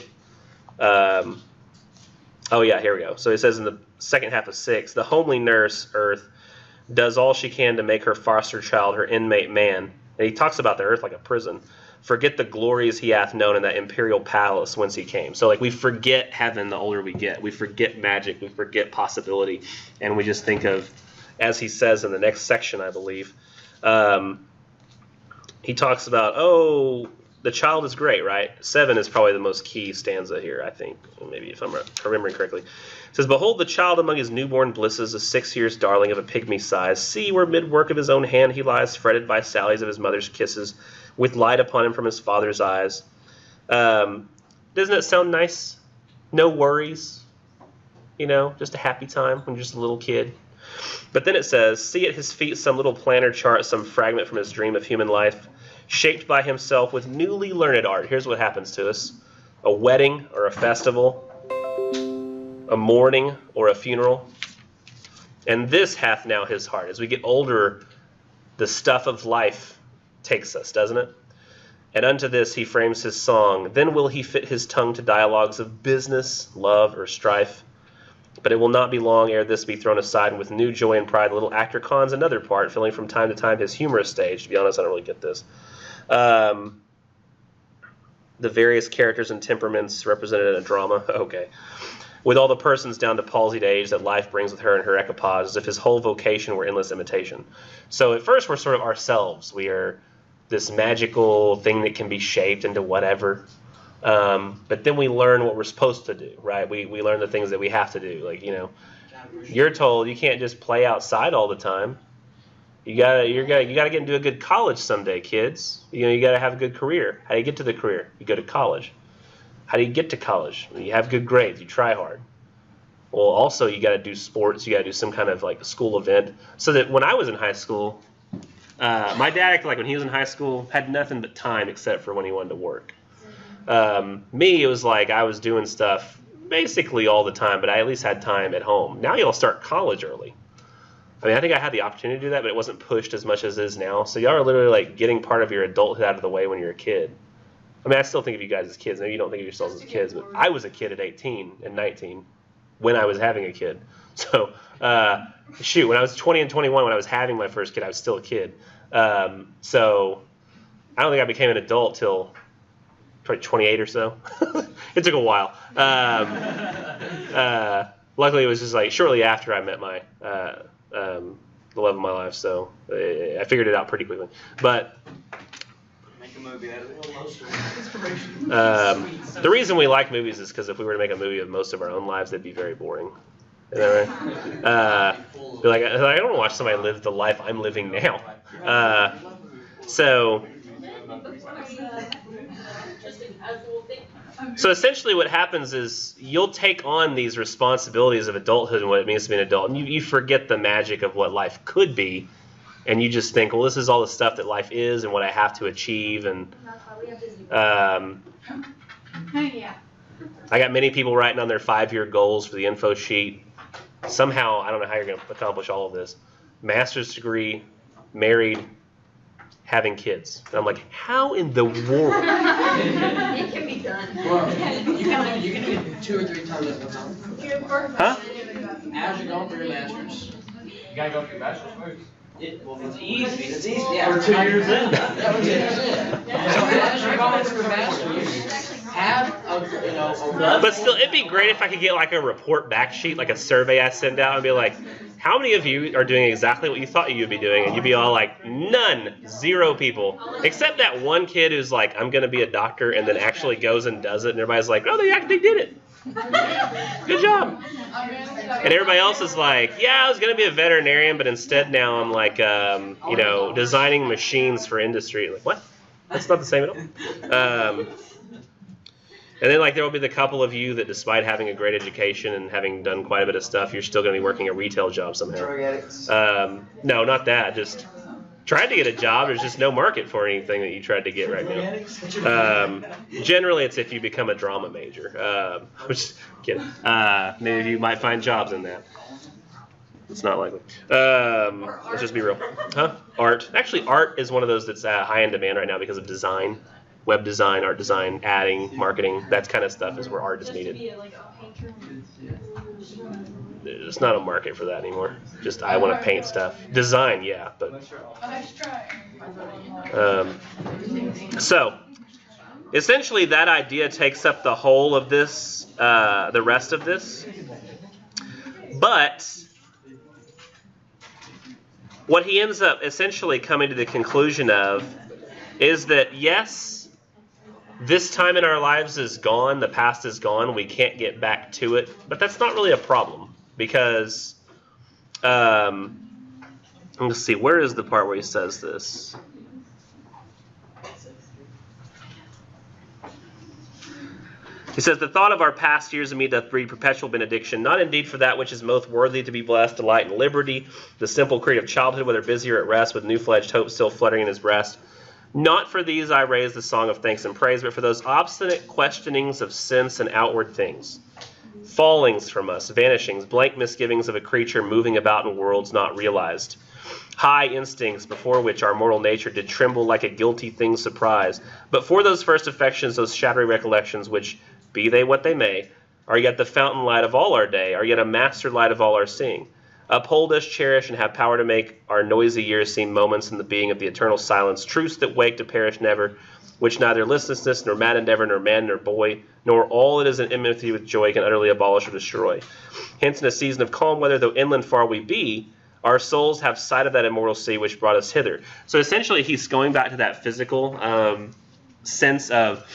Oh yeah, here we go. So it says in the second half of 6, the homely nurse, Earth, does all she can to make her foster child her inmate man. And he talks about the earth like a prison. Forget the glories he hath known in that imperial palace whence he came. So like we forget heaven the older we get. We forget magic. We forget possibility. And we just think of, as he says in the next section, I believe, he talks about, the child is great, right? 7 is probably the most key stanza here, I think, maybe if I'm remembering correctly. It says, behold the child among his newborn blisses, a 6 years darling of a pygmy size. See where mid-work of his own hand he lies, fretted by sallies of his mother's kisses, with light upon him from his father's eyes. Doesn't it sound nice? No worries. Just a happy time when you're just a little kid. But then it says, see at his feet some little plan or chart, some fragment from his dream of human life, shaped by himself with newly learned art. Here's what happens to us. A wedding or a festival, a mourning or a funeral. And this hath now his heart. As we get older, the stuff of life takes us, doesn't it? And unto this he frames his song. Then will he fit his tongue to dialogues of business, love, or strife. But it will not be long ere this be thrown aside, and with new joy and pride the little actor cons another part, filling from time to time his humorous stage. To be honest, I don't really get this. The various characters and temperaments represented in a drama. Okay. With all the persons down to palsied age that life brings with her in her equipage, as if his whole vocation were endless imitation. So at first we're sort of ourselves. We are this magical thing that can be shaped into whatever. But then we learn what we're supposed to do, right? We learn the things that we have to do. Like, you're told you can't just play outside all the time. You gotta get into a good college someday, kids. You gotta have a good career. How do you get to the career? You go to college. How do you get to college? You have good grades. You try hard. Well, also you got to do sports. You got to do some kind of like school event. So that when I was in high school, my dad, like when he was in high school, had nothing but time except for when he wanted to work. Me, it was like I was doing stuff basically all the time, but I at least had time at home. Now y'all start college early. I mean, I think I had the opportunity to do that, but it wasn't pushed as much as it is now. So y'all are literally like getting part of your adulthood out of the way when you're a kid. I mean, I still think of you guys as kids. Maybe you don't think of yourselves as kids, but I was a kid at 18 and 19 when I was having a kid. So, when I was 20 and 21, when I was having my first kid, I was still a kid. So, I don't think I became an adult till probably 28 or so. It took a while. Luckily, it was just like shortly after I met my the love of my life, so I figured it out pretty quickly. But movie out of it. The reason we like movies is because if we were to make a movie of most of our own lives, that'd be very boring. Is that right? Be like, I don't want to watch somebody live the life I'm living now. So essentially what happens is you'll take on these responsibilities of adulthood and what it means to be an adult, and you forget the magic of what life could be. And you just think, well, this is all the stuff that life is and what I have to achieve. And I got many people writing on their 5-year goals for the info sheet. Somehow, I don't know how you're going to accomplish all of this. Master's degree, married, having kids. And I'm like, how in the world? It can be done. Well, you can do it 2 or 3 times at one time. Huh? As you're going through your masters. You gotta go through bachelor's first. Well, it's easy. It's easy. Yeah. We're 2 years in. Yeah, we're 2 years in. So as you're going through masters, have a But still, it'd be great if I could get like a report back sheet, like a survey I send out and be like, how many of you are doing exactly what you thought you'd be doing? And you'd be all like, none, 0 people. Except that one kid who's like, I'm going to be a doctor, and then actually goes and does it. And everybody's like, oh, they did it. Good job. And everybody else is like, yeah, I was going to be a veterinarian, but instead now I'm like, designing machines for industry. Like, what? That's not the same at all. And then like there will be the couple of you that despite having a great education and having done quite a bit of stuff, you're still going to be working a retail job somehow. No, not that. Just tried to get a job. There's just no market for anything that you tried to get right now. Generally, it's if you become a drama major. Which, kidding. Maybe you might find jobs in that. It's not likely. Let's just be real. Huh? Art. Actually, art is one of those that's high in demand right now because of design. web design, art design, adding, marketing, that kind of stuff is where art is Just to needed. be like a painter. There's not a market for that anymore. Just I want to paint stuff. Design, yeah, but Nice try. so essentially that idea takes up the whole of this, the rest of this. But what he ends up essentially coming to the conclusion of is that yes, this time in our lives is gone, the past is gone, we can't get back to it, but that's not really a problem because, let's see, where is the part where he says this? He says, the thought of our past years in me doth breed perpetual benediction, not indeed for that which is most worthy to be blessed, delight, and liberty, the simple creed of childhood, whether busy or at rest, with new-fledged hope still fluttering in his breast. Not for these I raise the song of thanks and praise, but for those obstinate questionings of sense and outward things, fallings from us, vanishings, blank misgivings of a creature moving about in worlds not realized, high instincts before which our mortal nature did tremble like a guilty thing surprised. But for those first affections, those shadowy recollections, which, be they what they may, are yet the fountain light of all our day, are yet a master light of all our seeing. Uphold us, cherish, and have power to make our noisy years seem moments in the being of the eternal silence, truths that wake to perish never, which neither listlessness, nor mad endeavor, nor man, nor boy, nor all that is in enmity with joy can utterly abolish or destroy. Hence, in a season of calm weather, though inland far we be, our souls have sight of that immortal sea which brought us hither. So essentially, he's going back to that physical sense of,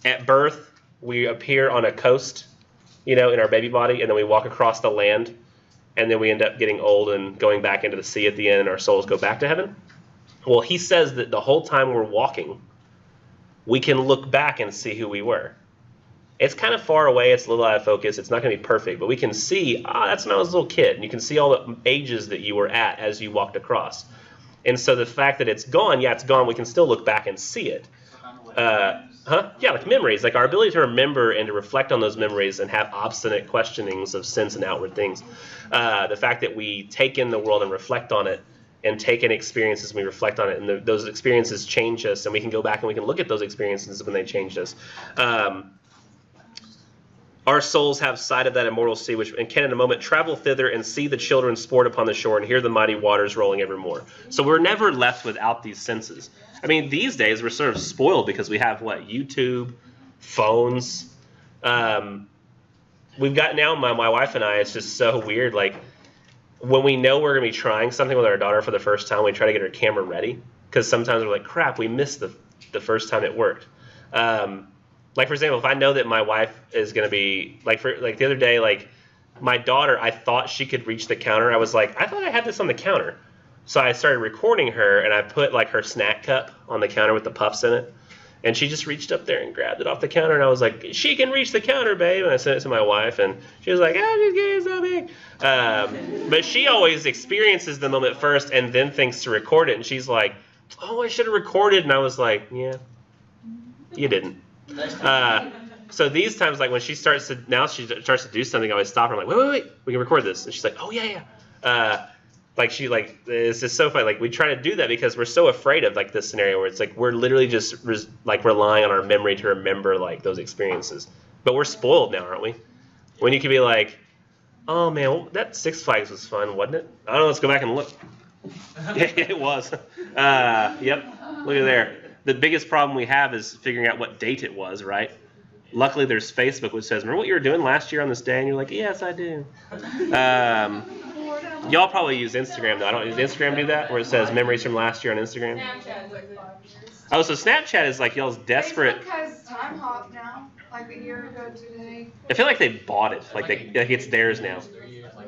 at birth, we appear on a coast, in our baby body, and then we walk across the land, and then we end up getting old and going back into the sea at the end, and our souls go back to heaven. Well, he says that the whole time we're walking, we can look back and see who we were. It's kind of far away, it's a little out of focus, it's not going to be perfect, but we can see, that's when I was a little kid, and you can see all the ages that you were at as you walked across. And so the fact that it's gone, it's gone, we can still look back and see it. Yeah, like memories, like our ability to remember and to reflect on those memories and have obstinate questionings of sense and outward things. The fact that we take in the world and reflect on it, and take in experiences and we reflect on it, and those experiences change us, and we can go back and we can look at those experiences when they changed us. Our souls have sight of that immortal sea, which and can in a moment travel thither and see the children sport upon the shore and hear the mighty waters rolling evermore. So we're never left without these senses. I mean, these days we're sort of spoiled because we have, YouTube, phones. We've got now, my wife and I, it's just so weird. Like, when we know we're going to be trying something with our daughter for the first time, we try to get her camera ready. Because sometimes we're like, crap, we missed the first time it worked. Like, for example, if I know that my wife is going to be, the other day, my daughter, I thought she could reach the counter. I was like, I thought I had this on the counter. So I started recording her, and I put, her snack cup on the counter with the puffs in it. And she just reached up there and grabbed it off the counter, and I was like, she can reach the counter, babe. And I sent it to my wife, and she was like, she's getting so big. But she always experiences the moment first and then thinks to record it. And she's like, I should have recorded. And I was like, yeah, you didn't. So these times, when she starts to do something, I always stop her. I'm like, wait, we can record this. And she's like, oh, yeah. It's just so funny. We try to do that because we're so afraid of, this scenario where it's we're literally just, relying on our memory to remember, those experiences. But we're spoiled now, aren't we? When you can be like, oh, man, that Six Flags was fun, wasn't it? I don't know, let's go back and look. Yeah, it was. Yep, look at there. The biggest problem we have is figuring out what date it was, right? Luckily, there's Facebook, which says, remember what you were doing last year on this day? And you're like, yes, I do. Y'all probably use Instagram, though. I don't use Instagram do that, where it says memories from last year on Instagram? Snapchat is 5 years. Oh, so Snapchat is y'all's desperate. Facebook has time hop now, a year ago today. I feel like they bought it. It's theirs now.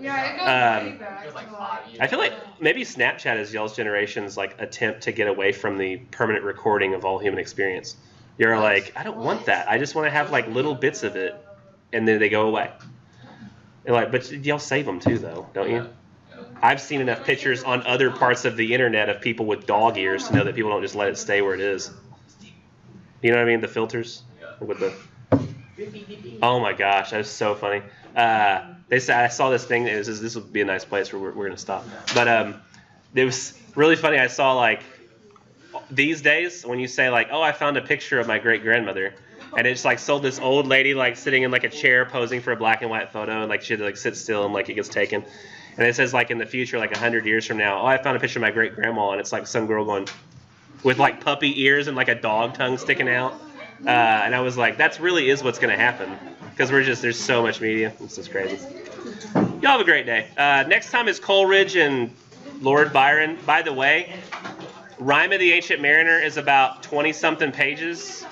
Yeah, it goes way back. I feel like maybe Snapchat is y'all's generation's attempt to get away from the permanent recording of all human experience. You're like, I don't want that. I just want to have little bits of it, and then they go away. And but y'all save them too, though, don't you? I've seen enough pictures on other parts of the internet of people with dog ears to know that people don't just let it stay where it is. You know what I mean? The filters with the. Oh my gosh, that was so funny. They said I saw this thing. This would be a nice place where we're gonna stop. But it was really funny. I saw these days, when you say like, "Oh, I found a picture of my great grandmother," and it's like sold this old lady like sitting in like a chair posing for a black and white photo, and like she had to like sit still and like it gets taken, and it says like in the future, like 100 years from now, "Oh, I found a picture of my great grandma," and it's like some girl going with like puppy ears and like a dog tongue sticking out, and I was like, that really is what's gonna happen because there's so much media. It's just crazy. Y'all have a great day. Next time is Coleridge and Lord Byron. By the way, Rime of the Ancient Mariner is about 20-something pages.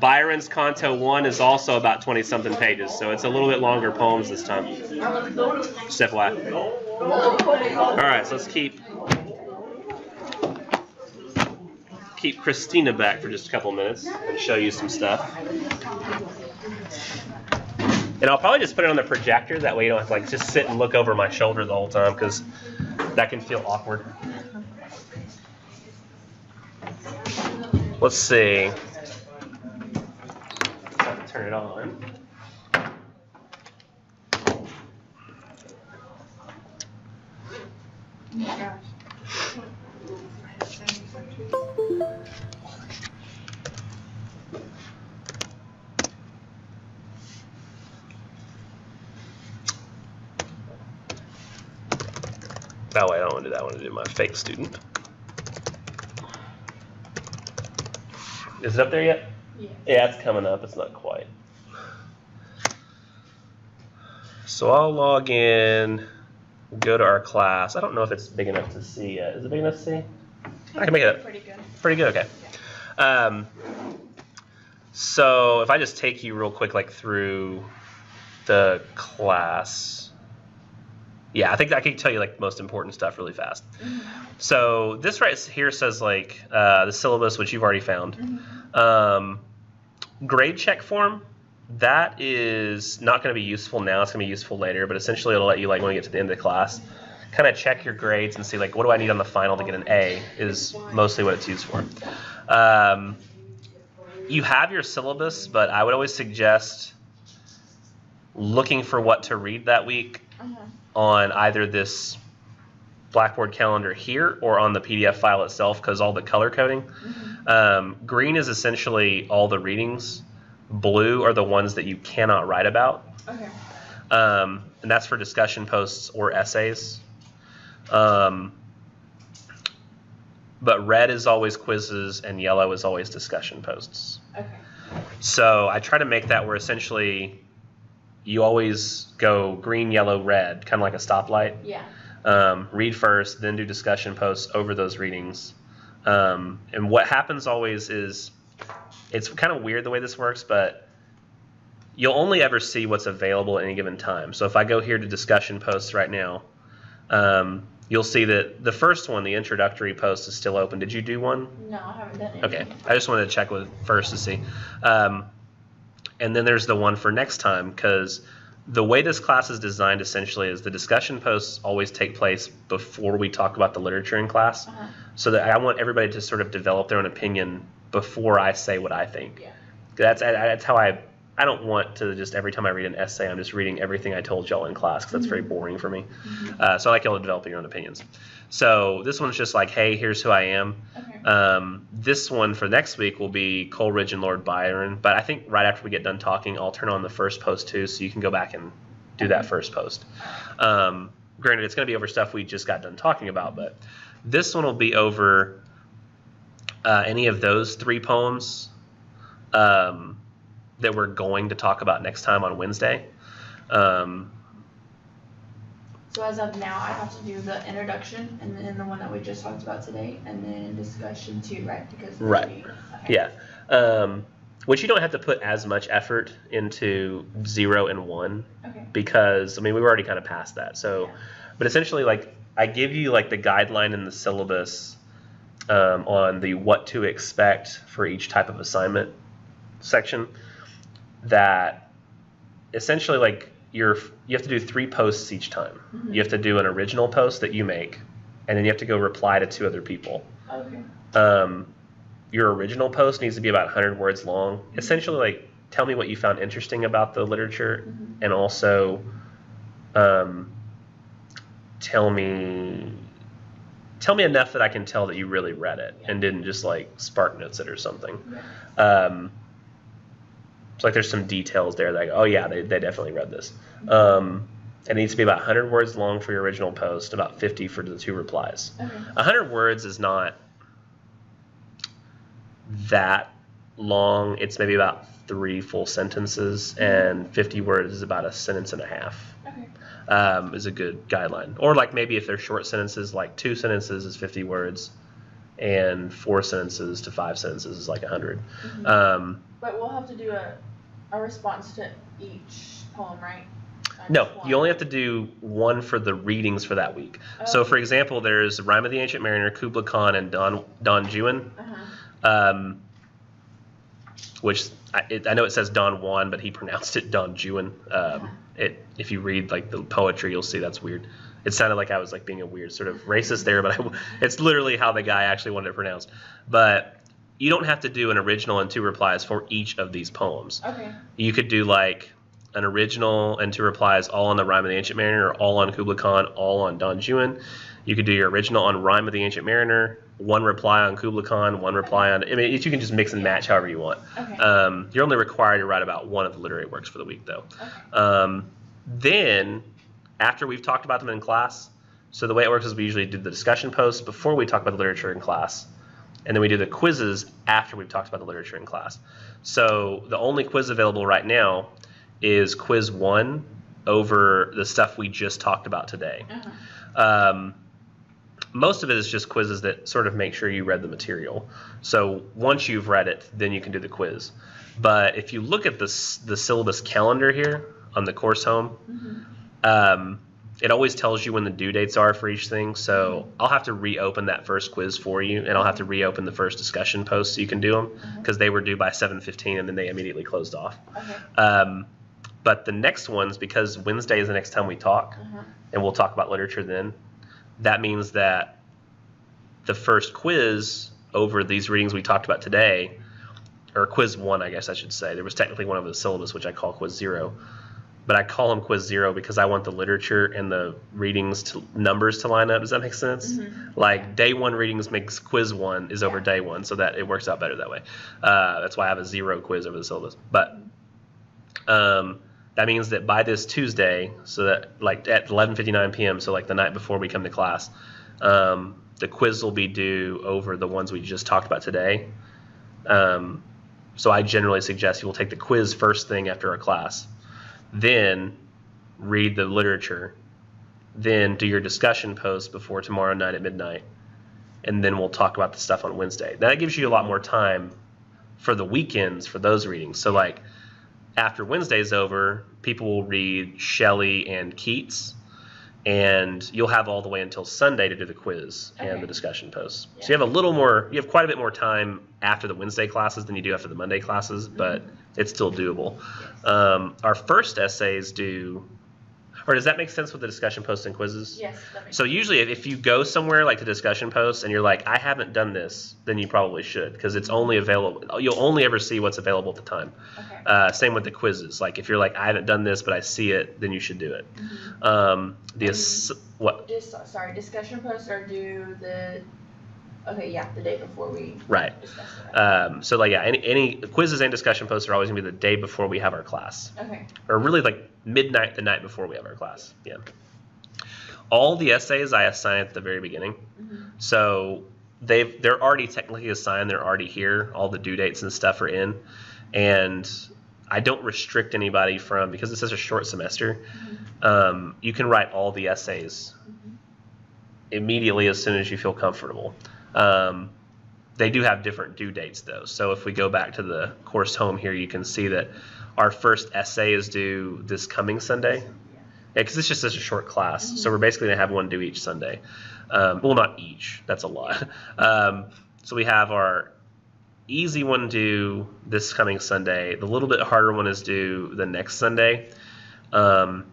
Byron's Canto 1 is also about 20-something pages, so it's a little bit longer poems this time. Just FYI. All right, so let's keep Christina back for just a couple minutes and show you some stuff. And I'll probably just put it on the projector, that way you don't have to like just sit and look over my shoulder the whole time, because that can feel awkward. Let's see. Turn it on. Oh my gosh. Oh wait, I don't want to do that. I want to do my fake student. Is it up there yet? Yeah, it's coming up. It's not quite. So I'll log in, go to our class. I don't know if it's big enough to see yet. Is it big enough to see? I can make it Pretty good. pretty good. Okay. So if I just take you real quick, like through the class. Yeah, I think I can tell you like the most important stuff really fast. So this right here says like the syllabus, which you've already found. Grade check form, that is not going to be useful now. It's going to be useful later, but essentially it'll let you like when you get to the end of the class, kind of check your grades and see like what do I need on the final to get an A is mostly what it's used for. You have your syllabus, but I would always suggest looking for what to read that week on either this Blackboard calendar here or on the PDF file itself, because all the color coding. Green is essentially all the readings. Blue are the ones that you cannot write about. Okay. And that's for discussion posts or essays. But red is always quizzes and yellow is always discussion posts. Okay. So I try to make that where essentially you always go green, yellow, red, kind of like a stoplight. Yeah. Read first, then do discussion posts over those readings. And what happens always is, it's kind of weird the way this works, but you'll only ever see what's available at any given time. So if I go here to discussion posts right now, you'll see that the first one, the introductory post, is still open. Did you do one? No, I haven't done it. Okay, I just wanted to check with first to see. And then there's the one for next time, because the way this class is designed essentially is the discussion posts always take place before we talk about the literature in class. So that I want everybody to sort of develop their own opinion before I say what I think. Yeah. That's how I don't want to just every time I read an essay, I'm just reading everything I told y'all in class, because that's very boring for me. So I like y'all to develop your own opinions. So this one's just like, hey, here's who I am. Okay. This one for next week will be Coleridge and Lord Byron. But I think right after we get done talking, I'll turn on the first post too, so you can go back and do that first post. Granted, it's going to be over stuff we just got done talking about, but this one will be over any of those three poems that we're going to talk about next time on Wednesday. So as of now, I have to do the introduction and then the one that we just talked about today, and then discussion 2, right? Because Right. Okay. Yeah. Which you don't have to put as much effort into 0 and 1, Okay. because I mean we've already kind of passed that. So, but essentially, like I give you like the guideline in the syllabus on the what to expect for each type of assignment section. That essentially like you have to do 3 posts each time. You have to do an original post that you make, and then you have to go reply to 2 other people. Okay. Your original post needs to be about 100 words long. Essentially, like, tell me what you found interesting about the literature, and also tell me tell me enough that I can tell that you really read it and didn't just like spark notes it or something. So like there's some details there that oh yeah, they definitely read this. It needs to be about 100 words long for your original post, about 50 for the 2 replies. 100 words is not that long. It's maybe about 3 full sentences, and 50 words is about a sentence and a half. Is a good guideline. Or like maybe if they're short sentences, like 2 sentences is 50 words, and 4 sentences to 5 sentences is like 100. But we'll have to do a response to each poem, right? No, you only have to do 1 for the readings for that week. So for example, there's Rime of the Ancient Mariner, Kubla Khan, and Don Juan. Which I know it says Don Juan, but he pronounced it Don Juan. If you read like the poetry, you'll see that's weird. It sounded like I was like being a weird sort of racist there, but it's literally how the guy actually wanted it pronounced. But you don't have to do an original and 2 replies for each of these poems. You could do like an original and 2 replies all on the Rime of the Ancient Mariner, or all on Kubla Khan, all on Don Juan. You could do your original on Rime of the Ancient Mariner, 1 reply on Kubla Khan, 1 reply on... I mean, you can just mix and match however you want. You're only required to write about 1 of the literary works for the week, though. Then, after we've talked about them in class, so the way it works is we usually do the discussion posts before we talk about the literature in class, and then we do the quizzes after we've talked about the literature in class. So the only quiz available right now is quiz 1 over the stuff we just talked about today. Most of it is just quizzes that sort of make sure you read the material. So once you've read it, then you can do the quiz. But if you look at the syllabus calendar here on the course home, it always tells you when the due dates are for each thing. So I'll have to reopen that first quiz for you, and I'll have to reopen the first discussion post so you can do them, because they were due by 7:15 and then they immediately closed off. But the next ones, because Wednesday is the next time we talk, and we'll talk about literature then, that means that the first quiz over these readings we talked about today, or quiz 1, I guess I should say. There was technically one over the syllabus, which I call quiz 0. But I call them quiz 0 because I want the literature and the readings numbers to line up. Does that make sense? Like day 1 readings makes quiz 1 is over day 1, so that it works out better that way. That's why I have a 0 quiz over the syllabus. But that means that by this Tuesday, so that like at 11:59 p.m., so like the night before we come to class, the quiz will be due over the ones we just talked about today. So I generally suggest you will take the quiz first thing after our class, then read the literature, then do your discussion post before tomorrow night at midnight, and then we'll talk about the stuff on Wednesday. That gives you a lot more time for the weekends for those readings. So like after Wednesday's over, people will read Shelley and Keats, and you'll have all the way until Sunday to do the quiz and the discussion posts. So you have quite a bit more time after the Wednesday classes than you do after the Monday classes, but it's still doable. Our first essays do, or does that make sense with the discussion posts and quizzes? Yes, that makes So usually if you go somewhere like the discussion posts and you're like, I haven't done this, then you probably should, because it's only available, you'll only ever see what's available at the time. Same with the quizzes. Like if you're like, I haven't done this, but I see it, then you should do it. What? Discussion posts are due the day before we discuss it. So like any quizzes and discussion posts are always gonna be the day before we have our class. Or really like midnight the night before we have our class. Yeah. All the essays I assign at the very beginning. So they're already technically assigned, they're already here, all the due dates and stuff are in. And I don't restrict anybody from, because it's such a short semester, you can write all the essays immediately as soon as you feel comfortable. They do have different due dates though. So if we go back to the course home here, you can see that our first essay is due this coming Sunday. Because it's just such a short class. So we're basically going to have one due each Sunday. Well, not each. That's a lot. So we have our easy one due this coming Sunday. The little bit harder one is due the next Sunday. Then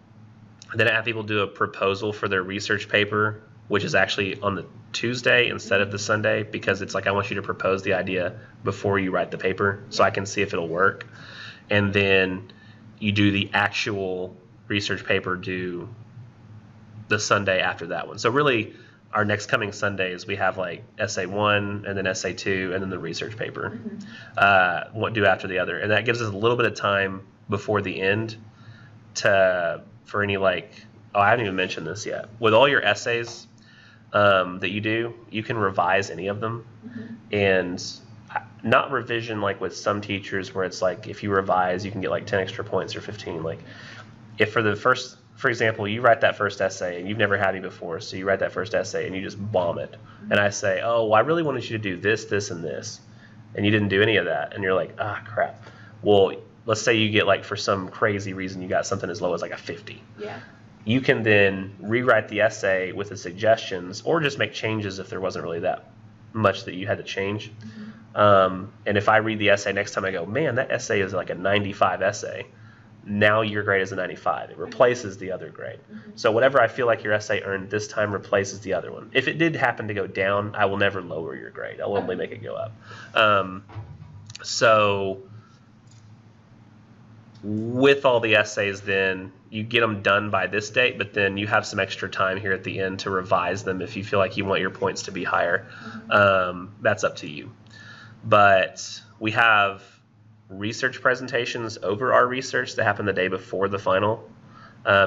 I have people do a proposal for their research paper, which is actually on the Tuesday instead of the Sunday, because it's like I want you to propose the idea before you write the paper so I can see if it'll work. And then you do the actual research paper due the Sunday after that one. So really our next coming Sundays, we have like essay 1 and then essay 2 and then the research paper. What do after the other. And that gives us a little bit of time before the end for any like, oh, I haven't even mentioned this yet. With all your essays that you do, you can revise any of them. And not revision like with some teachers where it's like if you revise, you can get like 10 extra points or 15. Like if for example, you write that first essay and you've never had me before, so you write that first essay and you just bomb it. And I say, oh, well, I really wanted you to do this, this, and this. And you didn't do any of that. And you're like, ah, crap. Well, let's say you get like for some crazy reason you got something as low as like a 50. Yeah. You can then rewrite the essay with the suggestions or just make changes if there wasn't really that much that you had to change. And if I read the essay next time, I go, man, that essay is like a 95 essay. Now your grade is a 95. It replaces the other grade. So whatever I feel like your essay earned this time replaces the other one. If it did happen to go down, I will never lower your grade. I'll only make it go up. So with all the essays then, you get them done by this date, but then you have some extra time here at the end to revise them if you feel like you want your points to be higher. That's up to you. But we have research presentations over our research that happen the day before the final.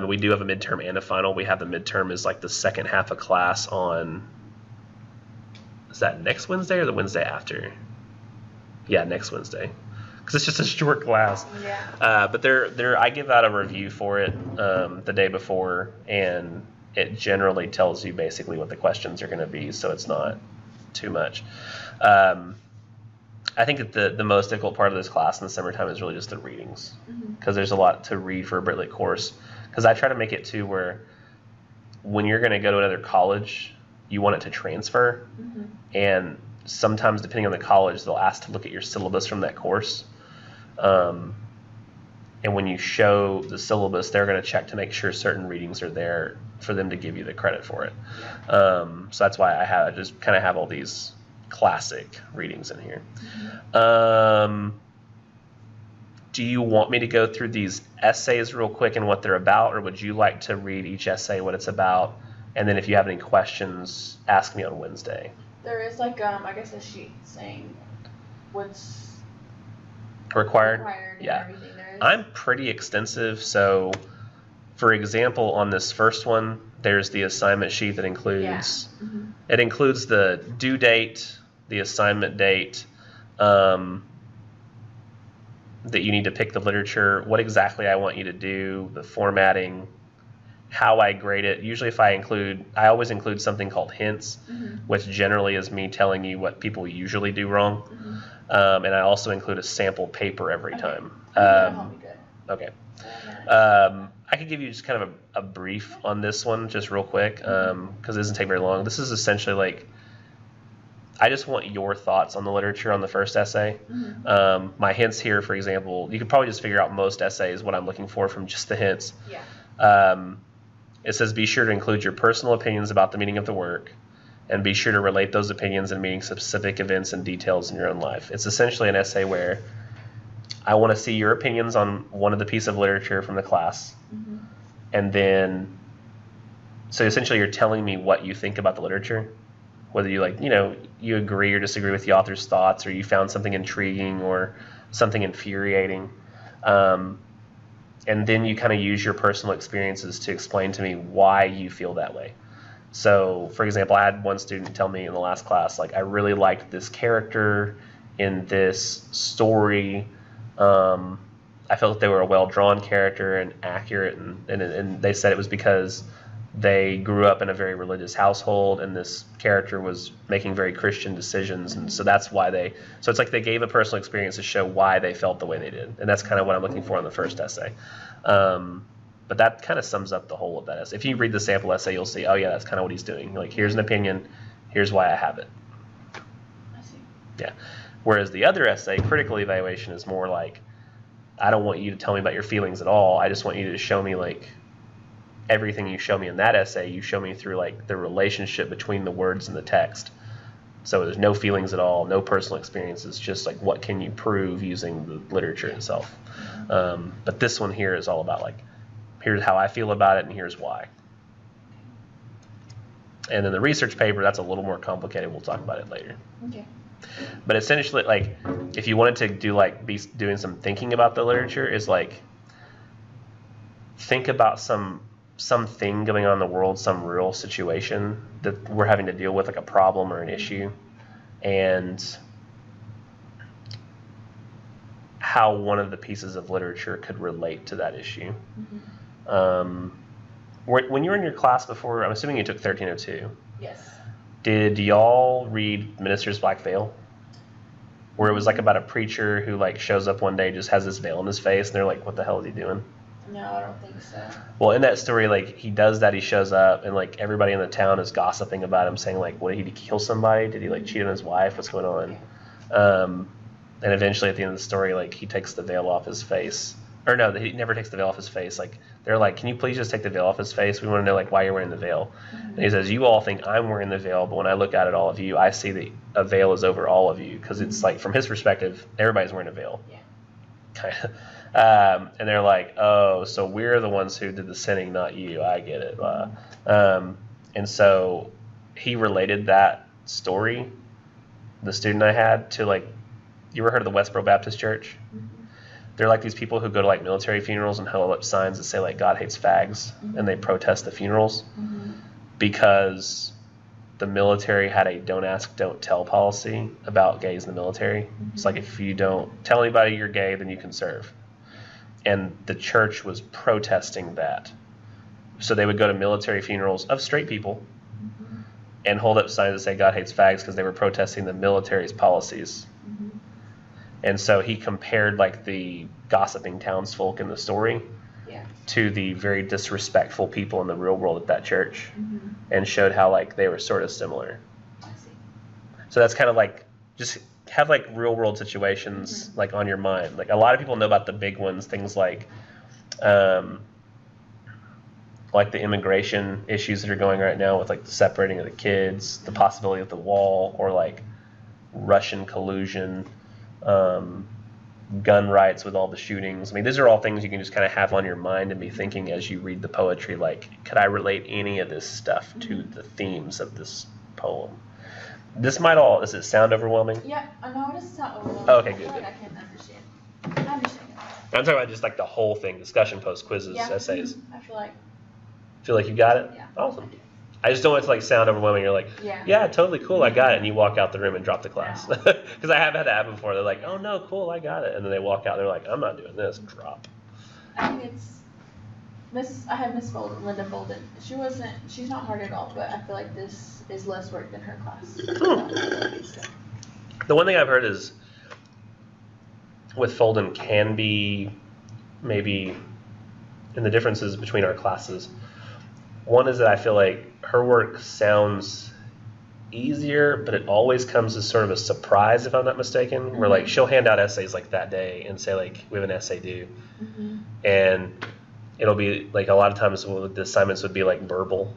We do have a midterm and a final. We have the midterm is like the second half of class on, is that next Wednesday or the Wednesday after? Yeah, next Wednesday. Because it's just a short class. Yeah. But I give out a review for it the day before, and it generally tells you basically what the questions are going to be, so it's not too much. I think that the most difficult part of this class in the summertime is really just the readings, because there's a lot to read for a Brit Lit course. Because I try to make it to where when you're going to go to another college, you want it to transfer, and sometimes depending on the college, they'll ask to look at your syllabus from that course. And when you show the syllabus, they're going to check to make sure certain readings are there for them to give you the credit for it. So that's why I just kind of have all these classic readings in here. Do you want me to go through these essays real quick and what they're about, or would you like to read each essay, what it's about, and then if you have any questions, ask me on Wednesday? There is like I guess a sheet saying what's required and yeah. Everything there is. I'm pretty extensive, so for example on this first one there's the assignment sheet that includes it includes the due date, the assignment date, that you need to pick the literature, what exactly I want you to do, the formatting, how I grade it. Usually I always include something called hints, which generally is me telling you what people usually do wrong. And I also include a sample paper every time. Okay. I could give you just kind of a brief on this one just real quick, because it doesn't take very long. This is essentially like, I just want your thoughts on the literature on the first essay. My hints here, for example, you could probably just figure out most essays what I'm looking for from just the hints. It says be sure to include your personal opinions about the meaning of the work, and be sure to relate those opinions and meaning specific events and details in your own life. It's essentially an essay where I want to see your opinions on one of the piece of literature from the class, and then, so essentially you're telling me what you think about the literature, whether you agree or disagree with the author's thoughts, or you found something intriguing or something infuriating. And then you kind of use your personal experiences to explain to me why you feel that way. So, for example, I had one student tell me in the last class, like, I really liked this character in this story. I felt that they were a well-drawn character and accurate, and they said it was because they grew up in a very religious household, and this character was making very Christian decisions, and so that's why so it's like they gave a personal experience to show why they felt the way they did, and that's kind of what I'm looking for in the first essay. But that kind of sums up the whole of that essay. If you read the sample essay, you'll see, oh yeah, that's kind of what he's doing. Like, here's an opinion, here's why I have it. I see. Yeah. Whereas the other essay, critical evaluation, is more like, I don't want you to tell me about your feelings at all. I just want you to show me, like, everything you show me in that essay, you show me through, like, the relationship between the words and the text. So there's no feelings at all, no personal experiences, just like what can you prove using the literature itself. But this one here is all about, like, here's how I feel about it and here's why. And then the research paper, that's a little more complicated. We'll talk about it later. Okay. But essentially, like, if you wanted to do, like, be doing some thinking about the literature, is like, think about something going on in the world, some real situation that we're having to deal with, like a problem or an issue, and how one of the pieces of literature could relate to that issue. When you were in your class before, I'm assuming you took 1302. Yes. Did y'all read Minister's Black Veil? Where it was like about a preacher who like shows up one day, just has this veil on his face, and they're like, what the hell is he doing? No, I don't think so. Well, in that story, like, he does that, he shows up, and like everybody in the town is gossiping about him, saying like, what, did he kill somebody? Did he like cheat on his wife? What's going on? And eventually at the end of the story, like, he takes the veil off his face. Or no, he never takes the veil off his face. Like, they're like, can you please just take the veil off his face? We want to know, like, why you're wearing the veil. And he says, you all think I'm wearing the veil, but when I look at all of you, I see that a veil is over all of you. Because it's like, from his perspective, everybody's wearing a veil. Yeah. Kind of. And they're like, oh, so we're the ones who did the sinning, not you. I get it. And so he related that story, the student I had, to, like, you ever heard of the Westboro Baptist Church? They're like these people who go to like military funerals and hold up signs that say like God hates fags, and they protest the funerals because the military had a don't ask, don't tell policy about gays in the military. It's like, if you don't tell anybody you're gay, then you can serve. And the church was protesting that. So they would go to military funerals of straight people and hold up signs that say God hates fags because they were protesting the military's policies. And so he compared like the gossiping townsfolk in the story to the very disrespectful people in the real world at that church, and showed how like they were sort of similar. I see. So that's kind of like, just have like real world situations like on your mind. Like, a lot of people know about the big ones, things like the immigration issues that are going right now with like the separating of the kids, the possibility of the wall, or like Russian collusion. Gun rights with all the shootings. I mean, these are all things you can just kind of have on your mind and be thinking as you read the poetry, like, could I relate any of this stuff to the themes of this poem? Does it sound overwhelming? Yeah, I know it doesn't sound overwhelming. Oh, okay, I feel good. like I can understand. I understand it. I'm talking about just like the whole thing, discussion posts, quizzes, essays. I feel like. Feel like you got it? Yeah. Awesome. I just don't want it to like sound overwhelming. You're like, yeah, totally cool, I got it, and you walk out the room and drop the class. Because I have had that happen before. They're like, oh no, cool, I got it, and then they walk out. They're like, I'm not doing this. Drop. I think it's I had Miss Bolden, Linda Bolden. She's not hard at all, but I feel like this is less work than her class. The one thing I've heard is with Folden can be maybe in the differences between our classes. One is that I feel like her work sounds easier, but it always comes as sort of a surprise, if I'm not mistaken, where like she'll hand out essays like that day and say like, we have an essay due. And it'll be like, a lot of times the assignments would be like verbal.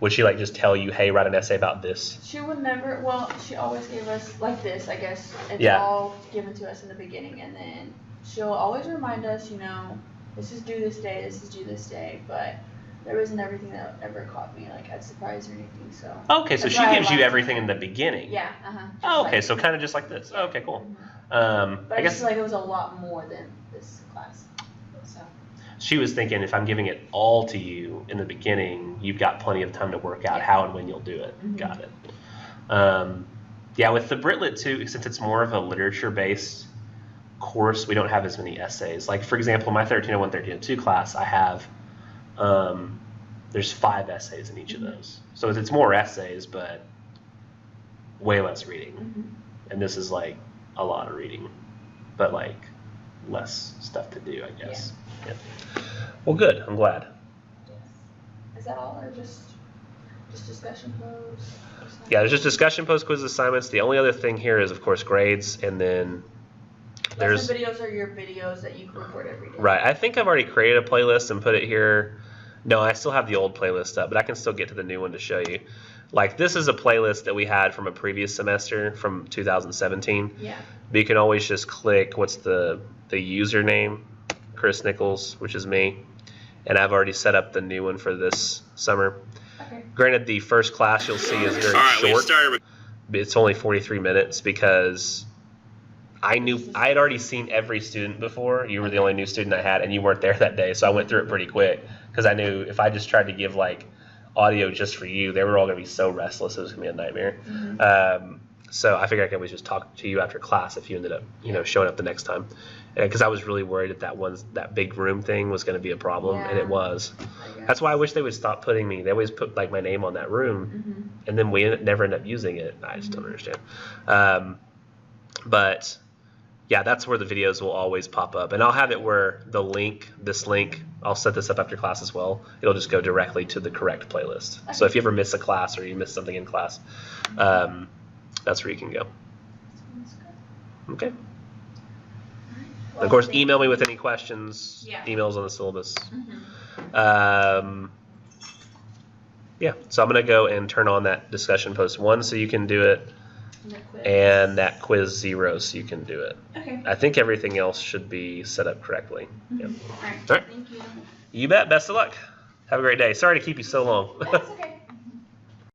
Would she like just tell you, hey, write an essay about this? She would never, well, she always gave us like this, I guess. It's all given to us in the beginning, and then she'll always remind us, this is due this day, this is due this day, but there wasn't everything that ever caught me, like at surprise or anything, so. Okay, so she gives you everything in the beginning. Yeah, Oh, okay, so kind of just like this. Okay, cool. But I guess just feel like it was a lot more than this class, so. She was thinking, if I'm giving it all to you in the beginning, you've got plenty of time to work out how and when you'll do it. Got it. Yeah, with the Britlit too, since it's more of a literature-based course, we don't have as many essays. Like, for example, my 1301, 1302 class, I have, there's 5 essays in each of those. So it's more essays, but way less reading. And this is like a lot of reading, but like less stuff to do, I guess. Yeah. Well, good. I'm glad. Is that all, or just discussion posts? Yeah, there's just discussion post, quiz assignments. The only other thing here is, of course, grades, and then there's videos are your videos that you can record every day. Right. I think I've already created a playlist and put it here. No, I still have the old playlist up, but I can still get to the new one to show you. Like, this is a playlist that we had from a previous semester from 2017. Yeah. But you can always just click what's the username, Chris Nichols, which is me, and I've already set up the new one for this summer. Okay. Granted, the first class you'll see is very short. It's only 43 minutes because I had already seen every student before. You were the only new student I had, and you weren't there that day, so I went through it pretty quick because I knew if I just tried to give like audio just for you, they were all going to be so restless it was going to be a nightmare. So I figured I could always just talk to you after class if you ended up, showing up the next time, because I was really worried that big room thing was going to be a problem, and it was. That's why I wish they would stop putting me. They always put like my name on that room, and then we never end up using it. I just don't understand. But yeah, that's where the videos will always pop up, and I'll have it where this link, I'll set this up after class as well. It'll just go directly to the correct playlist. Okay. So if you ever miss a class or you miss something in class, that's where you can go. Okay. Well, of course, email me with any questions. Yeah. Emails on the syllabus. Yeah, so I'm going to go and turn on that discussion post 1 so you can do it, and that quiz 0 so you can do it. Okay. I think everything else should be set up correctly. Yep. All right. All right. Thank you. You bet. Best of luck. Have a great day. Sorry to keep you so long. That's okay.